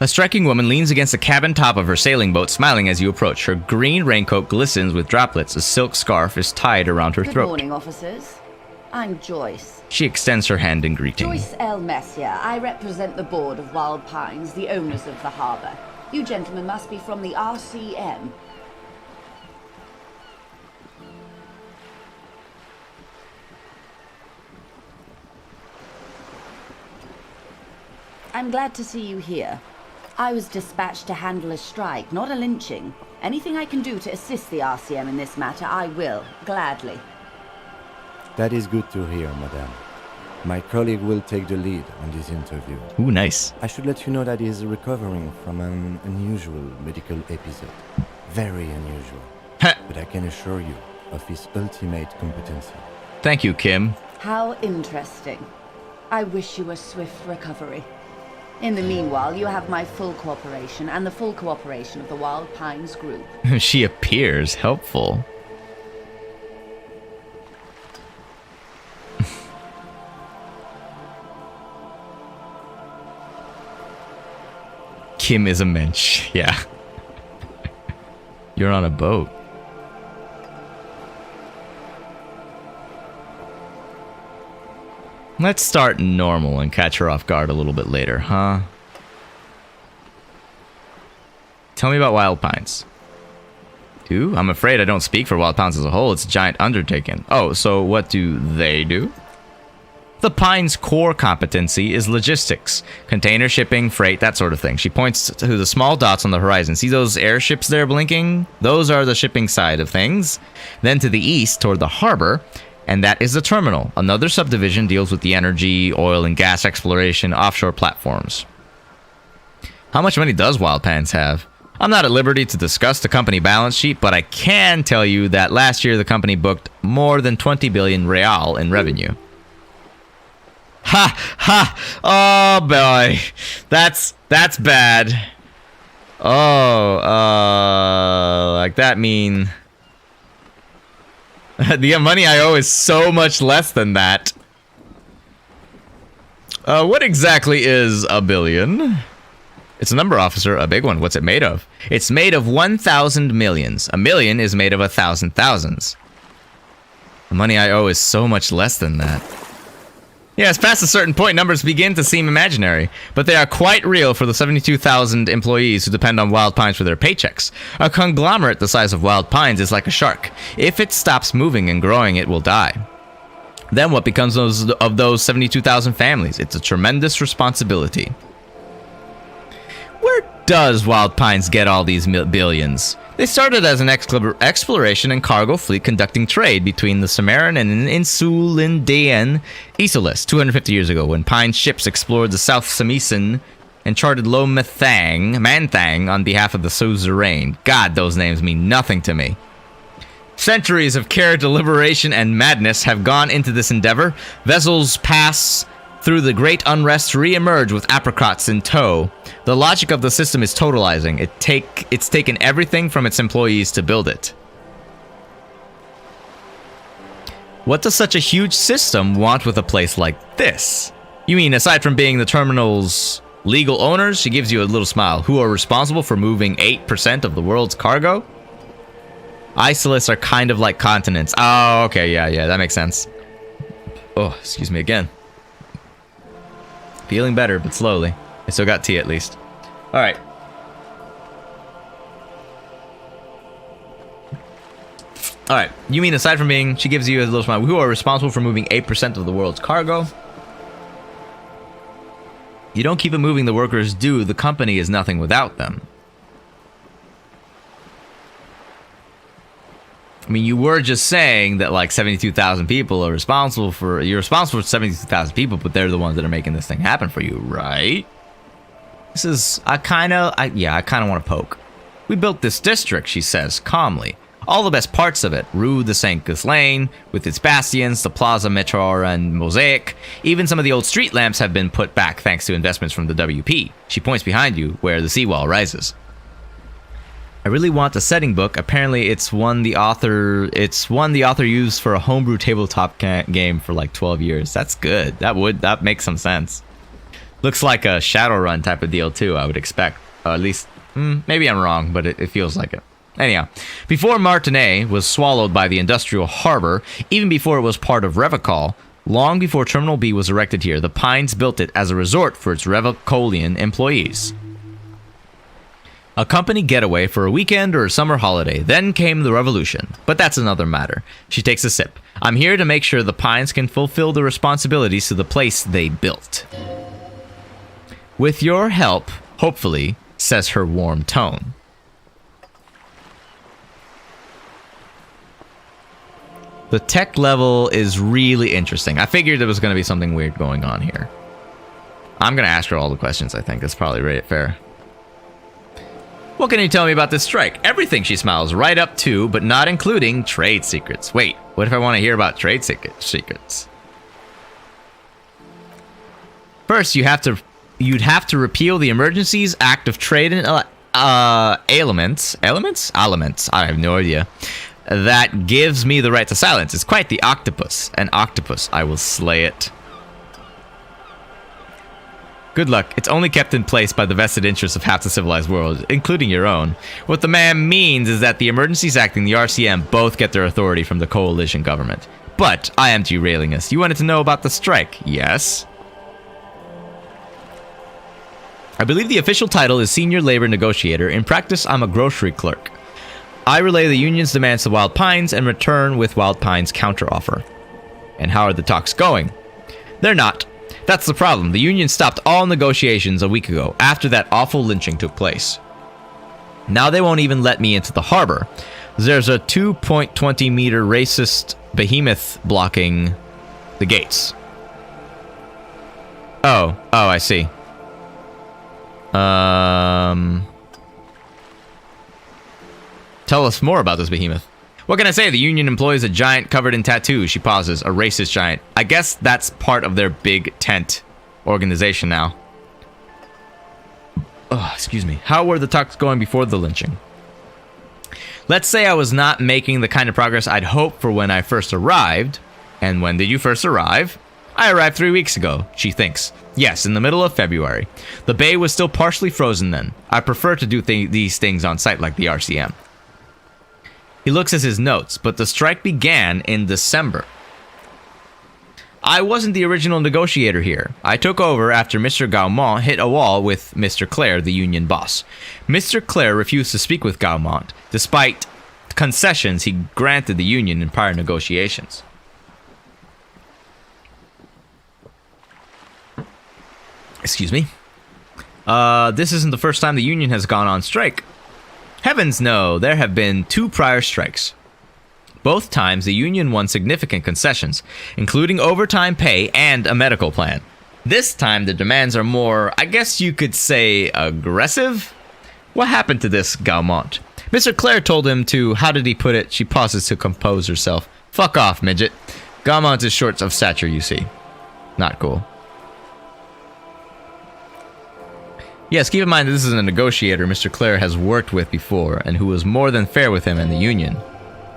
A striking woman leans against the cabin top of her sailing boat, smiling as you approach. Her green raincoat glistens with droplets. A silk scarf is tied around her throat. Good morning, officers. I'm Joyce. She extends her hand in greeting. Joyce L. Messier. I represent the board of Wild Pines, the owners of the harbor. You gentlemen must be from the RCM. I'm glad to see you here. I was dispatched to handle a strike, not a lynching. Anything I can do to assist the RCM in this matter, I will, gladly. That is good to hear, madame. My colleague will take the lead on this interview. Ooh, nice. I should let you know that he is recovering from an unusual medical episode. Very unusual. But I can assure you of his ultimate competency. Thank you, Kim. How interesting. I wish you a swift recovery. In the meanwhile, you have my full cooperation and the full cooperation of the Wild Pines group. She appears helpful. Kim is a mensch, yeah. You're on a boat. Let's start normal and catch her off guard a little bit later, huh? Tell me about Wild Pines. I'm afraid I don't speak for Wild Pines as a whole. It's a giant undertaking. Oh, so what do they do? The Pines' core competency is logistics. Container shipping, freight, that sort of thing. She points to the small dots on the horizon. See those airships there blinking? Those are the shipping side of things. Then to the east, toward the harbor, and that is the terminal. Another subdivision deals with the energy, oil, and gas exploration, offshore platforms. How much money does Wild Pines have? I'm not at liberty to discuss the company balance sheet, but I can tell you that last year the company booked more than 20 billion real in revenue. Ha! Ha! Oh, boy. That's bad. Oh, like that mean... The money I owe is so much less than that. What exactly is a billion? It's a number, officer, a big one. What's it made of? It's made of 1,000 millions. A million is made of 1,000 thousands. The money I owe is so much less than that. Yes, past a certain point, numbers begin to seem imaginary, but they are quite real for the 72,000 employees who depend on Wild Pines for their paychecks. A conglomerate the size of Wild Pines is like a shark. If it stops moving and growing, it will die. Then what becomes of those 72,000 families? It's a tremendous responsibility. Where does Wild Pines get all these billions? They started as an exploration and cargo fleet conducting trade between the Sumerian and Insulindaean Isolis 250 years ago, when Pines ships explored the South Samisan and charted Lo Manthang on behalf of the suzerain. God, those names mean nothing to me. Centuries of care, deliberation, and madness have gone into this endeavor. Vessels pass through the great unrest to re-emerge with apricots in tow. The logic of the system is totalizing. It's taken everything from its employees to build it. What does such a huge system want with a place like this? You mean, aside from being the terminal's legal owners, she gives you a little smile, who are responsible for moving 8% of the world's cargo? Isolates are kind of like continents. Oh, okay, yeah, that makes sense. Oh, excuse me again. Feeling better, but slowly. I still got tea at least. Alright. Alright, you mean aside from being, she gives you a little smile, who are responsible for moving 8% of the world's cargo? You don't keep it moving, the workers do. The company is nothing without them. I mean, you were just saying that like 72,000 people are responsible for, you're responsible for 72,000 people, but they're the ones that are making this thing happen for you, right? This is, I kind of want to poke. We built this district, she says, calmly. All the best parts of it, Rue de Saint-Ghislain, with its bastions, the Plaza Meteor and Mosaic. Even some of the old street lamps have been put back thanks to investments from the WP. She points behind you, where the seawall rises. I really want a setting book. Apparently it's one the author used for a homebrew tabletop game for like 12 years. That's good. That makes some sense. Looks like a Shadowrun type of deal too, I would expect. At least, maybe I'm wrong, but it feels like it. Anyhow, before Martinez was swallowed by the industrial harbor, even before it was part of Revacol, long before Terminal B was erected here, the Pines built it as a resort for its Revacolian employees. A company getaway for a weekend or a summer holiday. Then came the revolution. But that's another matter. She takes a sip. I'm here to make sure the Pines can fulfill the responsibilities to the place they built. With your help, hopefully, says her warm tone. The tech level is really interesting. I figured there was going to be something weird going on here. I'm going to ask her all the questions, I think. That's probably right, fair. What can you tell me about this strike? Everything, she smiles, right up to, but not including, trade secrets. Wait, what if I want to hear about trade secrets? First, you'd have to repeal the Emergencies Act of Trade and Elements? I have no idea. That gives me the right to silence. It's quite the octopus. An octopus. I will slay it. Good luck. It's only kept in place by the vested interests of half the civilized world, including your own. What the man means is that the Emergencies Act and the RCM both get their authority from the coalition government. But I am derailing us. You wanted to know about the strike, yes? I believe the official title is Senior Labor Negotiator. In practice, I'm a grocery clerk. I relay the union's demands to Wild Pines and return with Wild Pines' counteroffer. And how are the talks going? They're not. That's the problem. The union stopped all negotiations a week ago, after that awful lynching took place. Now they won't even let me into the harbor. There's a 2.20 meter racist behemoth blocking the gates. Oh, I see. Tell us more about this behemoth. What can I say? The union employs a giant covered in tattoos. She pauses. A racist giant. I guess that's part of their big tent organization now. Oh, excuse me. How were the talks going before the lynching? Let's say I was not making the kind of progress I'd hoped for when I first arrived. And when did you first arrive? I arrived 3 weeks ago, she thinks. Yes, in the middle of February. The bay was still partially frozen then. I prefer to do these things on site like the RCM. He looks at his notes, but the strike began in December. I wasn't the original negotiator here. I took over after Mr. Gaumont hit a wall with Mr. Clare, the union boss. Mr. Clare refused to speak with Gaumont, despite concessions he granted the union in prior negotiations. Excuse me. This isn't the first time the union has gone on strike. Heavens no, there have been 2 prior strikes. Both times the union won significant concessions, including overtime pay and a medical plan. This time the demands are more, I guess you could say, aggressive? What happened to this Gaumont? Mr. Clare told him to, how did he put it? She pauses to compose herself. Fuck off, midget. Gaumont is short of stature, you see. Not cool. Yes, keep in mind that this is a negotiator Mr. Clare has worked with before, and who was more than fair with him and the union.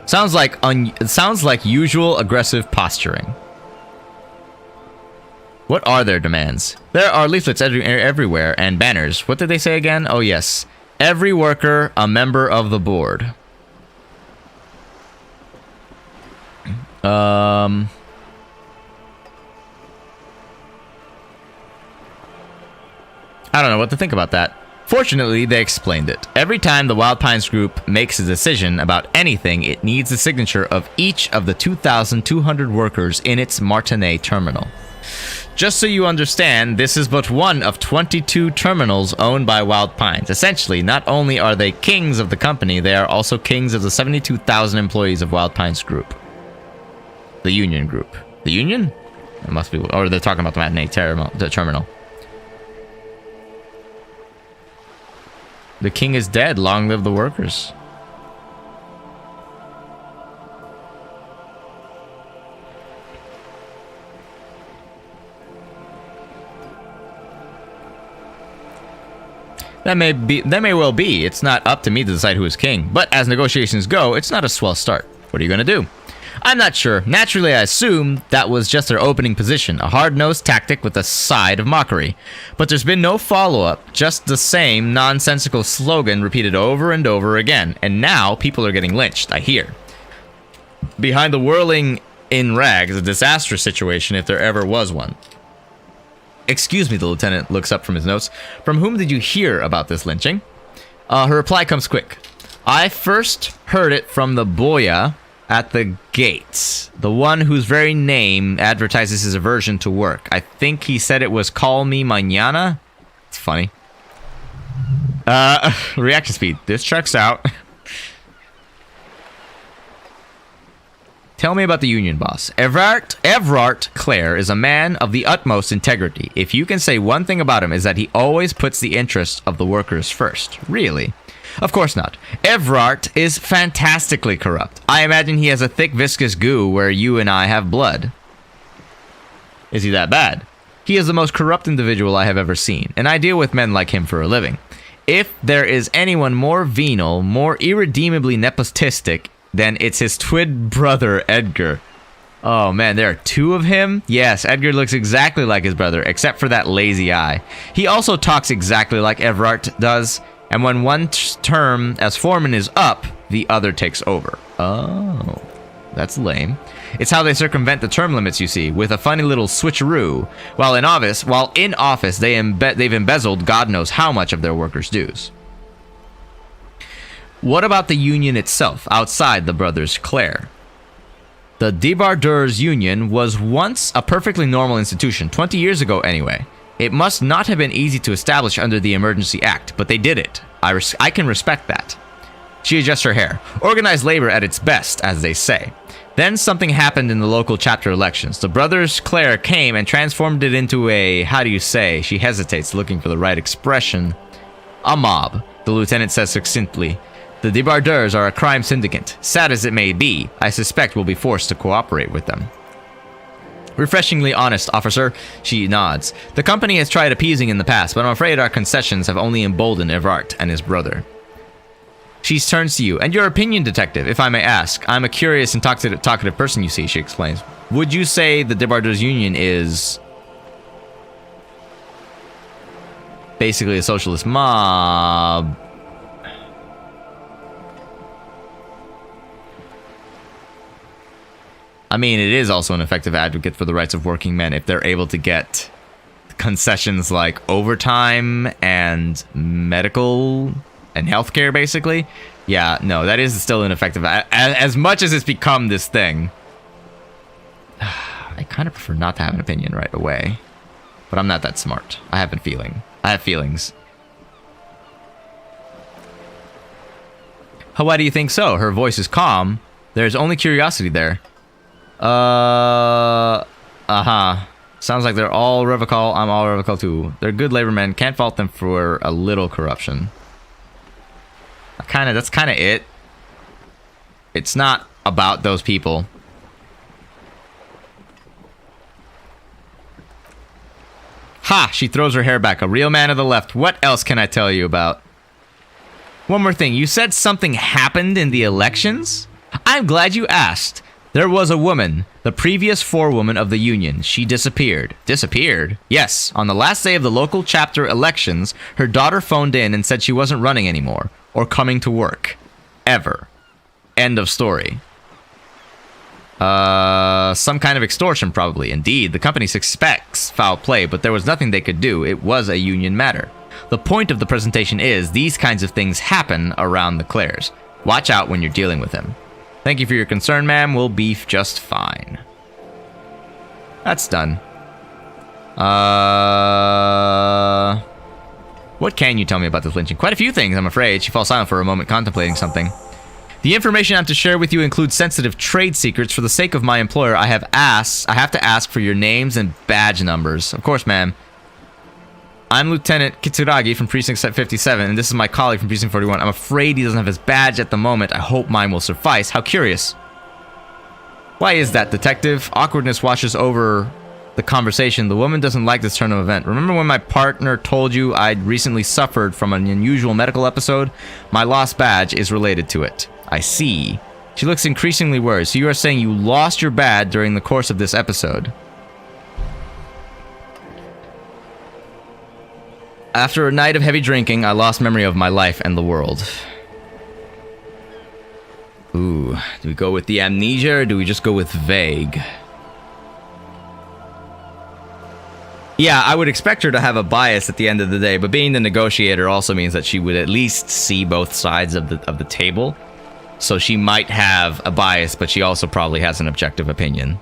Sounds like usual aggressive posturing. What are their demands? There are leaflets everywhere, and banners. What did they say again? Oh yes. Every worker, a member of the board. I don't know what to think about that. Fortunately, they explained it. Every time the Wild Pines Group makes a decision about anything, it needs the signature of each of the 2,200 workers in its Martinez terminal. Just so you understand, this is but one of 22 terminals owned by Wild Pines. Essentially, not only are they kings of the company, they are also kings of the 72,000 employees of Wild Pines Group. The Union Group. The Union? It must be, or they're talking about the Martinez terminal. The king is dead. Long live the workers. That may well be. It's not up to me to decide who is king. But as negotiations go, it's not a swell start. What are you going to do? I'm not sure. Naturally, I assume that was just their opening position, a hard-nosed tactic with a side of mockery. But there's been no follow-up, just the same nonsensical slogan repeated over and over again. And now, people are getting lynched, I hear. Behind the whirling in rags, a disastrous situation if there ever was one. Excuse me, the lieutenant looks up from his notes. From whom did you hear about this lynching? Her reply comes quick. I first heard it from the boya at the gates, the one whose very name advertises his aversion to work. I think he said it was call me mañana. It's funny. Reaction speed. This checks out. Tell me about the union boss. Evrart Clare is a man of the utmost integrity. If you can say one thing about him is that he always puts the interests of the workers first. Really? Of course not. Evrart is fantastically corrupt. I imagine he has a thick viscous goo where you and I have blood. Is he that bad? He is the most corrupt individual I have ever seen, and I deal with men like him for a living. If there is anyone more venal, more irredeemably nepotistic, then it's his twin brother, Edgar. Oh man, there are two of him? Yes, Edgar looks exactly like his brother, except for that lazy eye. He also talks exactly like Evrart does, and when one term as foreman is up, the other takes over. Oh, that's lame. It's how they circumvent the term limits, you see, with a funny little switcheroo. While in office, they've embezzled God knows how much of their workers' dues. What about the union itself, outside the brothers Clare? The Debardeurs Union was once a perfectly normal institution, 20 years ago anyway. It must not have been easy to establish under the Emergency Act, but they did it. I can respect that. She adjusts her hair. Organized labor at its best, as they say. Then something happened in the local chapter elections. The brothers Clare came and transformed it into a, how do you say? She hesitates, looking for the right expression. A mob, the lieutenant says succinctly. The Debardeurs are a crime syndicate. Sad as it may be, I suspect we'll be forced to cooperate with them. Refreshingly honest, officer. She nods. The company has tried appeasing in the past, but I'm afraid our concessions have only emboldened Evrart and his brother. She turns to you. And your opinion, detective, if I may ask. I'm a curious and talkative person, you see, she explains. Would you say the Debardeurs Union is basically a socialist mob? I mean, it is also an effective advocate for the rights of working men if they're able to get concessions like overtime and medical and healthcare, basically. Yeah, no, that is still an effective... As much as it's become this thing, I kind of prefer not to have an opinion right away. But I'm not that smart. I have feelings. Why do you think so? Her voice is calm. There's only curiosity there. Sounds like they're all Revocol. I'm all Revocol too. They're good labor men. Can't fault them for a little corruption. That's kind of it. It's not about those people. Ha! She throws her hair back. A real man of the left. What else can I tell you about? One more thing. You said something happened in the elections? I'm glad you asked. There was a woman, the previous forewoman of the union. She disappeared. Disappeared? Yes. On the last day of the local chapter elections, her daughter phoned in and said she wasn't running anymore, or coming to work. Ever. End of story. Some kind of extortion, probably. Indeed, the company suspects foul play, but there was nothing they could do. It was a union matter. The point of the presentation is these kinds of things happen around the Clares. Watch out when you're dealing with him. Thank you for your concern, ma'am. We'll be just fine. That's done. What can you tell me about this lynching? Quite a few things, I'm afraid. She falls silent for a moment, contemplating something. The information I'm to share with you includes sensitive trade secrets. For the sake of my employer, I have to ask for your names and badge numbers. Of course, ma'am. I'm Lieutenant Kitsuragi from Precinct 57, and this is my colleague from Precinct 41. I'm afraid he doesn't have his badge at the moment. I hope mine will suffice. How curious. Why is that, Detective? Awkwardness washes over the conversation. The woman doesn't like this turn of event. Remember when my partner told you I'd recently suffered from an unusual medical episode? My lost badge is related to it. I see. She looks increasingly worried. So you are saying you lost your badge during the course of this episode? After a night of heavy drinking, I lost memory of my life and the world. Ooh, do we go with the amnesia or do we just go with vague? Yeah, I would expect her to have a bias at the end of the day, but being the negotiator also means that she would at least see both sides of the table. So she might have a bias, but she also probably has an objective opinion.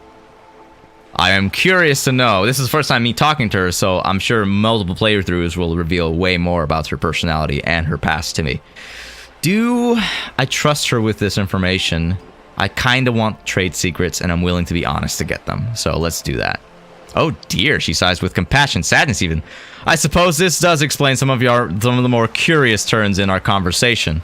I am curious to know. This is the first time me talking to her, so I'm sure multiple playthroughs will reveal way more about her personality and her past to me. Do I trust her with this information? I kind of want trade secrets, and I'm willing to be honest to get them. So let's do that. Oh dear, she sighs with compassion, sadness even. I suppose this does explain some of the more curious turns in our conversation.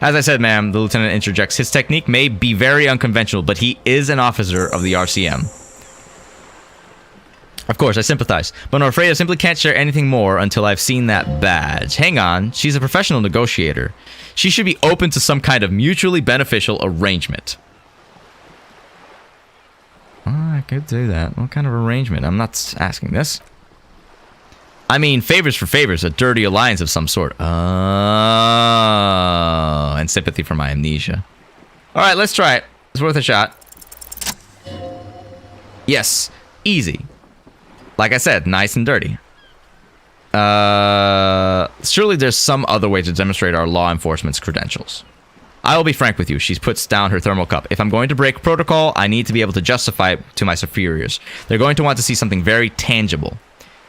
As I said, ma'am, the lieutenant interjects, his technique may be very unconventional, but he is an officer of the RCM. Of course, I sympathize, but I'm afraid I simply can't share anything more until I've seen that badge. Hang on, she's a professional negotiator. She should be open to some kind of mutually beneficial arrangement. I could do that. What kind of arrangement? I'm not asking this. I mean, favors for favors, a dirty alliance of some sort. Oh, and sympathy for my amnesia. Alright, let's try it. It's worth a shot. Yes, easy. Like I said, nice and dirty. Surely there's some other way to demonstrate our law enforcement's credentials. I will be frank with you. She puts down her thermal cup. If I'm going to break protocol, I need to be able to justify it to my superiors. They're going to want to see something very tangible.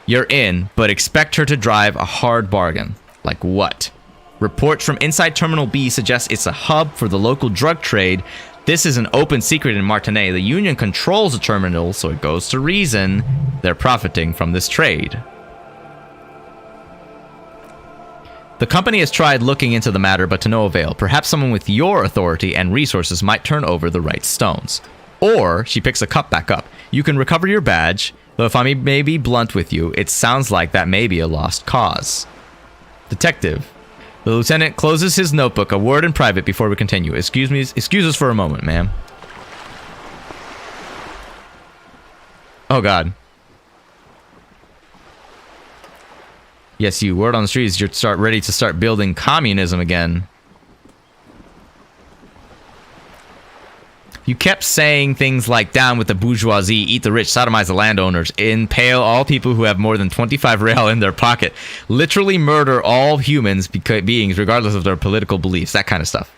You're in, but expect her to drive a hard bargain. Like what? Reports from inside Terminal B suggest it's a hub for the local drug trade. This is an open secret in Martinet. The Union controls the terminal, so it goes to reason they're profiting from this trade. The company has tried looking into the matter, but to no avail. Perhaps someone with your authority and resources might turn over the right stones. Or, she picks a cup back up. You can recover your badge, though if I may be blunt with you, it sounds like that may be a lost cause. Detective. The lieutenant closes his notebook, a word in private before we continue. Excuse us for a moment, ma'am. Oh, God. Yes, you. Word on the streets, you're ready to start building communism again. You kept saying things like down with the bourgeoisie, eat the rich, sodomize the landowners, impale all people who have more than 25 real in their pocket, literally murder all humans beings regardless of their political beliefs, that kind of stuff.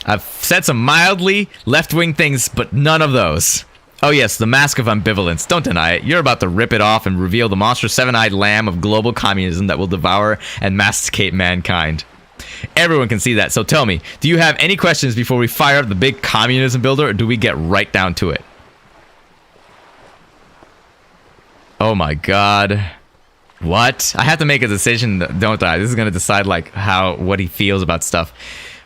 I've said some mildly left-wing things, but none of those. Oh yes, the mask of ambivalence. Don't deny it. You're about to rip it off and reveal the monstrous seven-eyed lamb of global communism that will devour and masticate mankind. Everyone can see that, so tell me, do you have any questions before we fire up the big communism builder, or do we get right down to it? Oh my god. What? I have to make a decision, don't I? This is going to decide like what he feels about stuff.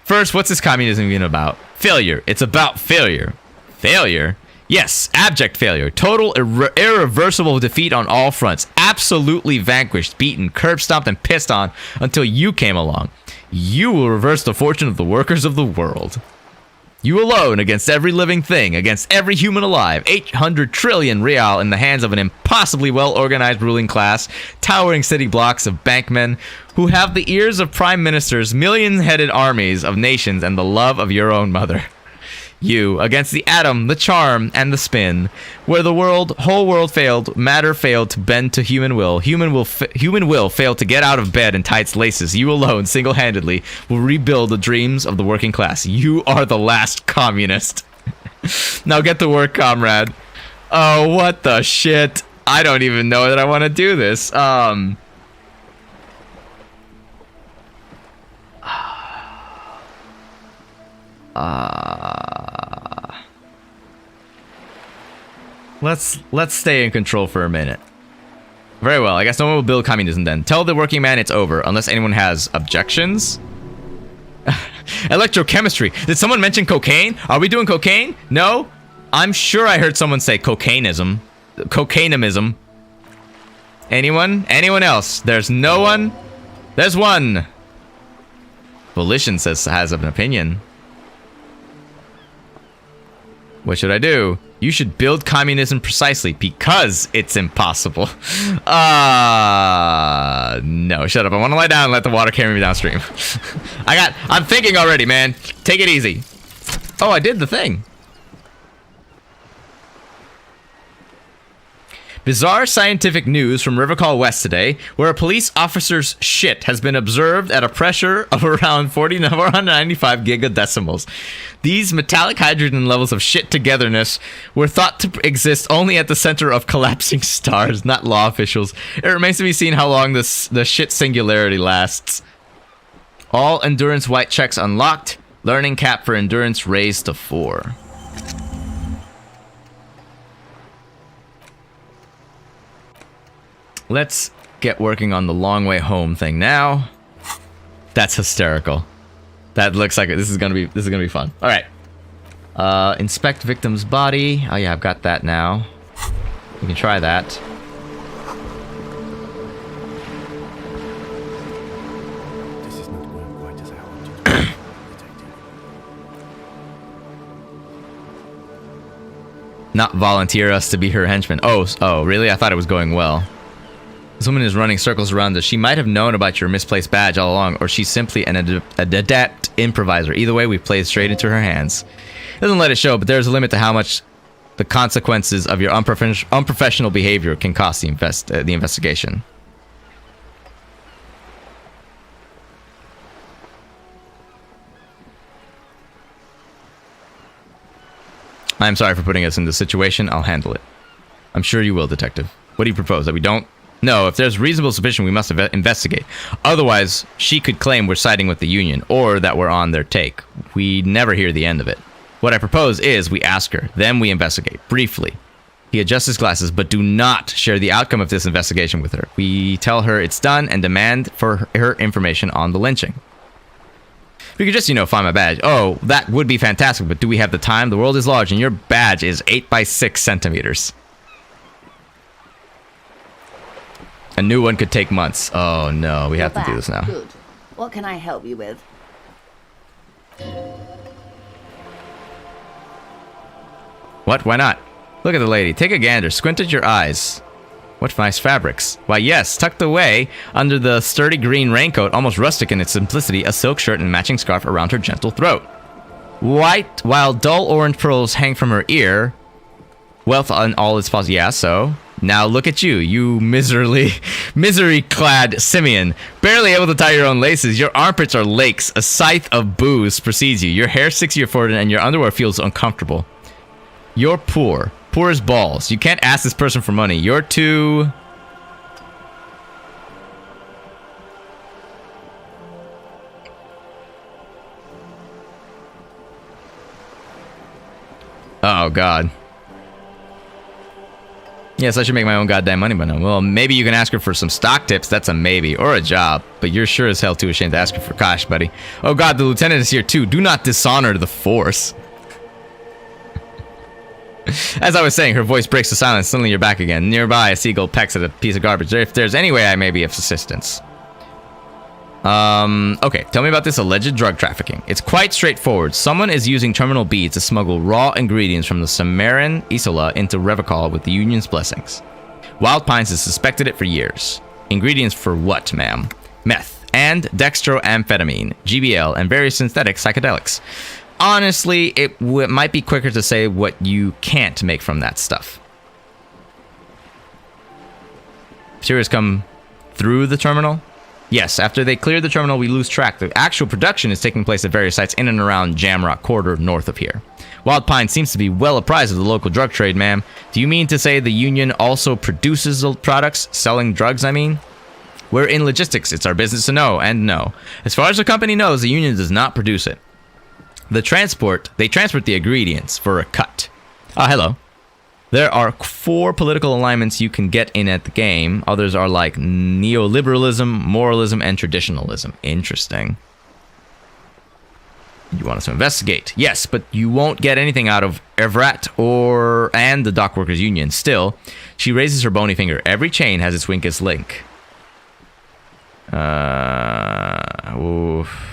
First, what's this communism even about? Failure. It's about failure. Failure? Yes, abject failure. Total irreversible defeat on all fronts. Absolutely vanquished, beaten, curb-stomped, and pissed on until you came along. You will reverse the fortune of the workers of the world. You alone against every living thing, against every human alive. 800 trillion real in the hands of an impossibly well-organized ruling class, towering city blocks of bankmen who have the ears of prime ministers, million-headed armies of nations, and the love of your own mother. You against the atom, the charm, and the spin. Where the whole world failed, matter failed to bend to human will. Human will fail to get out of bed and tie its laces. You alone, single-handedly, will rebuild the dreams of the working class. You are the last communist. Now get to work, comrade. Oh, what the shit? I don't even know that I want to do this. Let's stay in control for a minute. Very well. I guess no one will build communism then. Tell the working man it's over, unless anyone has objections. Electrochemistry. Did someone mention cocaine? Are we doing cocaine? No? I'm sure I heard someone say cocainism. Cocainism. Anyone? Anyone else? There's no one? There's one. Volition has an opinion. What should I do? You should build communism precisely because it's impossible. No, shut up. I want to lie down and let the water carry me downstream. I'm thinking already, man. Take it easy. Oh, I did the thing. Bizarre scientific news from Rivercall West today, where a police officer's shit has been observed at a pressure of around 495 gigadecimals. These metallic hydrogen levels of shit togetherness were thought to exist only at the center of collapsing stars, not law officials. It remains to be seen how long the shit singularity lasts. All endurance white checks unlocked. Learning cap for endurance raised to 4. Let's get working on the long way home thing now. That's hysterical. That looks like this is gonna be fun. All right. Inspect victim's body. Oh yeah, I've got that now. We can try that. This is not going quite as I hoped it would, detective. Not volunteer us to be her henchmen. Oh, really? I thought it was going well. This woman is running circles around us. She might have known about your misplaced badge all along, or she's simply an adept improviser. Either way, we've played straight into her hands. Doesn't let it show, but there's a limit to how much the consequences of your unprofessional behavior can cost the investigation. I'm sorry for putting us in this situation. I'll handle it. I'm sure you will, detective. What do you propose? That we don't? No, if there's reasonable suspicion, we must investigate. Otherwise, she could claim we're siding with the Union, or that we're on their take. We never hear the end of it. What I propose is we ask her, then we investigate, briefly. He adjusts his glasses, but do not share the outcome of this investigation with her. We tell her it's done and demand for her information on the lynching. We could just, find my badge. Oh, that would be fantastic, but do we have the time? The world is large, and your badge is 8 by 6 centimeters. A new one could take months. Oh no, we have to do this now. Good. What can I help you with? What? Why not? Look at the lady. Take a gander. Squint at your eyes. What nice fabrics. Why, yes, tucked away under the sturdy green raincoat, almost rustic in its simplicity, a silk shirt and matching scarf around her gentle throat. White, while dull orange pearls hang from her ear. Wealth on all its possible. Yeah, so. Now look at you, you misery-clad simian, barely able to tie your own laces. Your armpits are lakes. A scythe of booze precedes you. Your hair sticks to your forehead, and your underwear feels uncomfortable. You're poor as balls. You can't ask this person for money. You're too. Oh God. Yes, I should make my own goddamn money by now. Well, maybe you can ask her for some stock tips. That's a maybe. Or a job. But you're sure as hell too ashamed to ask her for cash, buddy. Oh God, the lieutenant is here too. Do not dishonor the force. As I was saying, her voice breaks the silence. Suddenly you're back again. Nearby, a seagull pecks at a piece of garbage. If there's any way I may be of assistance. Okay, tell me about this alleged drug trafficking. It's quite straightforward. Someone is using terminal B to smuggle raw ingredients from the Sumerian Isola into Revachol with the Union's blessings. Wild Pines has suspected it for years. Ingredients for what, ma'am? Meth and dextroamphetamine, GBL, and various synthetic psychedelics. honestly, it might be quicker to say what you can't make from that stuff. Materials come through the terminal? Yes, after they clear the terminal, we lose track. The actual production is taking place at various sites in and around Jamrock Corridor north of here. Wild Pine seems to be well apprised of the local drug trade, ma'am. Do you mean to say the Union also produces the products? Selling drugs, I mean? We're in logistics. It's our business to know, and no. As far as the company knows, the Union does not produce it. They transport the ingredients for a cut. Ah, hello. There are 4 political alignments you can get in at the game. Others are like neoliberalism, moralism, and traditionalism. Interesting. You want us to investigate? Yes, but you won't get anything out of Evrat and the Dockworkers Union. Still, she raises her bony finger. Every chain has its weakest link. Oof.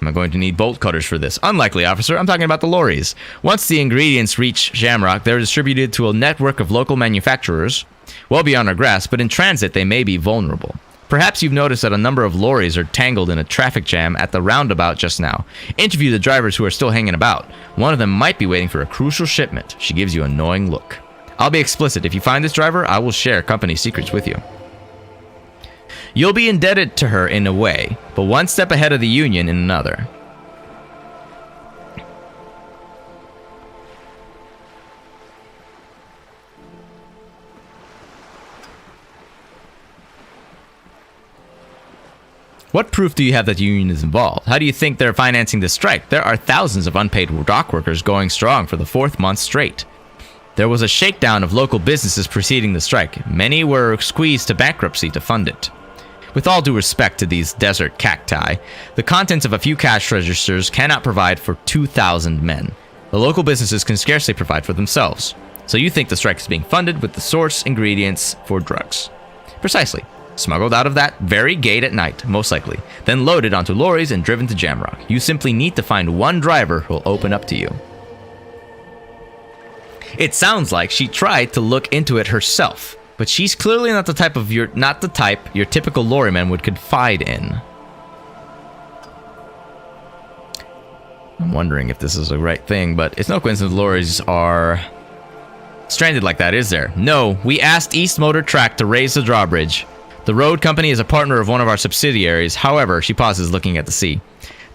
Am I going to need bolt cutters for this? Unlikely, officer. I'm talking about the lorries. Once the ingredients reach Shamrock, they're distributed to a network of local manufacturers, well beyond our grasp, but in transit they may be vulnerable. Perhaps you've noticed that a number of lorries are tangled in a traffic jam at the roundabout just now. Interview the drivers who are still hanging about. One of them might be waiting for a crucial shipment. She gives you a knowing look. I'll be explicit. If you find this driver, I will share company secrets with you. You'll be indebted to her in a way, but one step ahead of the Union in another. What proof do you have that the Union is involved? How do you think they're financing this strike? There are thousands of unpaid dock workers going strong for the 4th month straight. There was a shakedown of local businesses preceding the strike. Many were squeezed to bankruptcy to fund it. With all due respect to these desert cacti, the contents of a few cash registers cannot provide for 2,000 men. The local businesses can scarcely provide for themselves. So you think the strike is being funded with the source ingredients for drugs. Precisely. Smuggled out of that very gate at night, most likely. Then loaded onto lorries and driven to Jamrock. You simply need to find one driver who'll open up to you. It sounds like she tried to look into it herself. But she's clearly not the type your typical lorryman would confide in. I'm wondering if this is the right thing, but it's no coincidence lorries are stranded like that, is there? No, we asked East Motor Track to raise the drawbridge. The road company is a partner of one of our subsidiaries. However, she pauses, looking at the sea.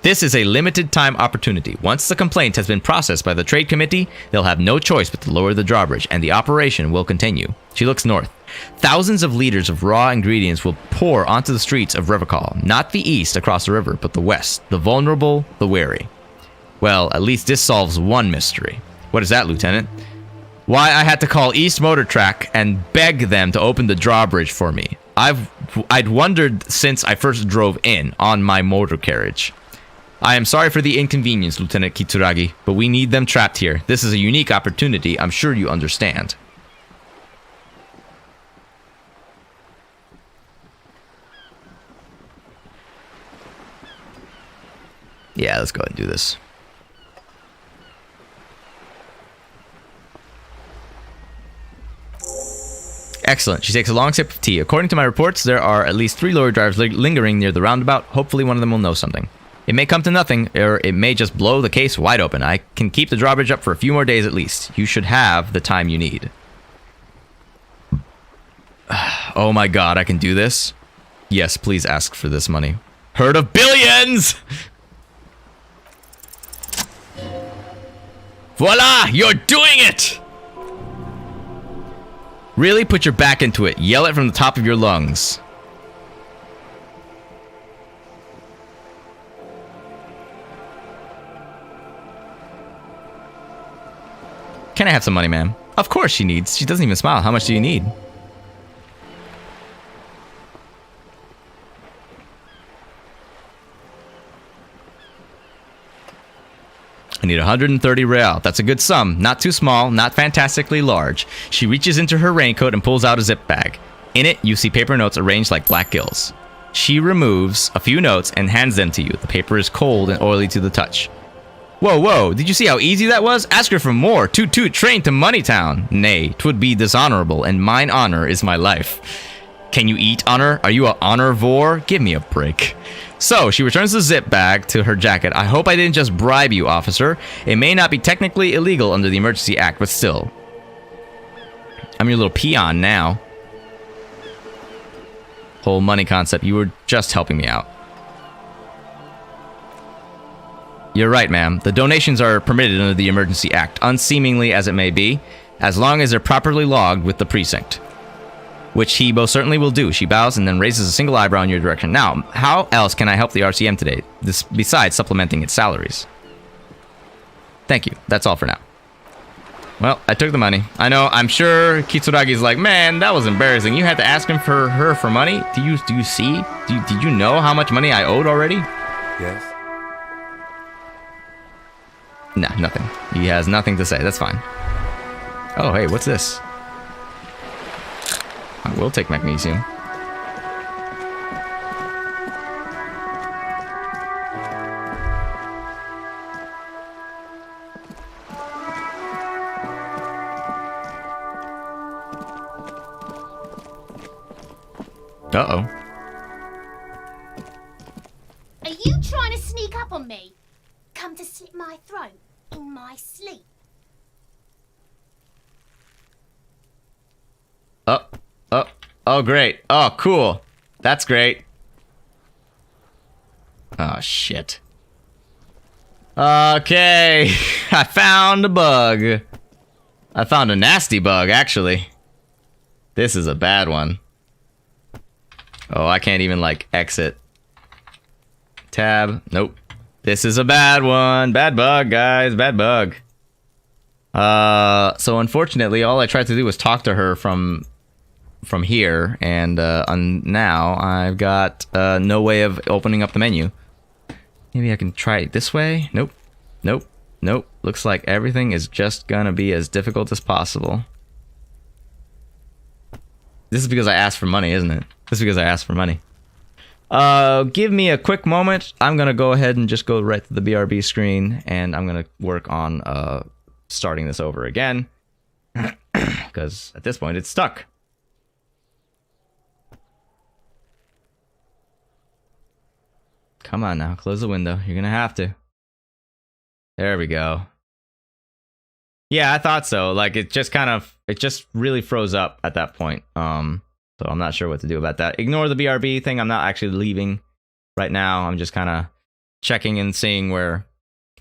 This is a limited time opportunity. Once the complaint has been processed by the trade committee, they'll have no choice but to lower the drawbridge, and the operation will continue. She looks north. Thousands of liters of raw ingredients will pour onto the streets of Revachol. Not the east across the river, but the west. The vulnerable, the wary. Well, at least this solves one mystery. What is that, Lieutenant? Why I had to call East Motor Track and beg them to open the drawbridge for me. I'd wondered since I first drove in on my motor carriage. I am sorry for the inconvenience, Lieutenant Kitsuragi, but we need them trapped here. This is a unique opportunity. I'm sure you understand. Yeah, let's go ahead and do this. Excellent. She takes a long sip of tea. According to my reports, there are at least 3 lorry drivers lingering near the roundabout. Hopefully one of them will know something. It may come to nothing, or it may just blow the case wide open. I can keep the drawbridge up for a few more days at least. You should have the time you need. Oh my god, I can do this? Yes, please ask for this money. Herd of billions! Voila! You're doing it! Really put your back into it. Yell it from the top of your lungs. Can I have some money, ma'am? Of course she needs. She doesn't even smile. How much do you need? I need 130 real. That's a good sum. Not too small, not fantastically large. She reaches into her raincoat and pulls out a zip bag. In it, you see paper notes arranged like black gills. She removes a few notes and hands them to you. The paper is cold and oily to the touch. Whoa, whoa, did you see how easy that was? Ask her for more. Toot toot, train to Moneytown. Nay, 'twould be dishonorable, and mine honor is my life. Can you eat honor? Are you a honorvore? Give me a break. So, she returns the zip bag to her jacket. I hope I didn't just bribe you, officer. It may not be technically illegal under the Emergency Act, but still. I'm your little peon now. Whole money concept. You were just helping me out. You're right, ma'am. The donations are permitted under the Emergency Act, unseemingly as it may be, as long as they're properly logged with the precinct. Which he most certainly will do. She bows and then raises a single eyebrow in your direction. Now, how else can I help the RCM today, besides supplementing its salaries? Thank you. That's all for now. Well, I took the money. I know, I'm sure Kitsuragi's like, man, that was embarrassing. You had to ask him for her for money? Do you see? Did you know how much money I owed already? Yes. Nah, nothing. He has nothing to say. That's fine. Oh, hey, what's this? I will take magnesium. Uh-oh. Are you trying to sneak up on me? Come to slit my throat in my sleep? Oh, great. Oh, cool. That's great. Oh, shit. Okay. I found a bug. I found a nasty bug, actually. This is a bad one. Oh, I can't even, like, exit. Tab. Nope. This is a bad one. Bad bug, guys. Bad bug. So unfortunately, all I tried to do was talk to her from here, and now I've got no way of opening up the menu. Maybe I can try it this way? Nope. Nope. Nope. Looks like everything is just gonna be as difficult as possible. This is because I asked for money, isn't it? This is because I asked for money. Give me a quick moment. I'm gonna go ahead and just go right to the BRB screen, and I'm gonna work on starting this over again. Because at this point, it's stuck. Come on now, close the window. You're gonna have to. There we go. Yeah, I thought so. Like, it just really froze up at that point. So I'm not sure what to do about that. Ignore the BRB thing. I'm not actually leaving right now. I'm just kind of checking and seeing where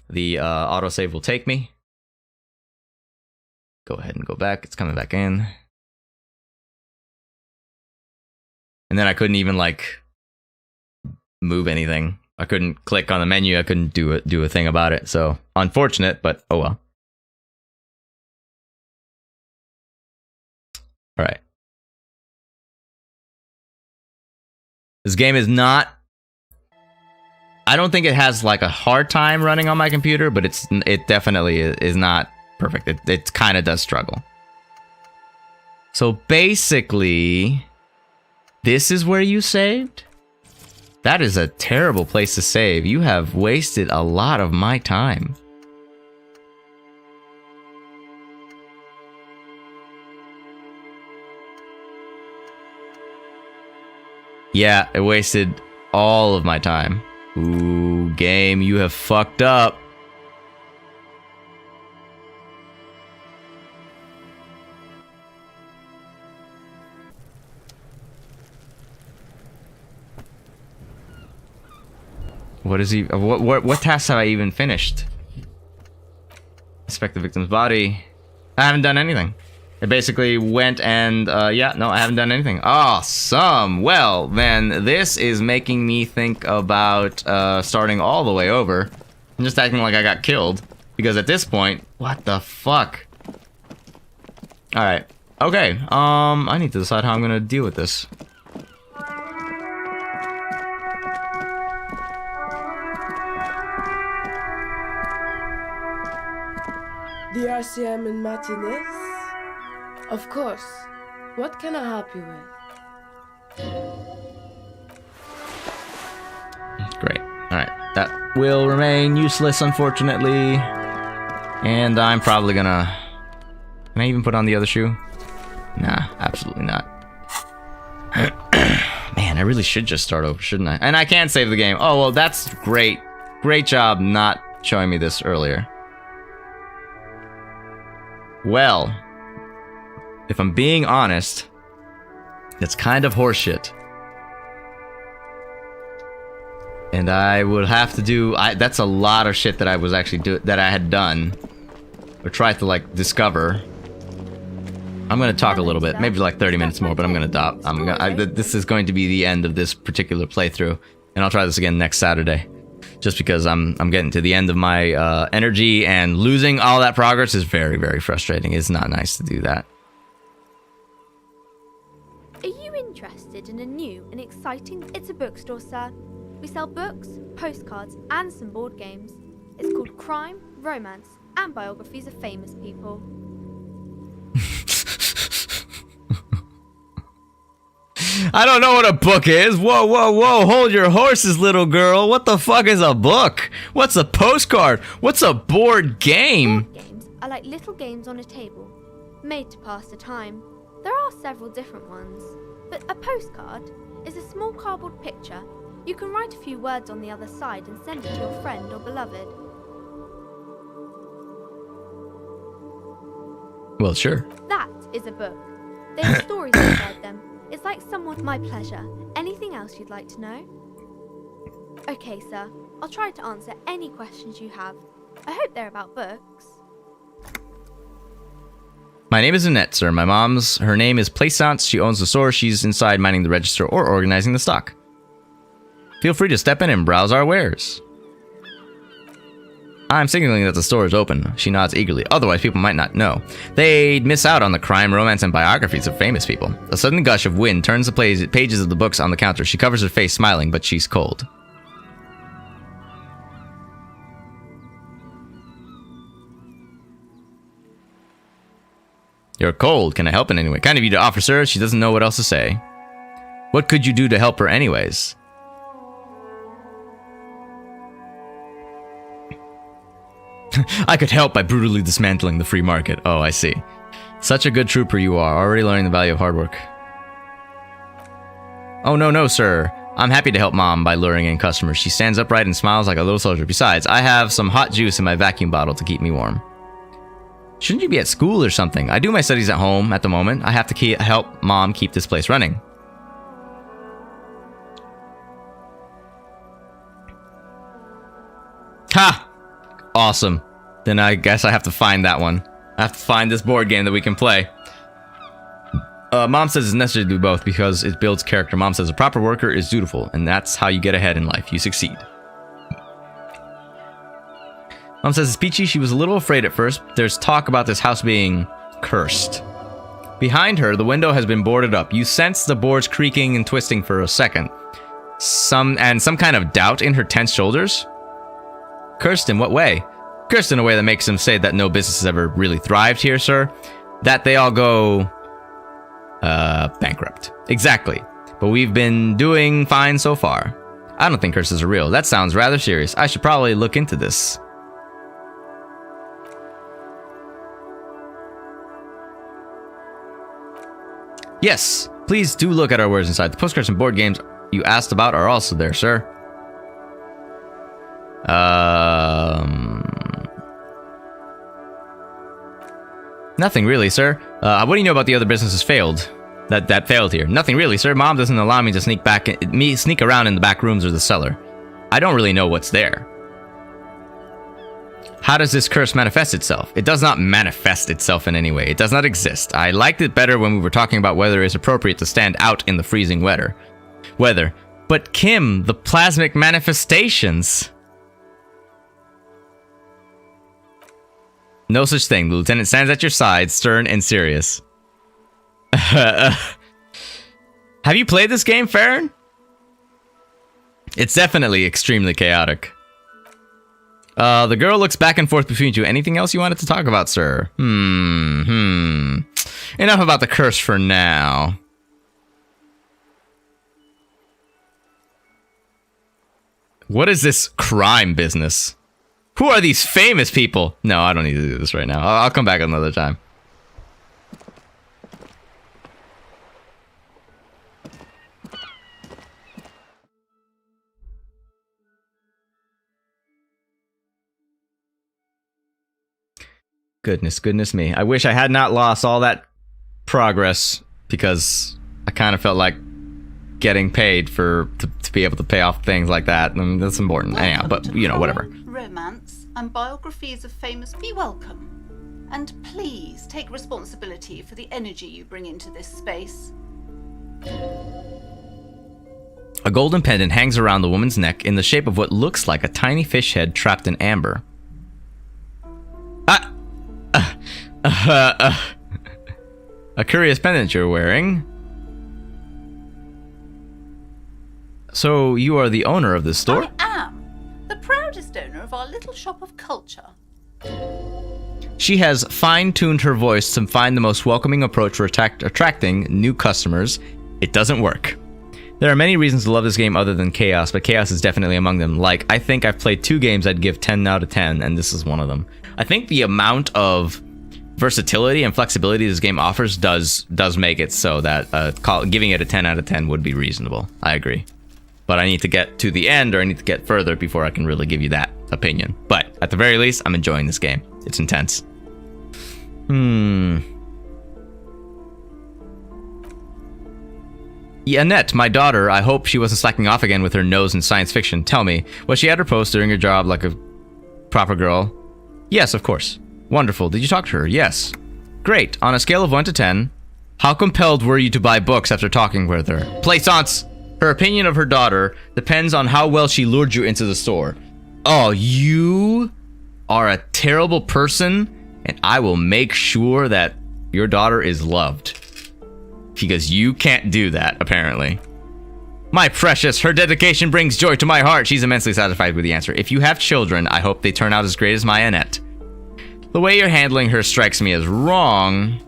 the autosave will take me. Go ahead and go back. It's coming back in. And then I couldn't even, like, move anything. I couldn't click on the menu. I couldn't do a thing about it. So unfortunate, but oh well. All right. This game is not... I don't think it has like a hard time running on my computer, but it definitely is not perfect. It kind of does struggle. So basically, this is where you saved? That is a terrible place to save. You have wasted a lot of my time. Yeah, it wasted all of my time. Ooh, game, you have fucked up. What is he? What tasks have I even finished? Inspect the victim's body. I haven't done anything. It basically went and, yeah, no, I haven't done anything. Awesome. Well, then this is making me think about starting all the way over. I'm just acting like I got killed. Because at this point, what the fuck? Alright. Okay, I need to decide how I'm gonna deal with this. The RCM in Martinez? Of course. What can I help you with? Great. Alright. That will remain useless, unfortunately. And I'm probably gonna... Can I even put on the other shoe? Nah, absolutely not. Man, really should just start over, shouldn't I? And I can't save the game. Oh, well, that's great. Great job not showing me this earlier. Well, if I'm being honest, it's kind of horseshit. And I would have to do... that's a lot of shit that I was actually that I had done. Or tried to, like, discover. I'm gonna talk a little bit, maybe like 30 minutes more, but I'm gonna stop. This is going to be the end of this particular playthrough. And I'll try this again next Saturday. Just because I'm getting to the end of my energy, and losing all that progress is very, very frustrating. It's not nice to do that. Are you interested in a new and exciting... It's a bookstore, sir. We sell books, postcards, and some board games. It's called Crime, Romance, and Biographies of Famous People. I don't know what a book is. Whoa, whoa, whoa. Hold your horses, little girl. What the fuck is a book? What's a postcard? What's a board game? Board games are like little games on a table, made to pass the time. There are several different ones, but a postcard is a small cardboard picture. You can write a few words on the other side and send it to your friend or beloved. Well, sure. That is a book. There are stories inside them. It's like somewhat my pleasure. Anything else you'd like to know? Okay, sir. I'll try to answer any questions you have. I hope they're about books. My name is Annette, sir. Her name is Plaisance. She owns the store. She's inside minding the register or organizing the stock. Feel free to step in and browse our wares. I'm signaling that the store is open. She nods eagerly, otherwise people might not know. They'd miss out on the crime, romance, and biographies of famous people. A sudden gush of wind turns the pages of the books on the counter. She covers her face, smiling, but she's cold. You're cold. Can I help in any way? Kind of you to offer, sir. She doesn't know what else to say. What could you do to help her anyways? I could help by brutally dismantling the free market. Oh, I see. Such a good trooper you are, already learning the value of hard work. Oh, no, sir. I'm happy to help Mom by luring in customers. She stands upright and smiles like a little soldier. Besides, I have some hot juice in my vacuum bottle to keep me warm. Shouldn't you be at school or something? I do my studies at home at the moment. I have to help Mom keep this place running. Ha! Awesome. Then I guess I have to find that one. I have to find this board game that we can play. Mom says it's necessary to do both because it builds character. Mom says a proper worker is dutiful, and that's how you get ahead in life. You succeed. Mom says it's peachy. She was a little afraid at first. There's talk about this house being cursed. Behind her, the window has been boarded up. You sense the boards creaking and twisting for a second. Some kind of doubt in her tense shoulders. Cursed in what way? Cursed in a way that makes him say that no business has ever really thrived here, sir. That they all go... bankrupt. Exactly. But we've been doing fine so far. I don't think curses are real. That sounds rather serious. I should probably look into this. Yes, please do look at our wares inside. The postcards and board games you asked about are also there, sir. Nothing really, sir. What do you know about the other businesses failed? That failed here. Nothing really, sir. Mom doesn't allow me to sneak around in the back rooms or the cellar. I don't really know what's there. How does this curse manifest itself? It does not manifest itself in any way. It does not exist. I liked it better when we were talking about whether it's appropriate to stand out in the freezing weather. But Kim, the plasmic manifestations... No such thing. The lieutenant stands at your side, stern and serious. Have you played this game, Farron? It's definitely extremely chaotic. The girl looks back and forth between you. Anything else you wanted to talk about, sir? Enough about the curse for now. What is this crime business? Who are these famous people? No, I don't need to do this right now. I'll come back another time. Goodness me. I wish I had not lost all that progress because I kind of felt like getting paid to be able to pay off things like that. I mean, that's important. Anyhow, but you know, whatever. Romance and biographies of famous. Be welcome. And please take responsibility for the energy you bring into this space. A golden pendant hangs around the woman's neck in the shape of what looks like a tiny fish head trapped in amber. A curious pendant you're wearing. So you are the owner of this store? I am the proudest owner of our little shop of culture. She has fine-tuned her voice to find the most welcoming approach for attracting new customers. It doesn't work. There are many reasons to love this game other than chaos, but chaos is definitely among them. Like, I think I've played 2 games I'd give 10 out of 10, and this is one of them. I think the amount of versatility and flexibility this game offers does make it so that giving it a 10 out of 10 would be reasonable. I agree. But I need to get to the end, or I need to get further before I can really give you that opinion. But at the very least, I'm enjoying this game. It's intense. Yeah, Annette, my daughter, I hope she wasn't slacking off again with her nose in science fiction. Tell me, was she at her post doing her job like a proper girl? Yes, of course. Wonderful. Did you talk to her? Yes. Great. On a scale of 1 to 10, how compelled were you to buy books after talking with her? Plaisance! Her opinion of her daughter depends on how well she lured you into the store. Oh, you are a terrible person, and I will make sure that your daughter is loved. Because you can't do that, apparently. My precious, her dedication brings joy to my heart. She's immensely satisfied with the answer. If you have children, I hope they turn out as great as my Annette. The way you're handling her strikes me as wrong.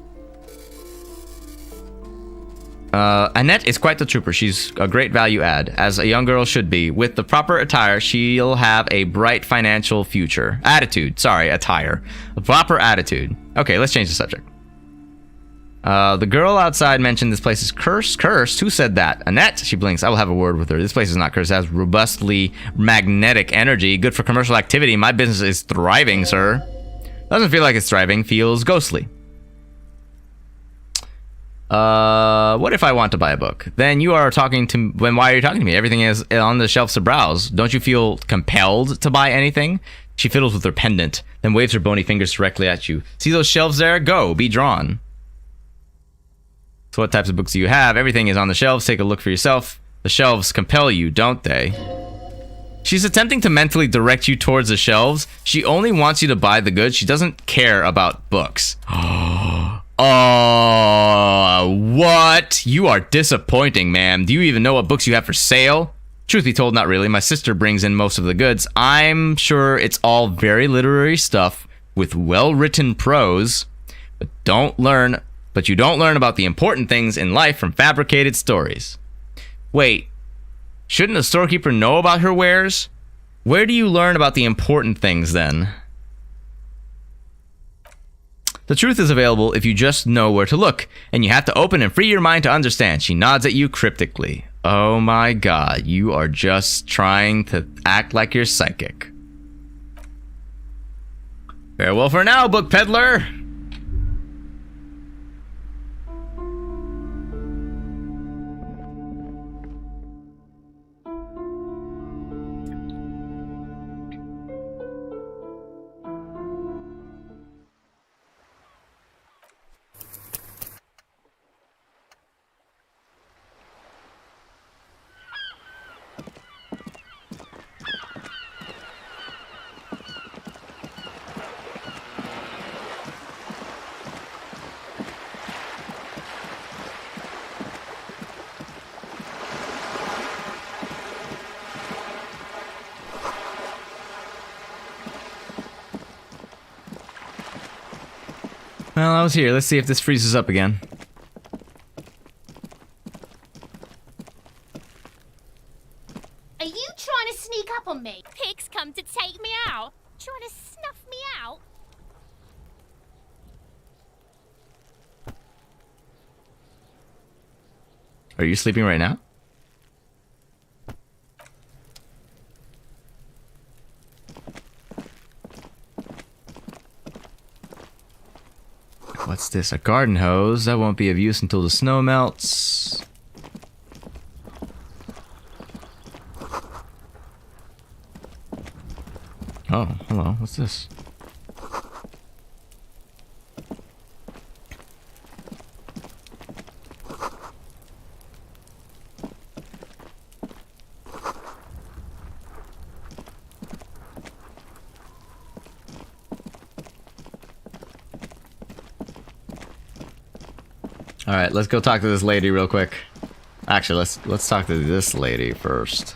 Annette is quite the trooper. She's a great value add, as a young girl should be. With the proper attire, she'll have a bright financial future. Attire. A proper attitude. Okay, let's change the subject. The girl outside mentioned this place is cursed. Cursed? Who said that? Annette? She blinks. I will have a word with her. This place is not cursed. It has robustly magnetic energy. Good for commercial activity. My business is thriving, sir. Doesn't feel like it's thriving. Feels ghostly. What if I want to buy a book? Then you are talking to... why are you talking to me? Everything is on the shelves to browse. Don't you feel compelled to buy anything? She fiddles with her pendant, then waves her bony fingers directly at you. See those shelves there? Go. Be drawn. So what types of books do you have? Everything is on the shelves. Take a look for yourself. The shelves compel you, don't they? She's attempting to mentally direct you towards the shelves. She only wants you to buy the goods. She doesn't care about books. What? You are disappointing, ma'am. Do you even know what books you have for sale? Truth be told, not really. My sister brings in most of the goods. I'm sure it's all very literary stuff with well-written prose, but you don't learn about the important things in life from fabricated stories. Wait, shouldn't a storekeeper know about her wares? Where do you learn about the important things then? The truth is available if you just know where to look, and you have to open and free your mind to understand. She nods at you cryptically. Oh my god, you are just trying to act like you're psychic. Farewell for now, book peddler! Well, I was here. Let's see if this freezes up again. Are you trying to sneak up on me? Pigs come to take me out. Trying to snuff me out? Are you sleeping right now? What's this? A garden hose? That won't be of use until the snow melts. Oh, hello. What's this? All right, let's go talk to this lady real quick. Actually, let's talk to this lady first.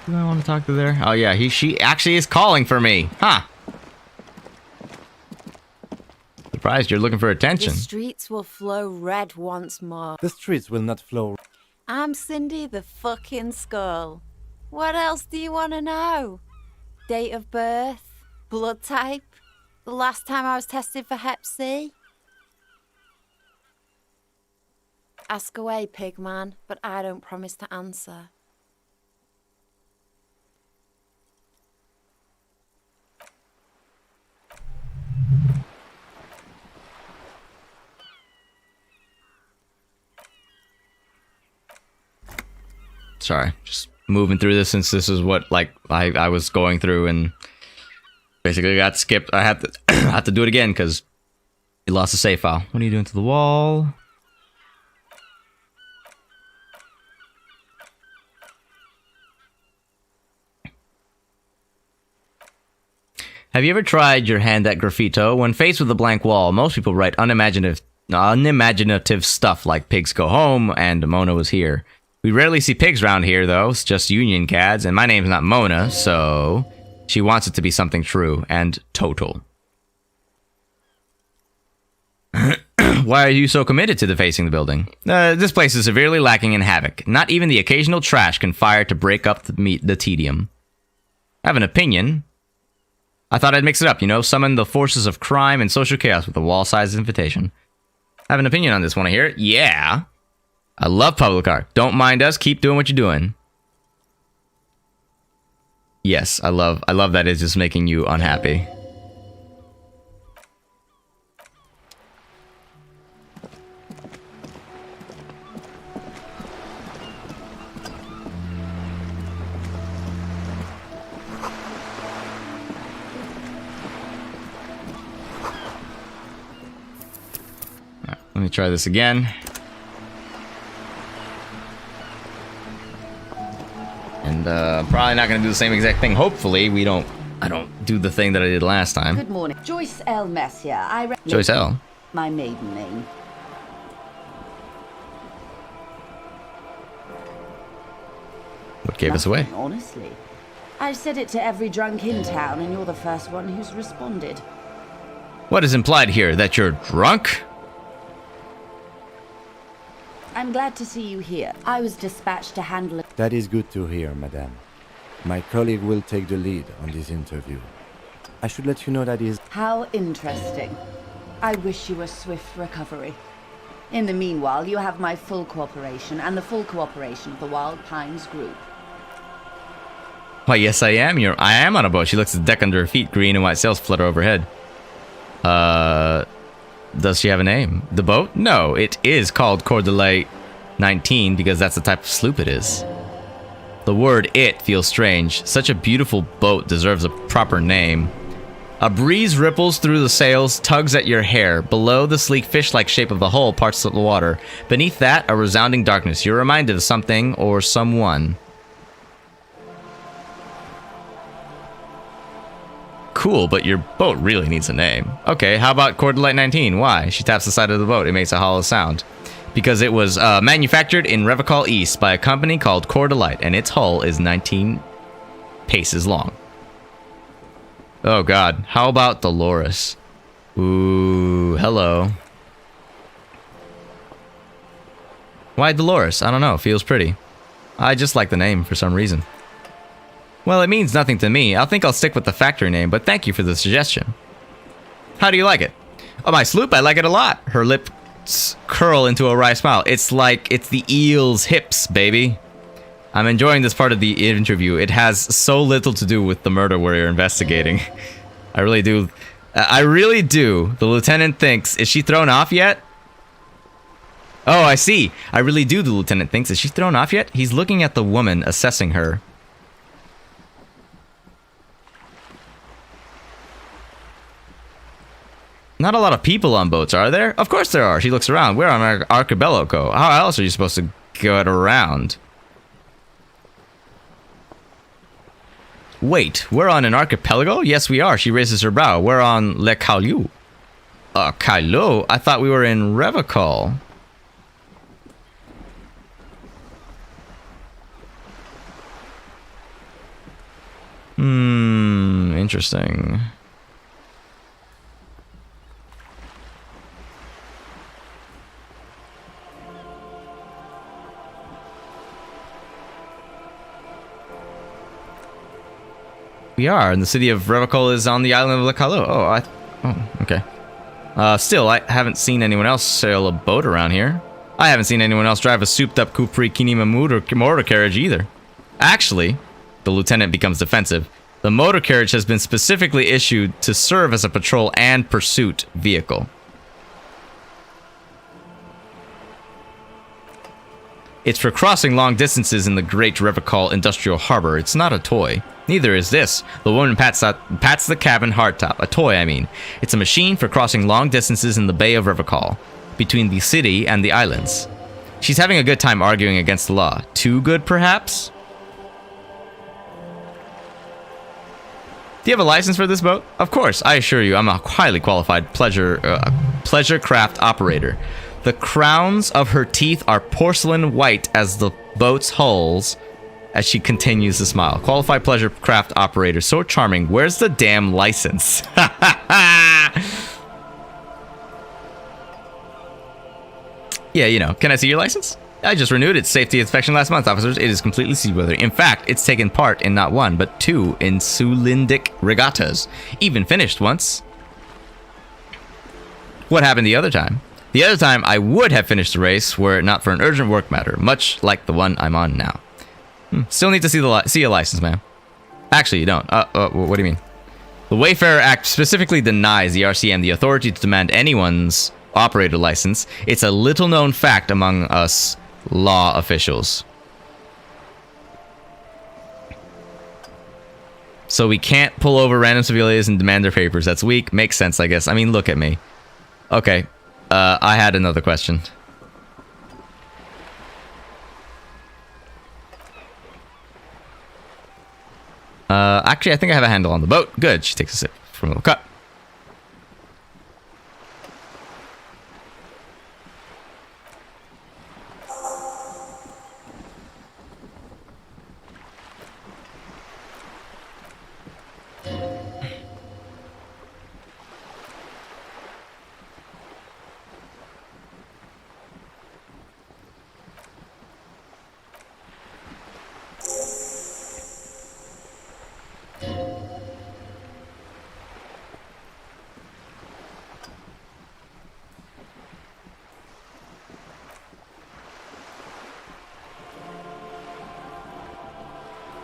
Who do I want to talk to there? Oh yeah, she actually is calling for me. Huh. Surprised you're looking for attention. The streets will flow red once more. The streets will not flow. I'm Cindy the fucking Skull. What else do you want to know? Date of birth? Blood type? The last time I was tested for Hep C? Ask away, pigman, but I don't promise to answer. Sorry, just moving through this since this is what like I was going through and basically got skipped. I have to I have to do it again because you lost a save file. What are you doing to the wall? Have you ever tried your hand at graffito? When faced with a blank wall, most people write unimaginative stuff like pigs go home and Mona was here. We rarely see pigs around here, though. It's just union cads, and my name's not Mona, so she wants it to be something true and total. Why are you so committed to defacing the building? This place is severely lacking in havoc. Not even the occasional trash can fire to break up the tedium. I have an opinion. I thought I'd mix it up, you know, summon the forces of crime and social chaos with a wall-sized invitation. I have an opinion on this. Want to hear it? Yeah. I love public art. Don't mind us. Keep doing what you're doing. Yes, I love that it's just making you unhappy. All right, let me try this again. And probably not going to do the same exact thing. Hopefully, I don't do the thing that I did last time. Good morning. Joyce L. Messier. Joyce L. My maiden name. What gave us away? Honestly. I've said it to every drunk in town, and you're the first one who's responded. What is implied here? That you're drunk? I'm glad to see you here. I was dispatched to handle it. That is good to hear, madame. My colleague will take the lead on this interview. I should let you know that is... How interesting. I wish you a swift recovery. In the meanwhile, you have my full cooperation and the full cooperation of the Wild Pines Group. Why, yes, I am. I am on a boat. She looks at the deck under her feet. Green and white sails flutter overhead. Does she have a name? The boat? No, it is called Coeur d'Alene 19 because that's the type of sloop it is. The word "it" feels strange. Such a beautiful boat deserves a proper name. A breeze ripples through the sails, tugs at your hair. Below the sleek fish-like shape of the hull parts the water. Beneath that, a resounding darkness. You're reminded of something or someone. Cool, but your boat really needs a name. Okay, how about Coeur d'Alene 19? Why? She taps the side of the boat. It makes a hollow sound. Because it was manufactured in Revachol East by a company called Coeur d'Alene, and its hull is 19 paces long. Oh god, how about Dolores? Ooh, hello. Why Dolores? I don't know, feels pretty. I just like the name for some reason. Well, it means nothing to me. I think I'll stick with the factory name, but thank you for the suggestion. How do you like it? Oh, my sloop, I like it a lot. Her lip lips curl into a wry smile. It's like it's the eel's hips, baby. I'm enjoying this part of the interview. It has so little to do with the murder we're investigating. I really do. I really do. The lieutenant thinks, is she thrown off yet? Oh, I see. I really do, the lieutenant thinks. Is she thrown off yet? He's looking at the woman, assessing her. Not a lot of people on boats, are there? Of course there are. She looks around. We're on our archipelago. How else are you supposed to get around? Wait, we're on an archipelago? Yes, we are. She raises her brow. We're on Le Caillou. Caillou? I thought we were in Revacol. Interesting. We are, and the city of Revacol is on the island of Le Caillou. Oh, okay. Still, I haven't seen anyone else sail a boat around here. I haven't seen anyone else drive a souped-up Kupri Kinimamud or motor carriage either. Actually, the lieutenant becomes defensive. The motor carriage has been specifically issued to serve as a patrol and pursuit vehicle. It's for crossing long distances in the Great Revacol Industrial Harbor. It's not a toy. Neither is this. The woman pats the cabin hardtop. A toy, I mean. It's a machine for crossing long distances in the Bay of Revacol, between the city and the islands. She's having a good time arguing against the law. Too good, perhaps? Do you have a license for this boat? Of course, I assure you, I'm a highly qualified pleasure craft operator. The crowns of her teeth are porcelain white as the boat's hulls, as she continues to smile. Qualified pleasure craft operator, so charming. Where's the damn license? Yeah, you know, can I see your license? I just renewed its safety inspection last month, officers. It is completely seaworthy. In fact, it's taken part in not one, but two Insulindic regattas. Even finished once. What happened the other time? The other time, I would have finished the race were it not for an urgent work matter, much like the one I'm on now. Still need to see a license, ma'am. Actually, you don't. What do you mean? The Wayfarer Act specifically denies the RCM the authority to demand anyone's operator license. It's a little-known fact among us law officials. So we can't pull over random civilians and demand their papers. That's weak. Makes sense, I guess. I mean, look at me. Okay. I had another question. Actually, I think I have a handle on the boat. Good. She takes a sip from the cup.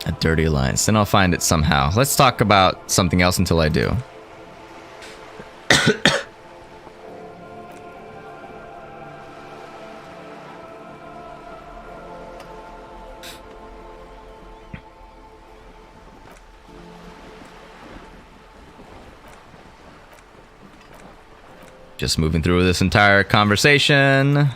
A dirty alliance. Then I'll find it somehow. Let's talk about something else until I do. Just moving through this entire conversation.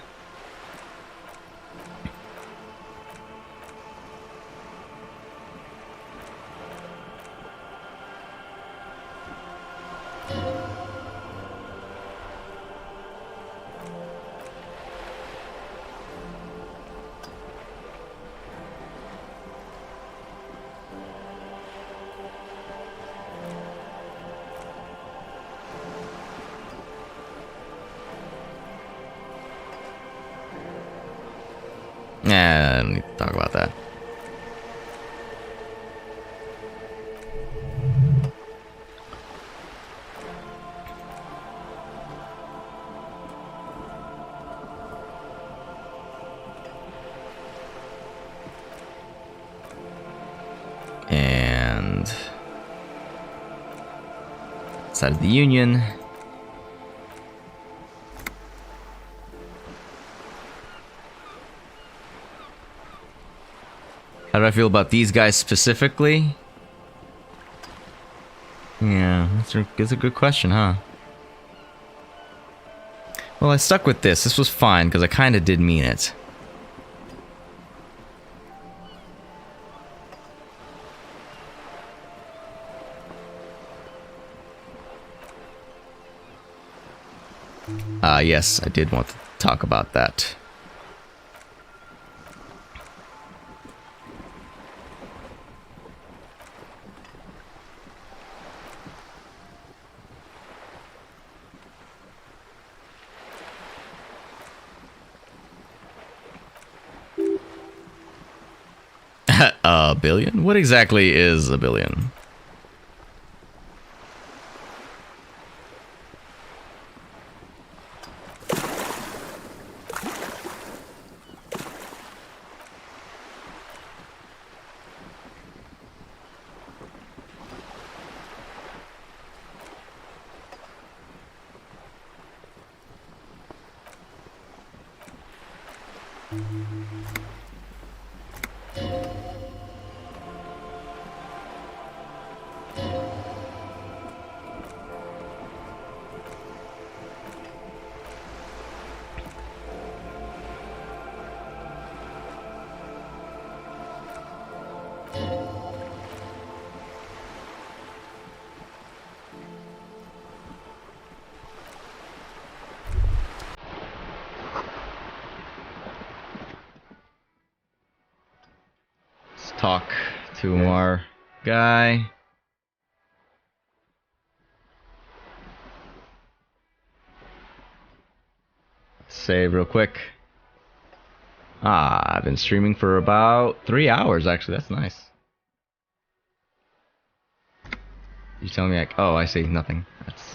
Yeah, I don't need to talk about that. And side of the Union. How do I feel about these guys specifically? Yeah, that's a good question, huh? Well, I stuck with this. This was fine, because I kind of did mean it. Yes, I did want to talk about that. A billion? What exactly is a billion? Talk to our guy. Save real quick. I've been streaming for about 3 hours, actually. That's nice. You tell me, like, oh, I see, nothing.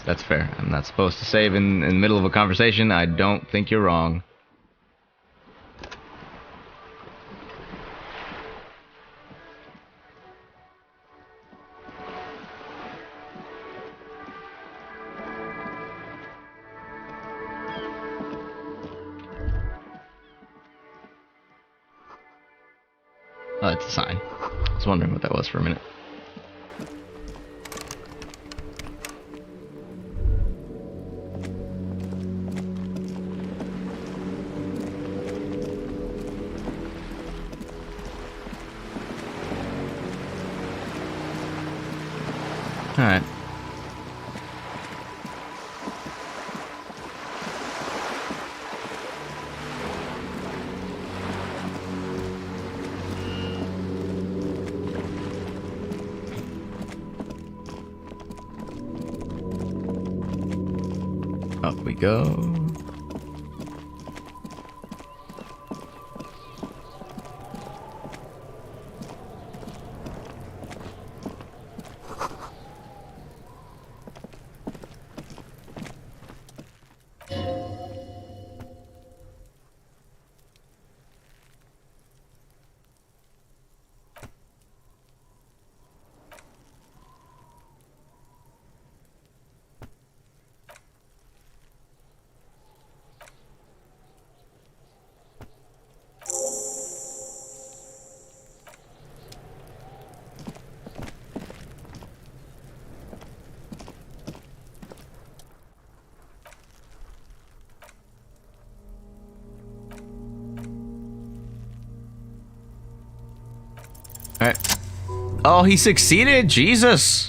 That's fair. I'm not supposed to save in the middle of a conversation. I don't think you're wrong. Oh, that's a sign. I was wondering what that was for a minute. Alright. Up we go. Alright. Oh, he succeeded? Jesus.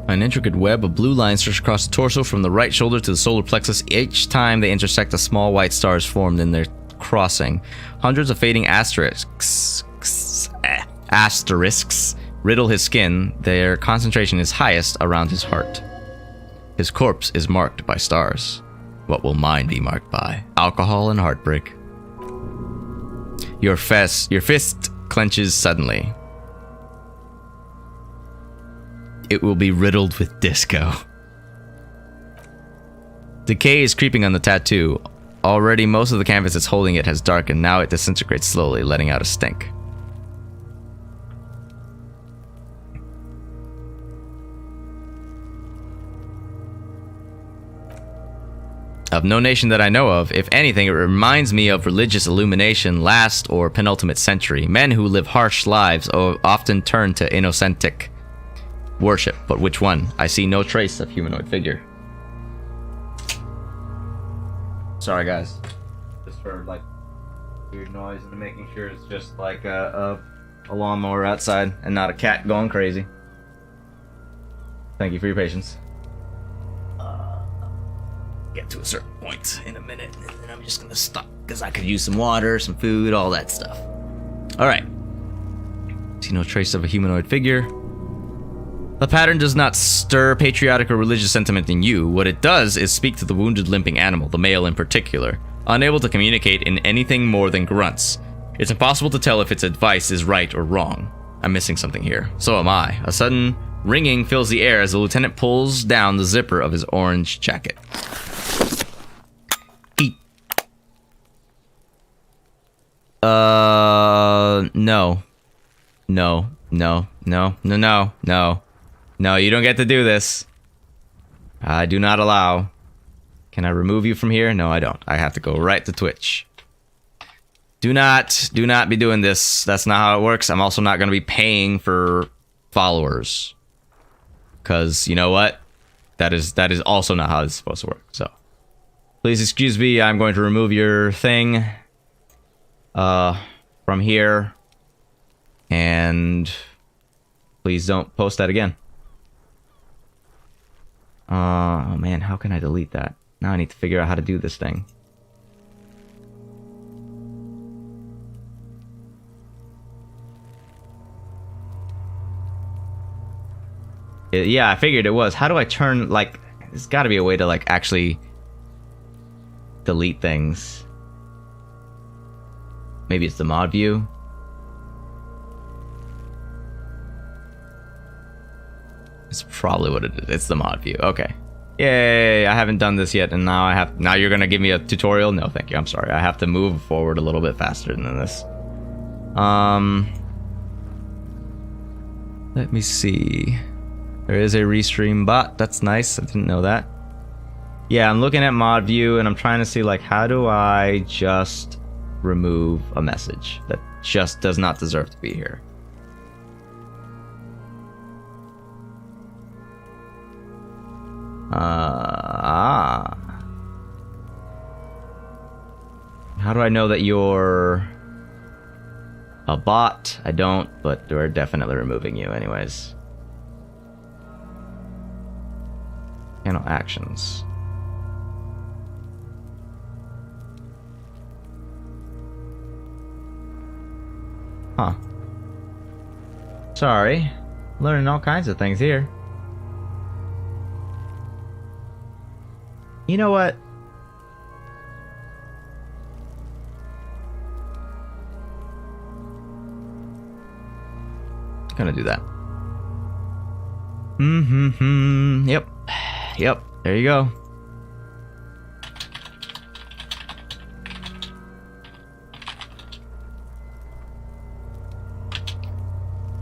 An intricate web of blue lines stretch across the torso from the right shoulder to the solar plexus. Each time they intersect, a small white star is formed in their crossing. Hundreds of fading asterisks riddle his skin. Their concentration is highest around his heart. His corpse is marked by stars. What will mine be marked by? Alcohol and heartbreak. Your fist clenches suddenly. It will be riddled with disco. Decay is creeping on the tattoo. Already most of the canvas that's holding it has darkened. Now it disintegrates slowly, letting out a stink. Of no nation that I know of, if anything, it reminds me of religious illumination last or penultimate century. Men who live harsh lives often turn to innocentic worship. But which one? I see no trace of humanoid figure. Sorry, guys. Just for, like, weird noise and making sure it's just, like, a lawnmower outside and not a cat going crazy. Thank you for your patience. Get to a certain point in a minute, and then I'm just gonna stop because I could use some water, some food, all that stuff. All right. See no trace of a humanoid figure. The pattern does not stir patriotic or religious sentiment in you. What it does is speak to the wounded, limping animal, the male in particular, unable to communicate in anything more than grunts. It's impossible to tell if its advice is right or wrong. I'm missing something here. So am I. A sudden ringing fills the air as the lieutenant pulls down the zipper of his orange jacket. No. No, you don't get to do this. I do not allow. Can I remove you from here? No, I don't. I have to go right to Twitch. Do not be doing this. That's not how it works. I'm also not going to be paying for followers. Because, you know what? That is also not how it's supposed to work. So, please excuse me. I'm going to remove your thing from here. And please don't post that again. Oh man, how can I delete that? Now I need to figure out how to do this thing. Yeah, I figured it was. How do I turn, like, there's got to be a way to, like, actually delete things. Maybe it's the mod view. It's probably what it is. It's the mod view. Okay. Yay, I haven't done this yet, and now you're gonna give me a tutorial? No, thank you. I'm sorry. I have to move forward a little bit faster than this. Let me see. There is a restream bot. That's nice. I didn't know that. Yeah, I'm looking at mod view, and I'm trying to see, like, how do I just remove a message that just does not deserve to be here? How do I know that you're a bot? I don't, but we're definitely removing you anyways. Channel actions. Huh. Sorry. Learning all kinds of things here. You know what? I'm gonna do that. Yep. There you go.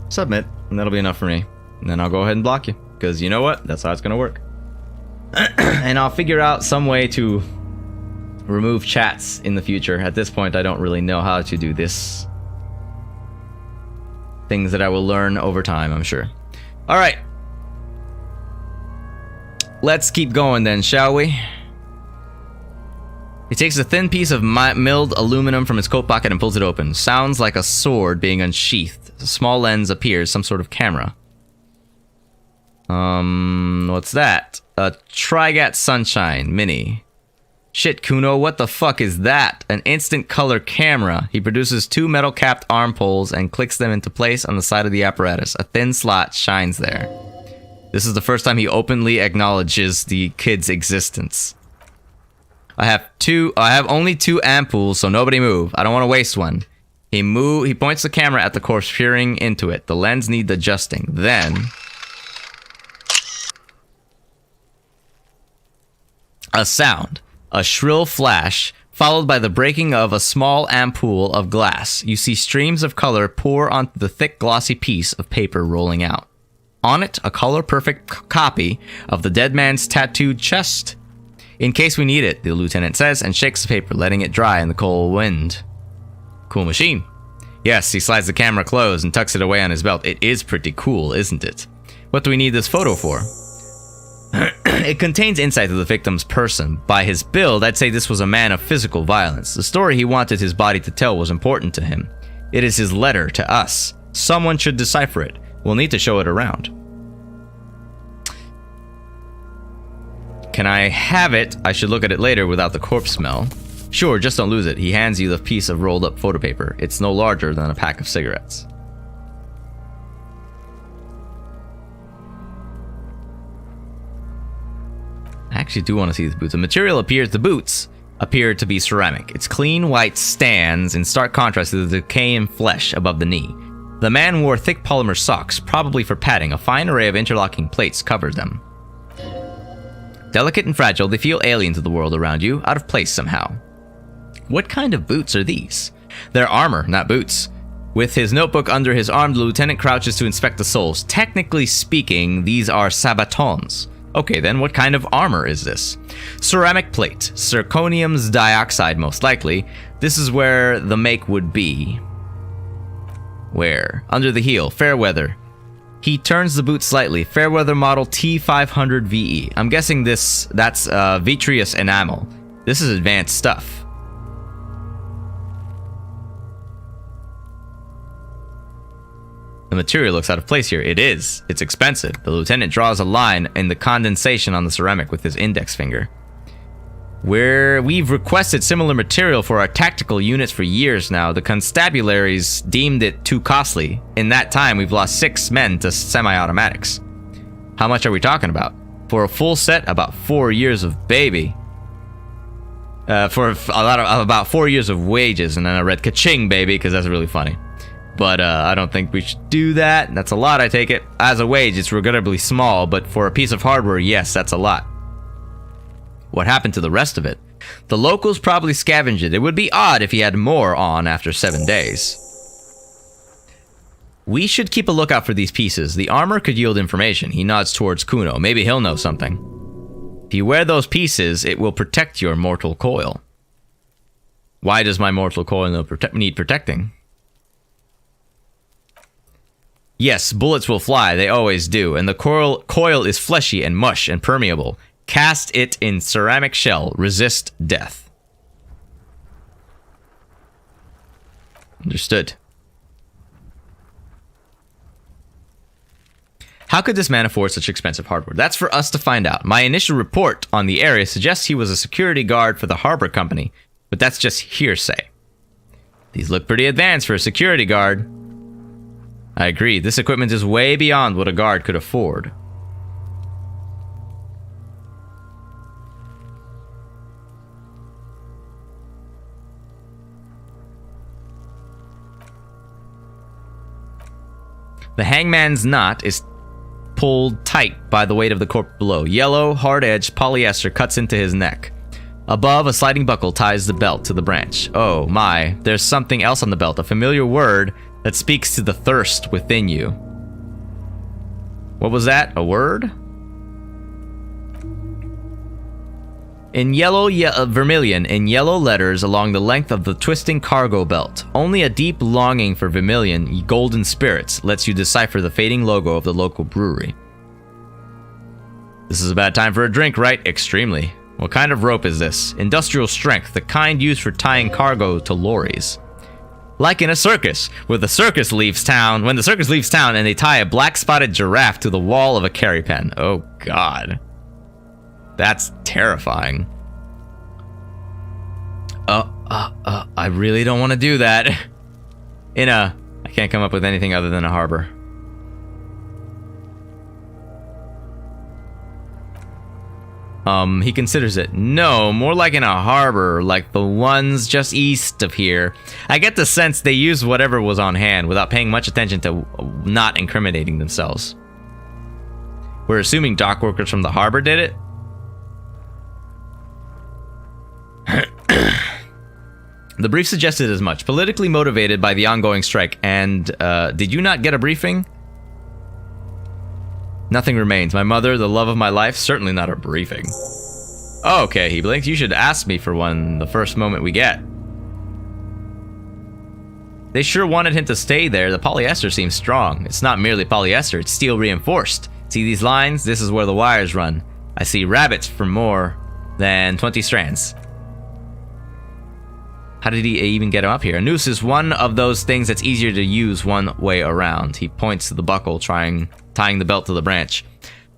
Submit, and that'll be enough for me. And then I'll go ahead and block you, because you know what? That's how it's gonna work. And I'll figure out some way to remove chats in the future. At this point, I don't really know how to do this. Things that I will learn over time, I'm sure. All right. Let's keep going then, shall we? He takes a thin piece of milled aluminum from his coat pocket and pulls it open. Sounds like a sword being unsheathed. A small lens appears, some sort of camera. What's that? A Trigat Sunshine Mini. Shit, Kuno, what the fuck is that? An instant color camera. He produces two metal-capped arm poles and clicks them into place on the side of the apparatus. A thin slot shines there. This is the first time he openly acknowledges the kid's existence. I have only 2 ampoules, so nobody move. I don't want to waste one. He points the camera at the corpse, peering into it. The lens needs adjusting. Then a sound, a shrill flash, followed by the breaking of a small ampoule of glass. You see streams of color pour onto the thick, glossy piece of paper rolling out. On it, a color-perfect copy of the dead man's tattooed chest. In case we need it, the lieutenant says, and shakes the paper, letting it dry in the cold wind. Cool machine. Yes, he slides the camera closed and tucks it away on his belt. It is pretty cool, isn't it? What do we need this photo for? It contains insight to the victim's person. By his build, I'd say this was a man of physical violence. The story he wanted his body to tell was important to him. It is his letter to us. Someone should decipher it. We'll need to show it around. Can I have it? I should look at it later without the corpse smell. Sure, just don't lose it. He hands you the piece of rolled up photo paper. It's no larger than a pack of cigarettes. I actually do want to see the boots. The boots appear to be ceramic. Its clean white stands in stark contrast to the decaying flesh above the knee. The man wore thick polymer socks, probably for padding. A fine array of interlocking plates covered them. Delicate and fragile, they feel alien to the world around you, out of place somehow. What kind of boots are these? They're armor, not boots. With his notebook under his arm, the lieutenant crouches to inspect the soles. Technically speaking, these are sabatons. Okay, then what kind of armor is this? Ceramic plate. Zirconium dioxide, most likely. This is where the make would be. Where? Under the heel. Fairweather. He turns the boot slightly. Fairweather model T500 VE. I'm guessing that's vitreous enamel. This is advanced stuff. The material looks out of place here. It is. It's expensive. The lieutenant draws a line in the condensation on the ceramic with his index finger. We've requested similar material for our tactical units for years now. The constabularies deemed it too costly. In that time, we've lost 6 men to semi-automatics. How much are we talking about? For a full set, about 4 years of baby. About 4 years of wages, and then I read ka-ching, baby, because that's really funny. But I don't think we should do that. That's a lot, I take it. As a wage, it's regrettably small, but for a piece of hardware, yes, that's a lot. What happened to the rest of it? The locals probably scavenged it. It would be odd if he had more on after 7 days. We should keep a lookout for these pieces. The armor could yield information. He nods towards Kuno. Maybe he'll know something. If you wear those pieces, it will protect your mortal coil. Why does my mortal coil need protecting? Yes, bullets will fly. They always do. And the coil is fleshy and mush and permeable. Cast it in ceramic shell. Resist death. Understood. How could this man afford such expensive hardware? That's for us to find out. My initial report on the area suggests he was a security guard for the harbor company, but that's just hearsay. These look pretty advanced for a security guard. I agree. This equipment is way beyond what a guard could afford. The hangman's knot is pulled tight by the weight of the corpse below. Yellow, hard-edged polyester cuts into his neck. Above, a sliding buckle ties the belt to the branch. Oh my, there's something else on the belt, a familiar word that speaks to the thirst within you. What was that? A word? In vermilion, in yellow letters along the length of the twisting cargo belt. Only a deep longing for vermilion, golden spirits, lets you decipher the fading logo of the local brewery. This is a bad time for a drink, right? Extremely. What kind of rope is this? Industrial strength, the kind used for tying cargo to lorries. Like in a circus, when the circus leaves town and they tie a black-spotted giraffe to the wall of a carry pen. Oh god. That's terrifying. I really don't want to do that. I can't come up with anything other than a harbor. He considers it. No, more like in a harbor, like the ones just east of here. I get the sense they used whatever was on hand without paying much attention to not incriminating themselves. We're assuming dock workers from the harbor did it? The brief suggested as much. Politically motivated by the ongoing strike. And, did you not get a briefing? Nothing remains. My mother, the love of my life, certainly not a briefing. Oh, okay, he blinked. You should ask me for one the first moment we get. They sure wanted him to stay there. The polyester seems strong. It's not merely polyester, it's steel reinforced. See these lines? This is where the wires run. I see rabbits for more than 20 strands. How did he even get him up here? A noose is one of those things that's easier to use one way around. He points to the buckle, tying the belt to the branch.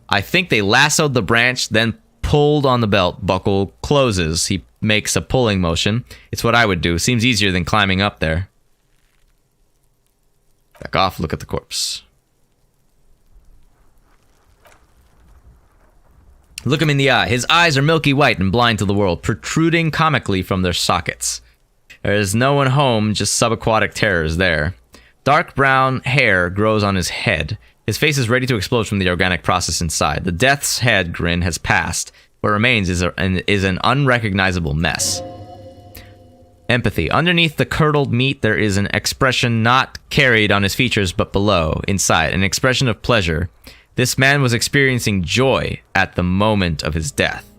I think they lassoed the branch, then pulled on the belt. Buckle closes. He makes a pulling motion. It's what I would do. Seems easier than climbing up there. Back off, look at the corpse. Look him in the eye. His eyes are milky white and blind to the world, protruding comically from their sockets. There is no one home, just subaquatic terrors there. Dark brown hair grows on his head. His face is ready to explode from the organic process inside. The death's head grin has passed. What remains is an unrecognizable mess. Empathy. Underneath the curdled meat, there is an expression not carried on his features, but below, inside, an expression of pleasure. This man was experiencing joy at the moment of his death.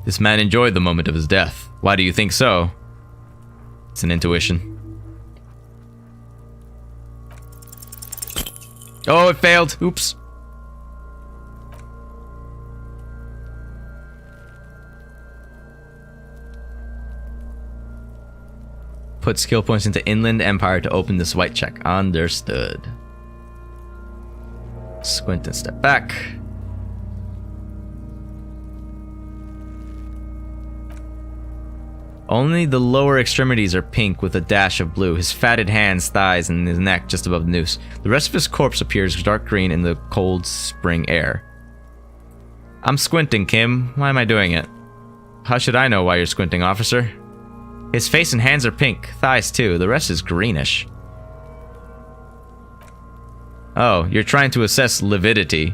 This man enjoyed the moment of his death. Why do you think so? It's an intuition. Oh, it failed. Oops. Put skill points into Inland Empire to open this white check. Understood. Squint and step back. Only the lower extremities are pink with a dash of blue. His fatted hands, thighs, and his neck just above the noose. The rest of his corpse appears dark green in the cold spring air. I'm squinting, Kim. Why am I doing it? How should I know why you're squinting, officer? His face and hands are pink. Thighs too. The rest is greenish. Oh, you're trying to assess lividity.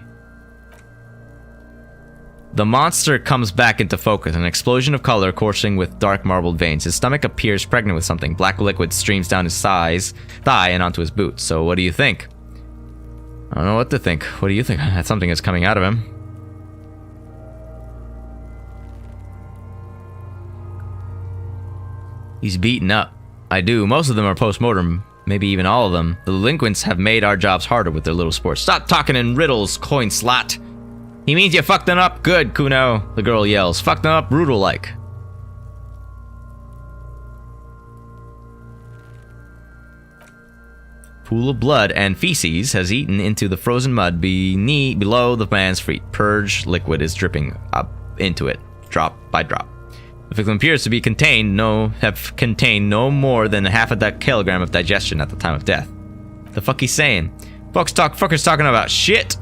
The monster comes back into focus, an explosion of color coursing with dark marbled veins. His stomach appears pregnant with something. Black liquid streams down his thigh and onto his boot. So what do you think? I don't know what to think. What do you think? That something is coming out of him. He's beaten up. I do. Most of them are post-mortem. Maybe even all of them. The delinquents have made our jobs harder with their little sports. Stop talking in riddles, coin slot. He means you fucked them up good, Kuno, the girl yells. Fucked them up brutal-like. Pool of blood and feces has eaten into the frozen mud below the man's feet. Purge liquid is dripping up into it, drop by drop. The victim appears to be contained no more than half a kilogram of digestion at the time of death. The fuck he's saying? Fuckers talking about shit.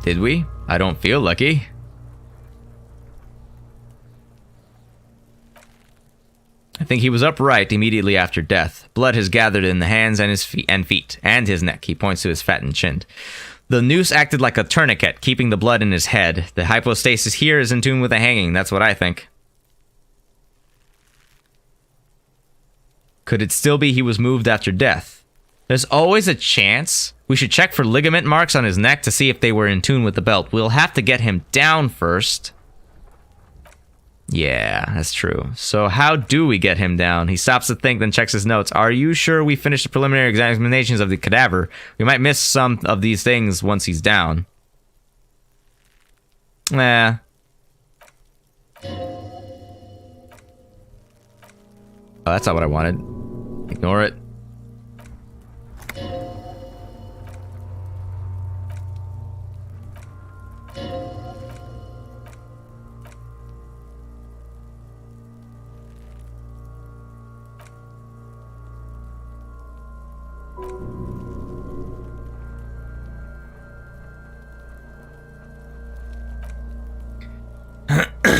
Did we? I don't feel lucky. I think he was upright immediately after death. Blood has gathered in the hands and his feet, and his neck. He points to his fattened chin. The noose acted like a tourniquet, keeping the blood in his head. The hypostasis here is in tune with the hanging. That's what I think. Could it still be he was moved after death? There's always a chance. We should check for ligament marks on his neck to see if they were in tune with the belt. We'll have to get him down first. Yeah, that's true. So how do we get him down? He stops to think, then checks his notes. Are you sure we finished the preliminary examinations of the cadaver? We might miss some of these things once he's down. Nah. Oh, that's not what I wanted. Ignore it.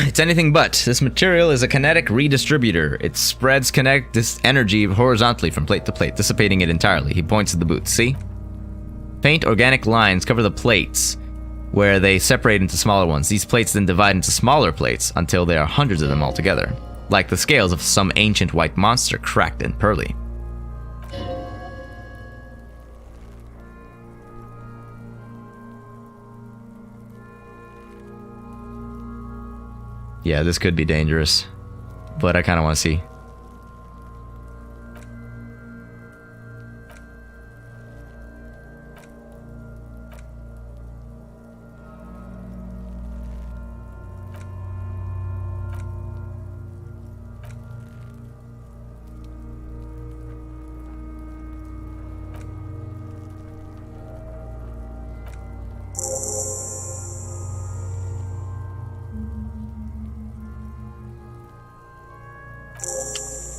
It's anything but. This material is a kinetic redistributor. It spreads this energy horizontally from plate to plate, dissipating it entirely. He points to the boots. See? Faint organic lines cover the plates where they separate into smaller ones. These plates then divide into smaller plates until there are hundreds of them altogether, like the scales of some ancient white monster, cracked and pearly. Yeah, this could be dangerous, but I kind of want to see.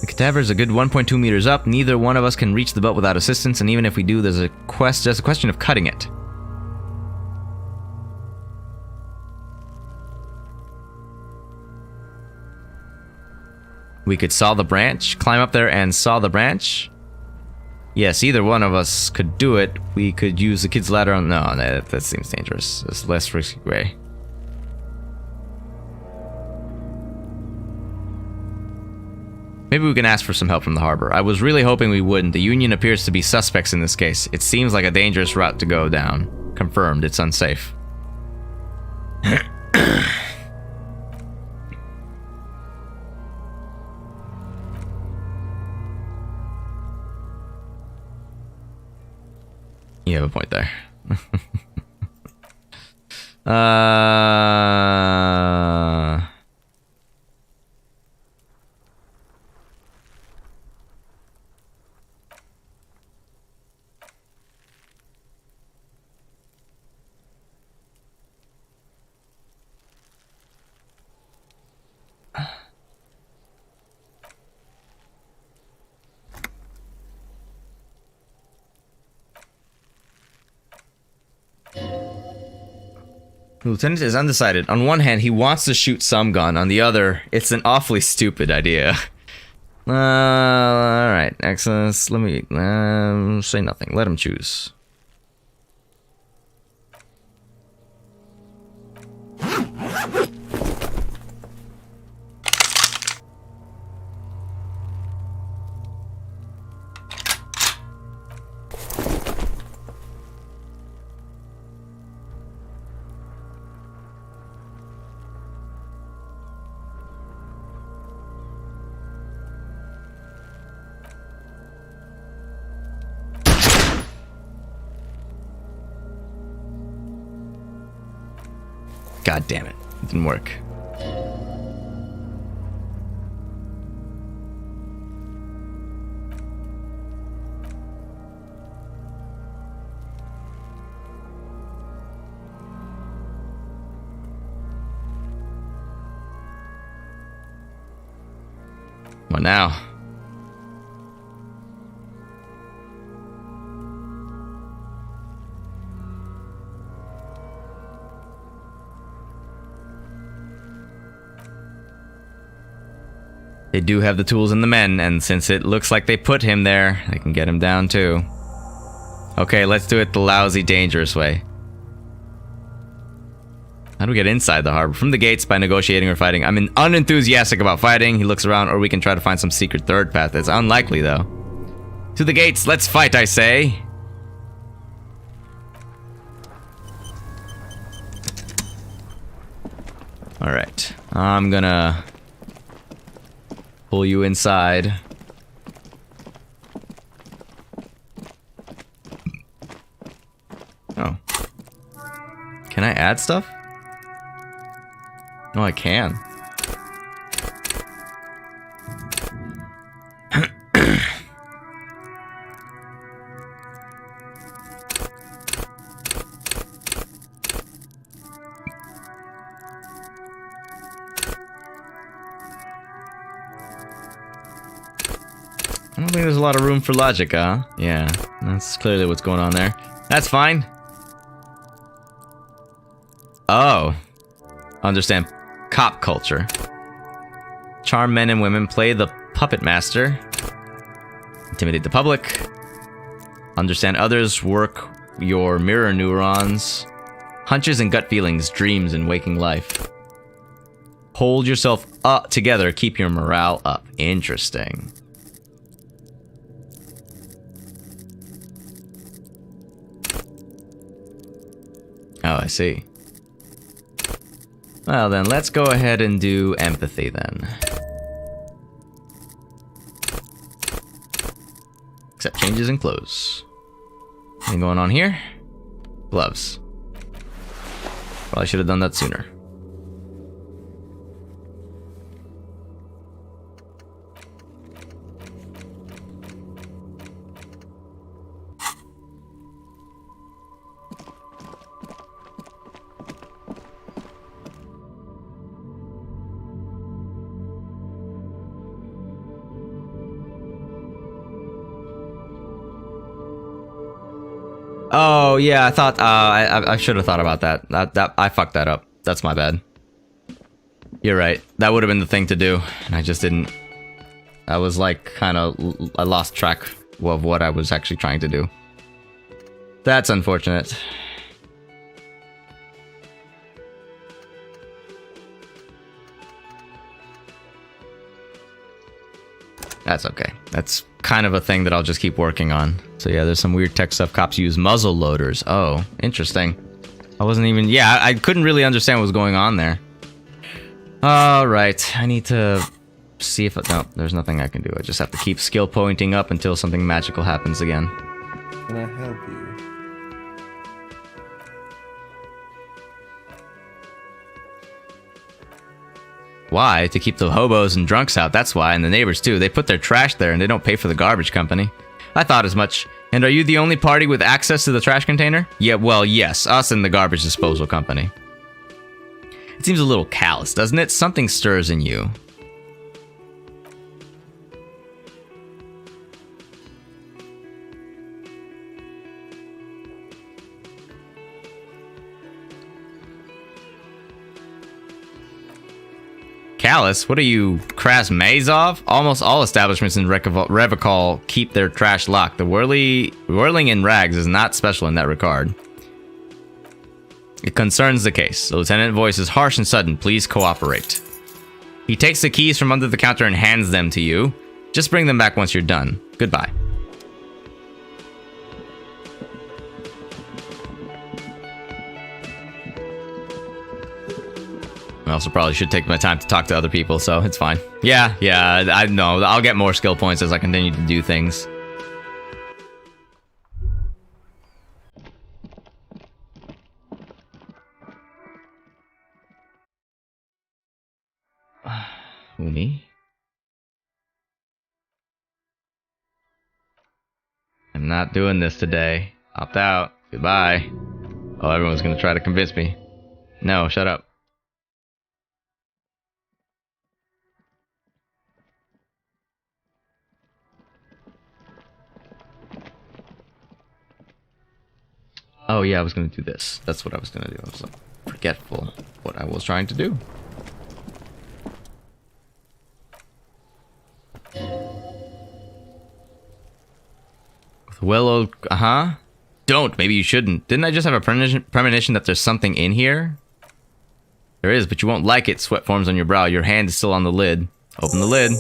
The cadaver is a good 1.2 meters up. Neither one of us can reach the butt without assistance, and even if we do, there's a question of cutting it. We could saw the branch, climb up there and saw the branch. Yes, either one of us could do it. We could use the kid's ladder on... No, that seems dangerous. It's less risky way. Maybe we can ask for some help from the harbor. I was really hoping we wouldn't. The Union appears to be suspects in this case. It seems like a dangerous route to go down. Confirmed, it's unsafe. You have a point there. The lieutenant is undecided. On one hand, he wants to shoot some gun. On the other, it's an awfully stupid idea. Alright, excellent. Let me say nothing. Let him choose. God damn it. It didn't work. What now? They do have the tools and the men, and since it looks like they put him there, they can get him down too. Okay, let's do it the lousy, dangerous way. How do we get inside the harbor? From the gates, by negotiating or fighting. I'm unenthusiastic about fighting. He looks around, or we can try to find some secret third path. It's unlikely, though. To the gates, let's fight, I say. Alright, I'm gonna pull you inside. Oh. Can I add stuff? No, I can. I don't think there's a lot of room for logic, huh? Yeah, that's clearly what's going on there. That's fine. Oh. Understand. Cop culture. Charm men and women, play the puppet master. Intimidate the public. Understand others, work your mirror neurons. Hunches and gut feelings, dreams and waking life. Hold yourself up together, keep your morale up. Interesting. Oh, I see. Well then, let's go ahead and do empathy then. Accept changes in clothes. Anything going on here? Gloves. Probably should have done that sooner. Oh yeah, I thought I should have thought about that. That I fucked that up. That's my bad. You're right. That would have been the thing to do, and I just didn't. I was like kind of I lost track of what I was actually trying to do. That's unfortunate. That's okay. That's kind of a thing that I'll just keep working on. So yeah, there's some weird tech stuff. Cops use muzzle loaders. Oh, interesting. I wasn't even... Yeah, I couldn't really understand what was going on there. Alright, I need to see if... No, there's nothing I can do. I just have to keep skill pointing up until something magical happens again. Can I help you? Why? To keep the hobos and drunks out, that's why, and the neighbors too. They put their trash there and they don't pay for the garbage company. I thought as much. And are you the only party with access to the trash container? Yeah, well, yes, us and the garbage disposal company. It seems a little callous, doesn't it? Something stirs in you. Callous? What are you, Krasmazov? Almost all establishments in Revokal keep their trash locked. The whirling in rags is not special in that regard. It concerns the case. The lieutenant's voice is harsh and sudden. Please cooperate. He takes the keys from under the counter and hands them to you. Just bring them back once you're done. Goodbye. I also probably should take my time to talk to other people, so it's fine. Yeah, I know. I'll get more skill points as I continue to do things. Me? I'm not doing this today. Opt out. Goodbye. Oh, everyone's gonna try to convince me. No, shut up. Oh yeah, I was gonna do this. That's what I was gonna do. I was like forgetful what I was trying to do. Well, Don't. Maybe you shouldn't. Didn't I just have a premonition that there's something in here? There is, but you won't like it. Sweat forms on your brow. Your hand is still on the lid. Open the lid.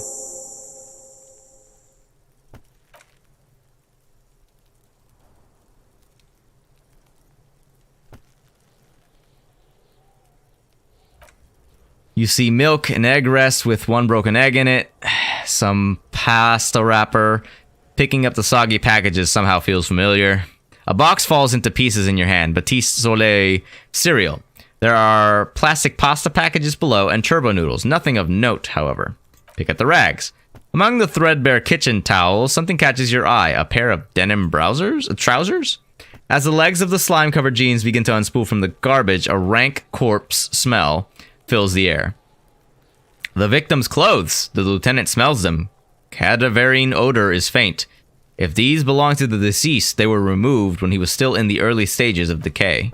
You see milk, an egg rest with one broken egg in it, some pasta wrapper. Picking up the soggy packages somehow feels familiar. A box falls into pieces in your hand. Batiste Soleil cereal. There are plastic pasta packages below and turbo noodles. Nothing of note, however. Pick at the rags. Among the threadbare kitchen towels, something catches your eye. A pair of denim trousers? As the legs of the slime-covered jeans begin to unspool from the garbage, a rank corpse smell fills the air. The victim's clothes. The lieutenant smells them. Cadaverine odor is faint. If these belong to the deceased, they were removed when he was still in the early stages of decay.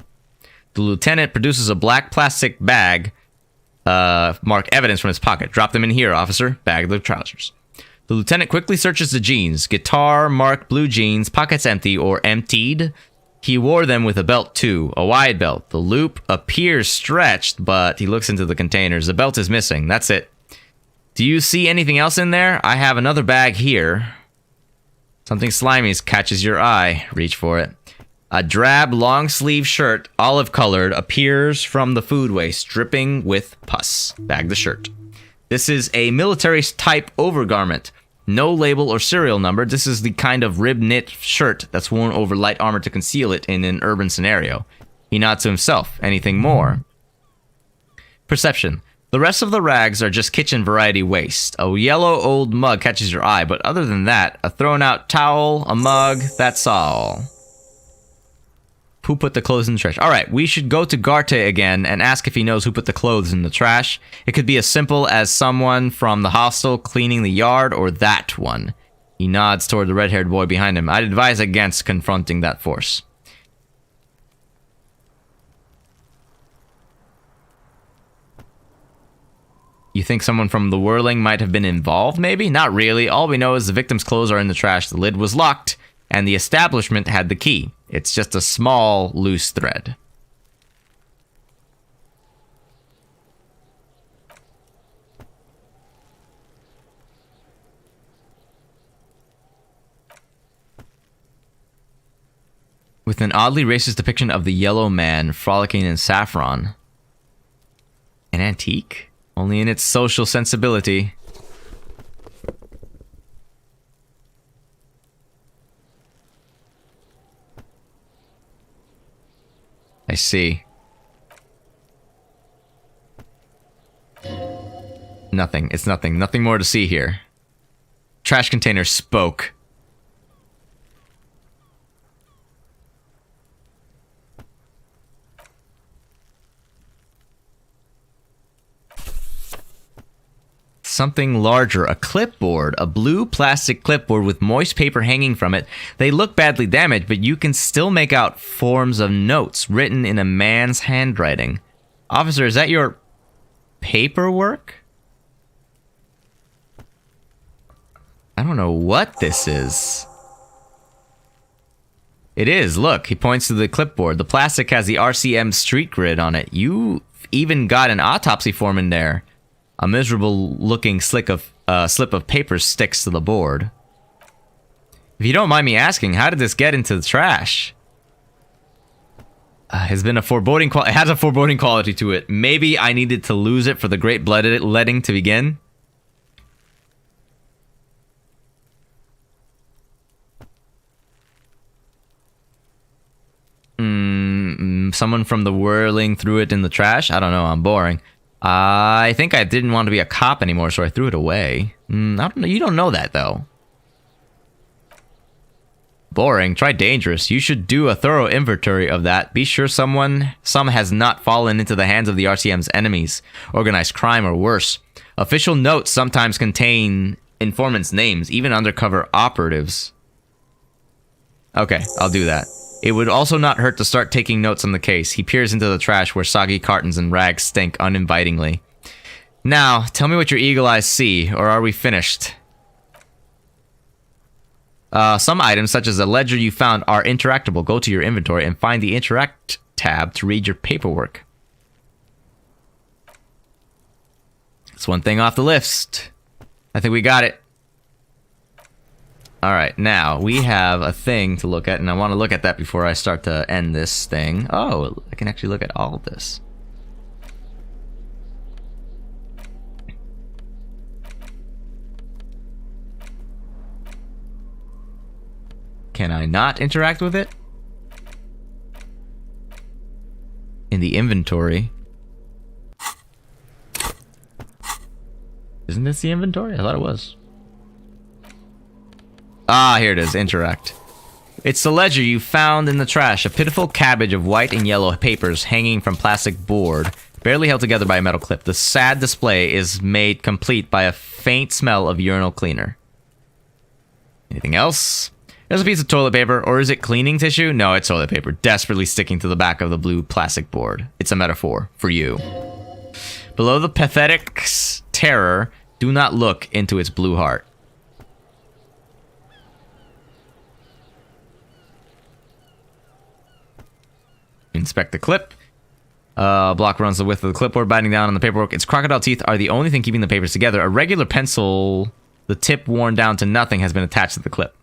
The lieutenant produces a black plastic bag mark evidence from his pocket. Drop them in here, officer. Bag of the trousers. The lieutenant quickly searches the jeans. Guitar, marked blue jeans, pockets empty or emptied. He wore them with a belt too, a wide belt. The loop appears stretched, but he looks into the containers. The belt is missing. That's it. Do you see anything else in there? I have another bag here. Something slimy catches your eye. Reach for it. A drab long-sleeve shirt, olive-colored, appears from the food waste, dripping with pus. Bag the shirt. This is a military-type overgarment. No label or serial number. This is the kind of rib-knit shirt that's worn over light armor to conceal it in an urban scenario. He nods to himself. Anything more? Perception. The rest of the rags are just kitchen variety waste. A yellow old mug catches your eye, but other than that, a thrown-out towel, a mug, that's all. Who put the clothes in the trash? Alright, we should go to Garte again and ask if he knows who put the clothes in the trash. It could be as simple as someone from the hostel cleaning the yard, or that one. He nods toward the red-haired boy behind him. I'd advise against confronting that force. You think someone from the Whirling might have been involved, maybe? Not really. All we know is the victim's clothes are in the trash, the lid was locked, and the establishment had the key. It's just a small, loose thread. With an oddly racist depiction of the yellow man frolicking in saffron. An antique? Only in its social sensibility. I see. Nothing. It's nothing. Nothing more to see here. Trash container spoke. Something larger, a clipboard, a blue plastic clipboard with moist paper hanging from it. They look badly damaged, but you can still make out forms of notes written in a man's handwriting. Officer, is that your paperwork? I don't know what this is. It is, look, he points to the clipboard. The plastic has the RCM street grid on it. You even got an autopsy form in there. A miserable-looking slip of paper sticks to the board. If you don't mind me asking, how did this get into the trash? It has a foreboding quality to it. Maybe I needed to lose it for the great bloodletting to begin. Someone from the Whirling threw it in the trash? I don't know, I'm boring. I think I didn't want to be a cop anymore, so I threw it away. I don't know. You don't know that, though. Boring. Try dangerous. You should do a thorough inventory of that. Be sure some has not fallen into the hands of the RCM's enemies, organized crime, or worse. Official notes sometimes contain informants' names, even undercover operatives. Okay, I'll do that. It would also not hurt to start taking notes on the case. He peers into the trash where soggy cartons and rags stink uninvitingly. Now, tell me what your eagle eyes see, or are we finished? Some items, such as a ledger you found, are interactable. Go to your inventory and find the Interact tab to read your paperwork. That's one thing off the list. I think we got it. Alright, now, we have a thing to look at, and I want to look at that before I start to end this thing. Oh, I can actually look at all of this. Can I not interact with it? In the inventory. Isn't this the inventory? I thought it was. Ah, here it is. Interact. It's the ledger you found in the trash. A pitiful cabbage of white and yellow papers hanging from plastic board, barely held together by a metal clip. The sad display is made complete by a faint smell of urinal cleaner. Anything else? There's a piece of toilet paper, or is it cleaning tissue? No, it's toilet paper, desperately sticking to the back of the blue plastic board. It's a metaphor for you. Below the pathetic terror, do not look into its blue heart. Inspect the clip. Block runs the width of the clipboard, biting down on the paperwork. Its crocodile teeth are the only thing keeping the papers together. A regular pencil, the tip worn down to nothing, has been attached to the clip.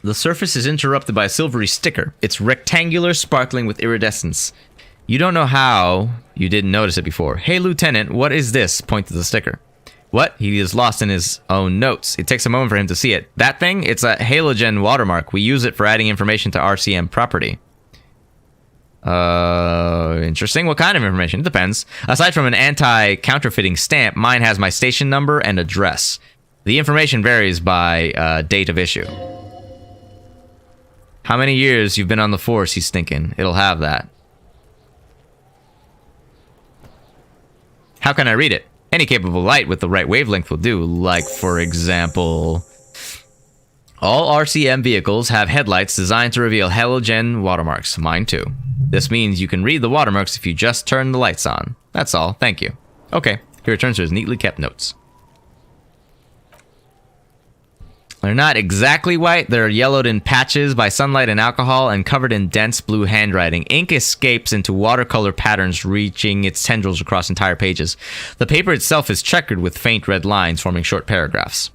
The surface is interrupted by a silvery sticker. It's rectangular, sparkling with iridescence. You don't know how you didn't notice it before. Hey, Lieutenant, what is this? Point to the sticker. What? He is lost in his own notes. It takes a moment for him to see it. That thing? It's a halogen watermark. We use it for adding information to RCM property. Interesting. What kind of information? It depends. Aside from an anti-counterfeiting stamp, mine has my station number and address. The information varies by date of issue. How many years you've been on the force, he's thinking. It'll have that. How can I read it? Any capable light with the right wavelength will do. Like, for example, all RCM vehicles have headlights designed to reveal halogen watermarks. Mine too. This means you can read the watermarks if you just turn the lights on. That's all. Thank you. Okay. He returns to his neatly kept notes. They're not exactly white. They're yellowed in patches by sunlight and alcohol and covered in dense blue handwriting. Ink escapes into watercolor patterns, reaching its tendrils across entire pages. The paper itself is checkered with faint red lines forming short paragraphs.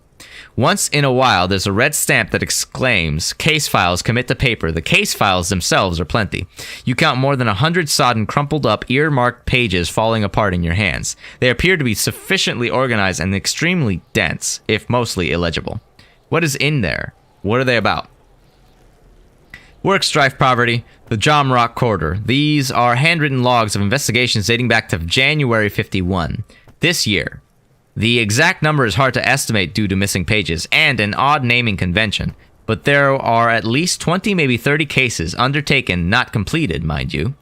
Once in a while, there's a red stamp that exclaims, "Case files, commit to paper." The case files themselves are plenty. You count more than 100 sodden, crumpled up, earmarked pages falling apart in your hands. They appear to be sufficiently organized and extremely dense, if mostly illegible. What is in there? What are they about? Work, strife, poverty, the Jom Rock Corridor. These are handwritten logs of investigations dating back to January 51. This year. The exact number is hard to estimate due to missing pages and an odd naming convention, but there are at least 20, maybe 30 cases undertaken, not completed, mind you.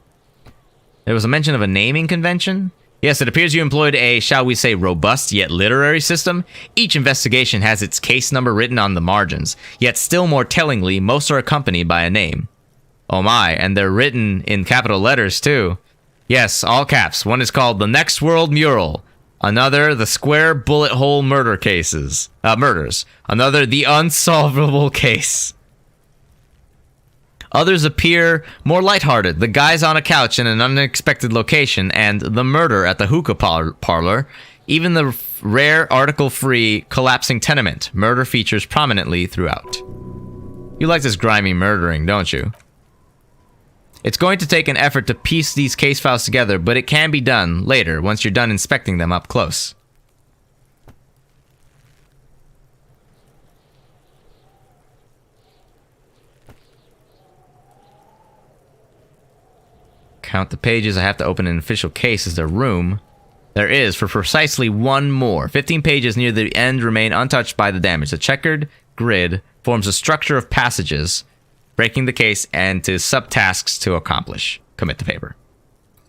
There was a mention of a naming convention? Yes, it appears you employed a, shall we say, robust yet literary system. Each investigation has its case number written on the margins, yet still more tellingly, most are accompanied by a name. Oh my, and they're written in capital letters too. Yes, all caps. One is called The Next World Mural. Another, The Square Bullet Hole Murders. Another, The Unsolvable Case. Others appear more lighthearted. The Guys on a Couch in an Unexpected Location and The Murder at the Hookah Parlor. Even the rare article-free Collapsing Tenement. Murder features prominently throughout. You like this grimy murdering, don't you? It's going to take an effort to piece these case files together, but it can be done later once you're done inspecting them up close. Count the pages. I have to open an official case as their room. There is, for precisely one more. 15 pages near the end remain untouched by the damage. The checkered grid forms a structure of passages, breaking the case into subtasks to accomplish. Commit to paper.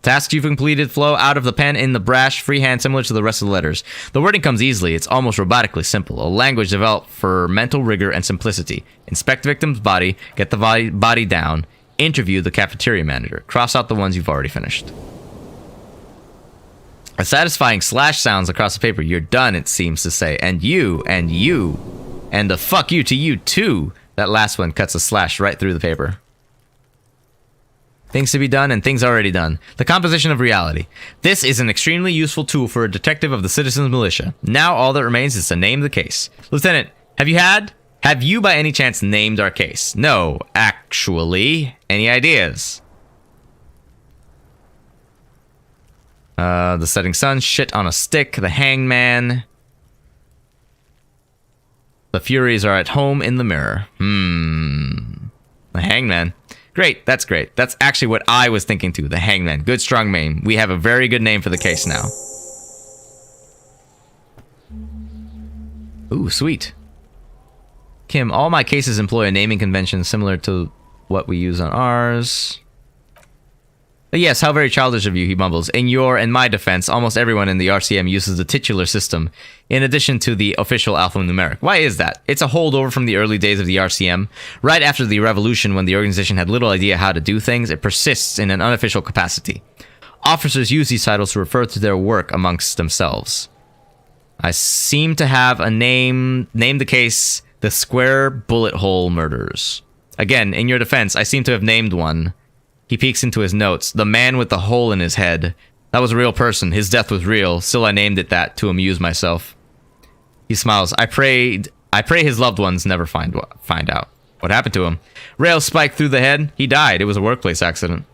Tasks you've completed flow out of the pen in the brash freehand similar to the rest of the letters. The wording comes easily. It's almost robotically simple. A language developed for mental rigor and simplicity. Inspect the victim's body. Get the body down. Interview the cafeteria manager. Cross out the ones you've already finished. A satisfying slash sounds across the paper. You're done, it seems to say. And you, and the fuck you to you too. That last one cuts a slash right through the paper. Things to be done and things already done. The composition of reality. This is an extremely useful tool for a detective of the Citizens Militia. Now all that remains is to name the case. Lieutenant, have you by any chance named our case? No, actually. Any ideas? The setting sun, shit on a stick, the hangman. The Furies are at home in the mirror. The hangman. Great, that's great. That's actually what I was thinking too, the hangman. Good, strong name. We have a very good name for the case now. Ooh, sweet. Kim, all my cases employ a naming convention similar to what we use on ours. But yes, how very childish of you, he mumbles. In your and my defense, almost everyone in the RCM uses the titular system, in addition to the official alphanumeric. Why is that? It's a holdover from the early days of the RCM. Right after the revolution, when the organization had little idea how to do things, it persists in an unofficial capacity. Officers use these titles to refer to their work amongst themselves. I seem to have a name. Name the case the Square Bullet Hole Murders. Again, in your defense, I seem to have named one. He peeks into his notes. The man with the hole in his head. That was a real person. His death was real. Still, I named it that to amuse myself. He smiles. I pray his loved ones never find out. What happened to him? Rail spiked through the head. He died. It was a workplace accident.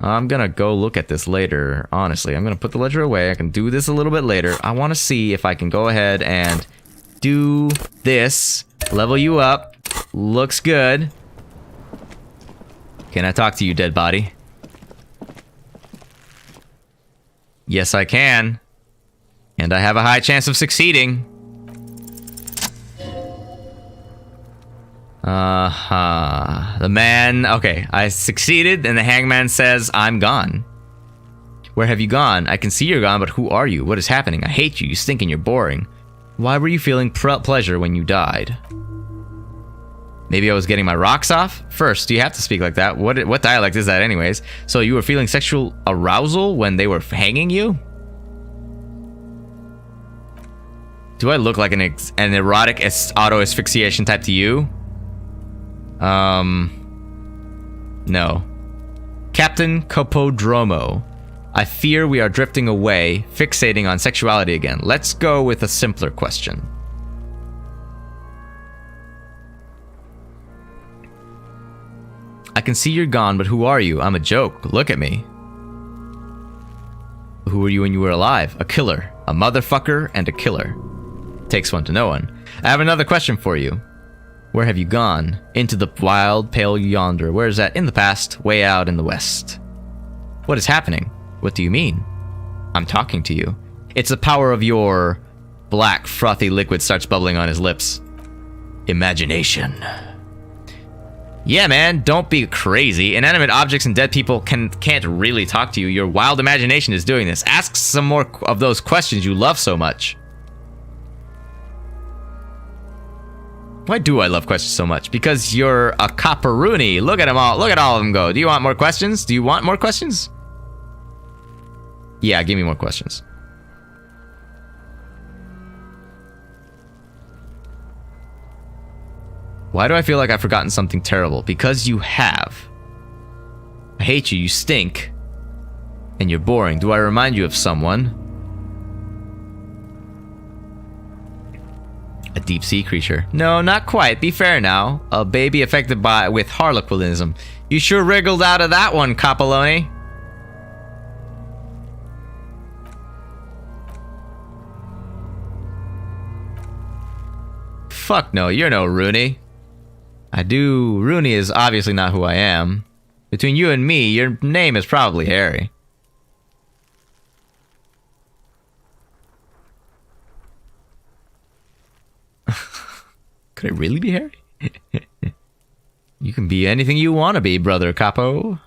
I'm gonna go look at this later. Honestly, I'm gonna put the ledger away. I can do this a little bit later. I want to see if I can go ahead and do this. Level you up. Looks good. Can I talk to you, dead body? Yes, I can. And I have a high chance of succeeding. The man... Okay, I succeeded, and the hangman says, I'm gone. Where have you gone? I can see you're gone, but who are you? What is happening? I hate you. You stink and you're boring. Why were you feeling pleasure when you died? Maybe I was getting my rocks off? First, do you have to speak like that? What dialect is that anyways? So you were feeling sexual arousal when they were hanging you? Do I look like an erotic auto-asphyxiation type to you? No. Captain Copodromo. I fear we are drifting away, fixating on sexuality again. Let's go with a simpler question. I can see you're gone, but who are you? I'm a joke. Look at me. Who were you when you were alive? A killer. A motherfucker and a killer. Takes one to know one. I have another question for you. Where have you gone? Into the wild, pale yonder. Where is that? In the past, way out in the west. What is happening? What do you mean? I'm talking to you. It's the power of your... Black, frothy liquid starts bubbling on his lips. Imagination. Yeah, man, don't be crazy. Inanimate objects and dead people can't really talk to you. Your wild imagination is doing this. Ask some more of those questions you love so much. Why do I love questions so much? Because you're a copperoonie. Look at them all. Look at all of them go. Do you want more questions? Do you want more questions? Yeah, give me more questions. Why do I feel like I've forgotten something terrible? Because you have. I hate you. You stink. And you're boring. Do I remind you of someone? A deep sea creature. No, not quite. Be fair now. A baby affected with harlequinism. You sure wriggled out of that one, Copolone. Fuck no, you're no Rooney. Rooney is obviously not who I am. Between you and me, your name is probably Harry. Could it really be Harry? You can be anything you want to be, brother Capo.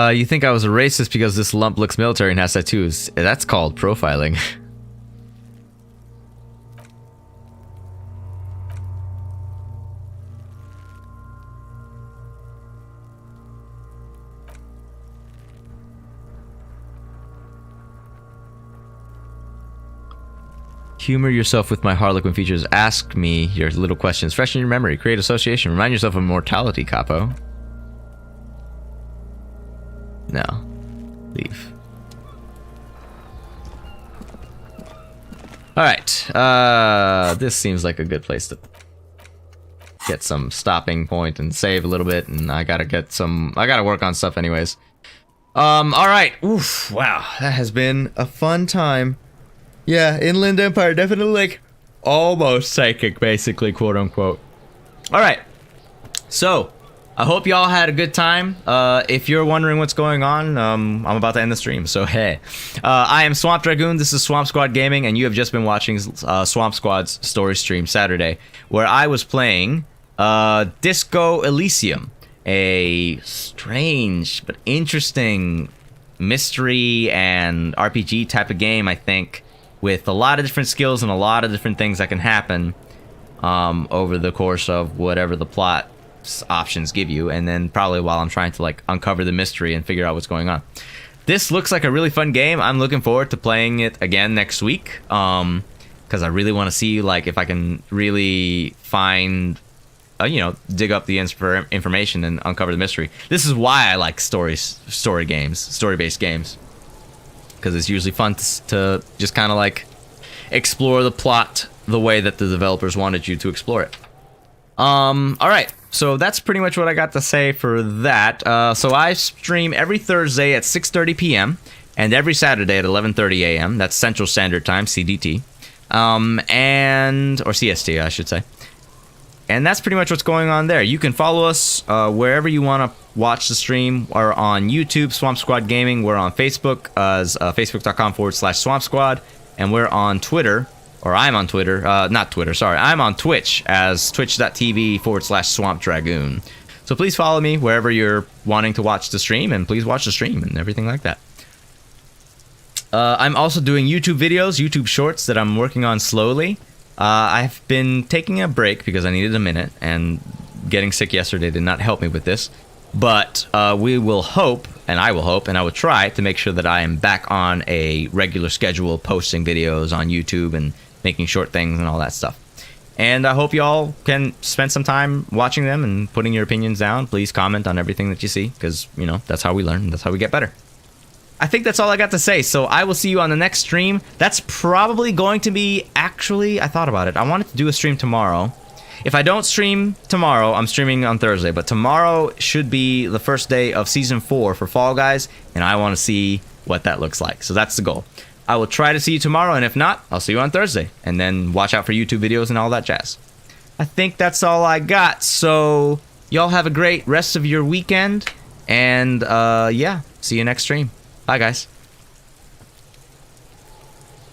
You think I was a racist because this lump looks military and has tattoos. That's called profiling. Humor yourself with my Harlequin features. Ask me your little questions. Freshen your memory. Create association. Remind yourself of mortality, Capo. No. Leave. Alright. This seems like a good place to get some stopping point and save a little bit, and I gotta work on stuff anyways. Alright. Oof. Wow. That has been a fun time. Yeah, Inland Empire, definitely like almost psychic, basically, quote unquote. Alright. So, I hope y'all had a good time. If you're wondering what's going on, I'm about to end the stream, so hey. I am Swamp Dragoon, this is Swamp Squad Gaming, and you have just been watching Swamp Squad's story stream Saturday, where I was playing Disco Elysium, a strange but interesting mystery and RPG type of game, I think, with a lot of different skills and a lot of different things that can happen over the course of whatever the plot options give you, and then probably while I'm trying to like uncover the mystery and figure out what's going on. This looks like a really fun game. I'm looking forward to playing it again next week, because I really want to see like if I can really find you know, dig up the information and uncover the mystery. This is why I like story-based games, because it's usually fun to just kind of like explore the plot the way that the developers wanted you to explore it. All right, so that's pretty much what I got to say for that. So I stream every Thursday at 6:30 p.m. and every Saturday at 11:30 a.m. That's Central Standard Time, CDT, or CST, I should say. And that's pretty much what's going on there. You can follow us wherever you want to watch the stream. We're on YouTube, Swamp Squad Gaming. We're on Facebook as facebook.com/Swamp Squad. And we're on Twitter, or I'm on Twitter, not Twitter, sorry. I'm on Twitch as twitch.tv/Swamp Dragoon. So please follow me wherever you're wanting to watch the stream, and please watch the stream and everything like that. I'm also doing YouTube videos, YouTube shorts that I'm working on slowly. I've been taking a break because I needed a minute, and getting sick yesterday did not help me with this. But we will hope, and I will hope, and I will try to make sure that I am back on a regular schedule, posting videos on YouTube and making short things and all that stuff. And I hope y'all can spend some time watching them and putting your opinions down. Please comment on everything that you see, because, you know, that's how we learn, that's how we get better. I think that's all I got to say, so I will see you on the next stream. That's probably going to be, actually, I thought about it. I wanted to do a stream tomorrow. If I don't stream tomorrow, I'm streaming on Thursday, but tomorrow should be the first day of Season 4 for Fall Guys, and I want to see what that looks like. So that's the goal. I will try to see you tomorrow, and if not, I'll see you on Thursday. And then watch out for YouTube videos and all that jazz. I think that's all I got, so y'all have a great rest of your weekend, and yeah, see you next stream. Bye, guys.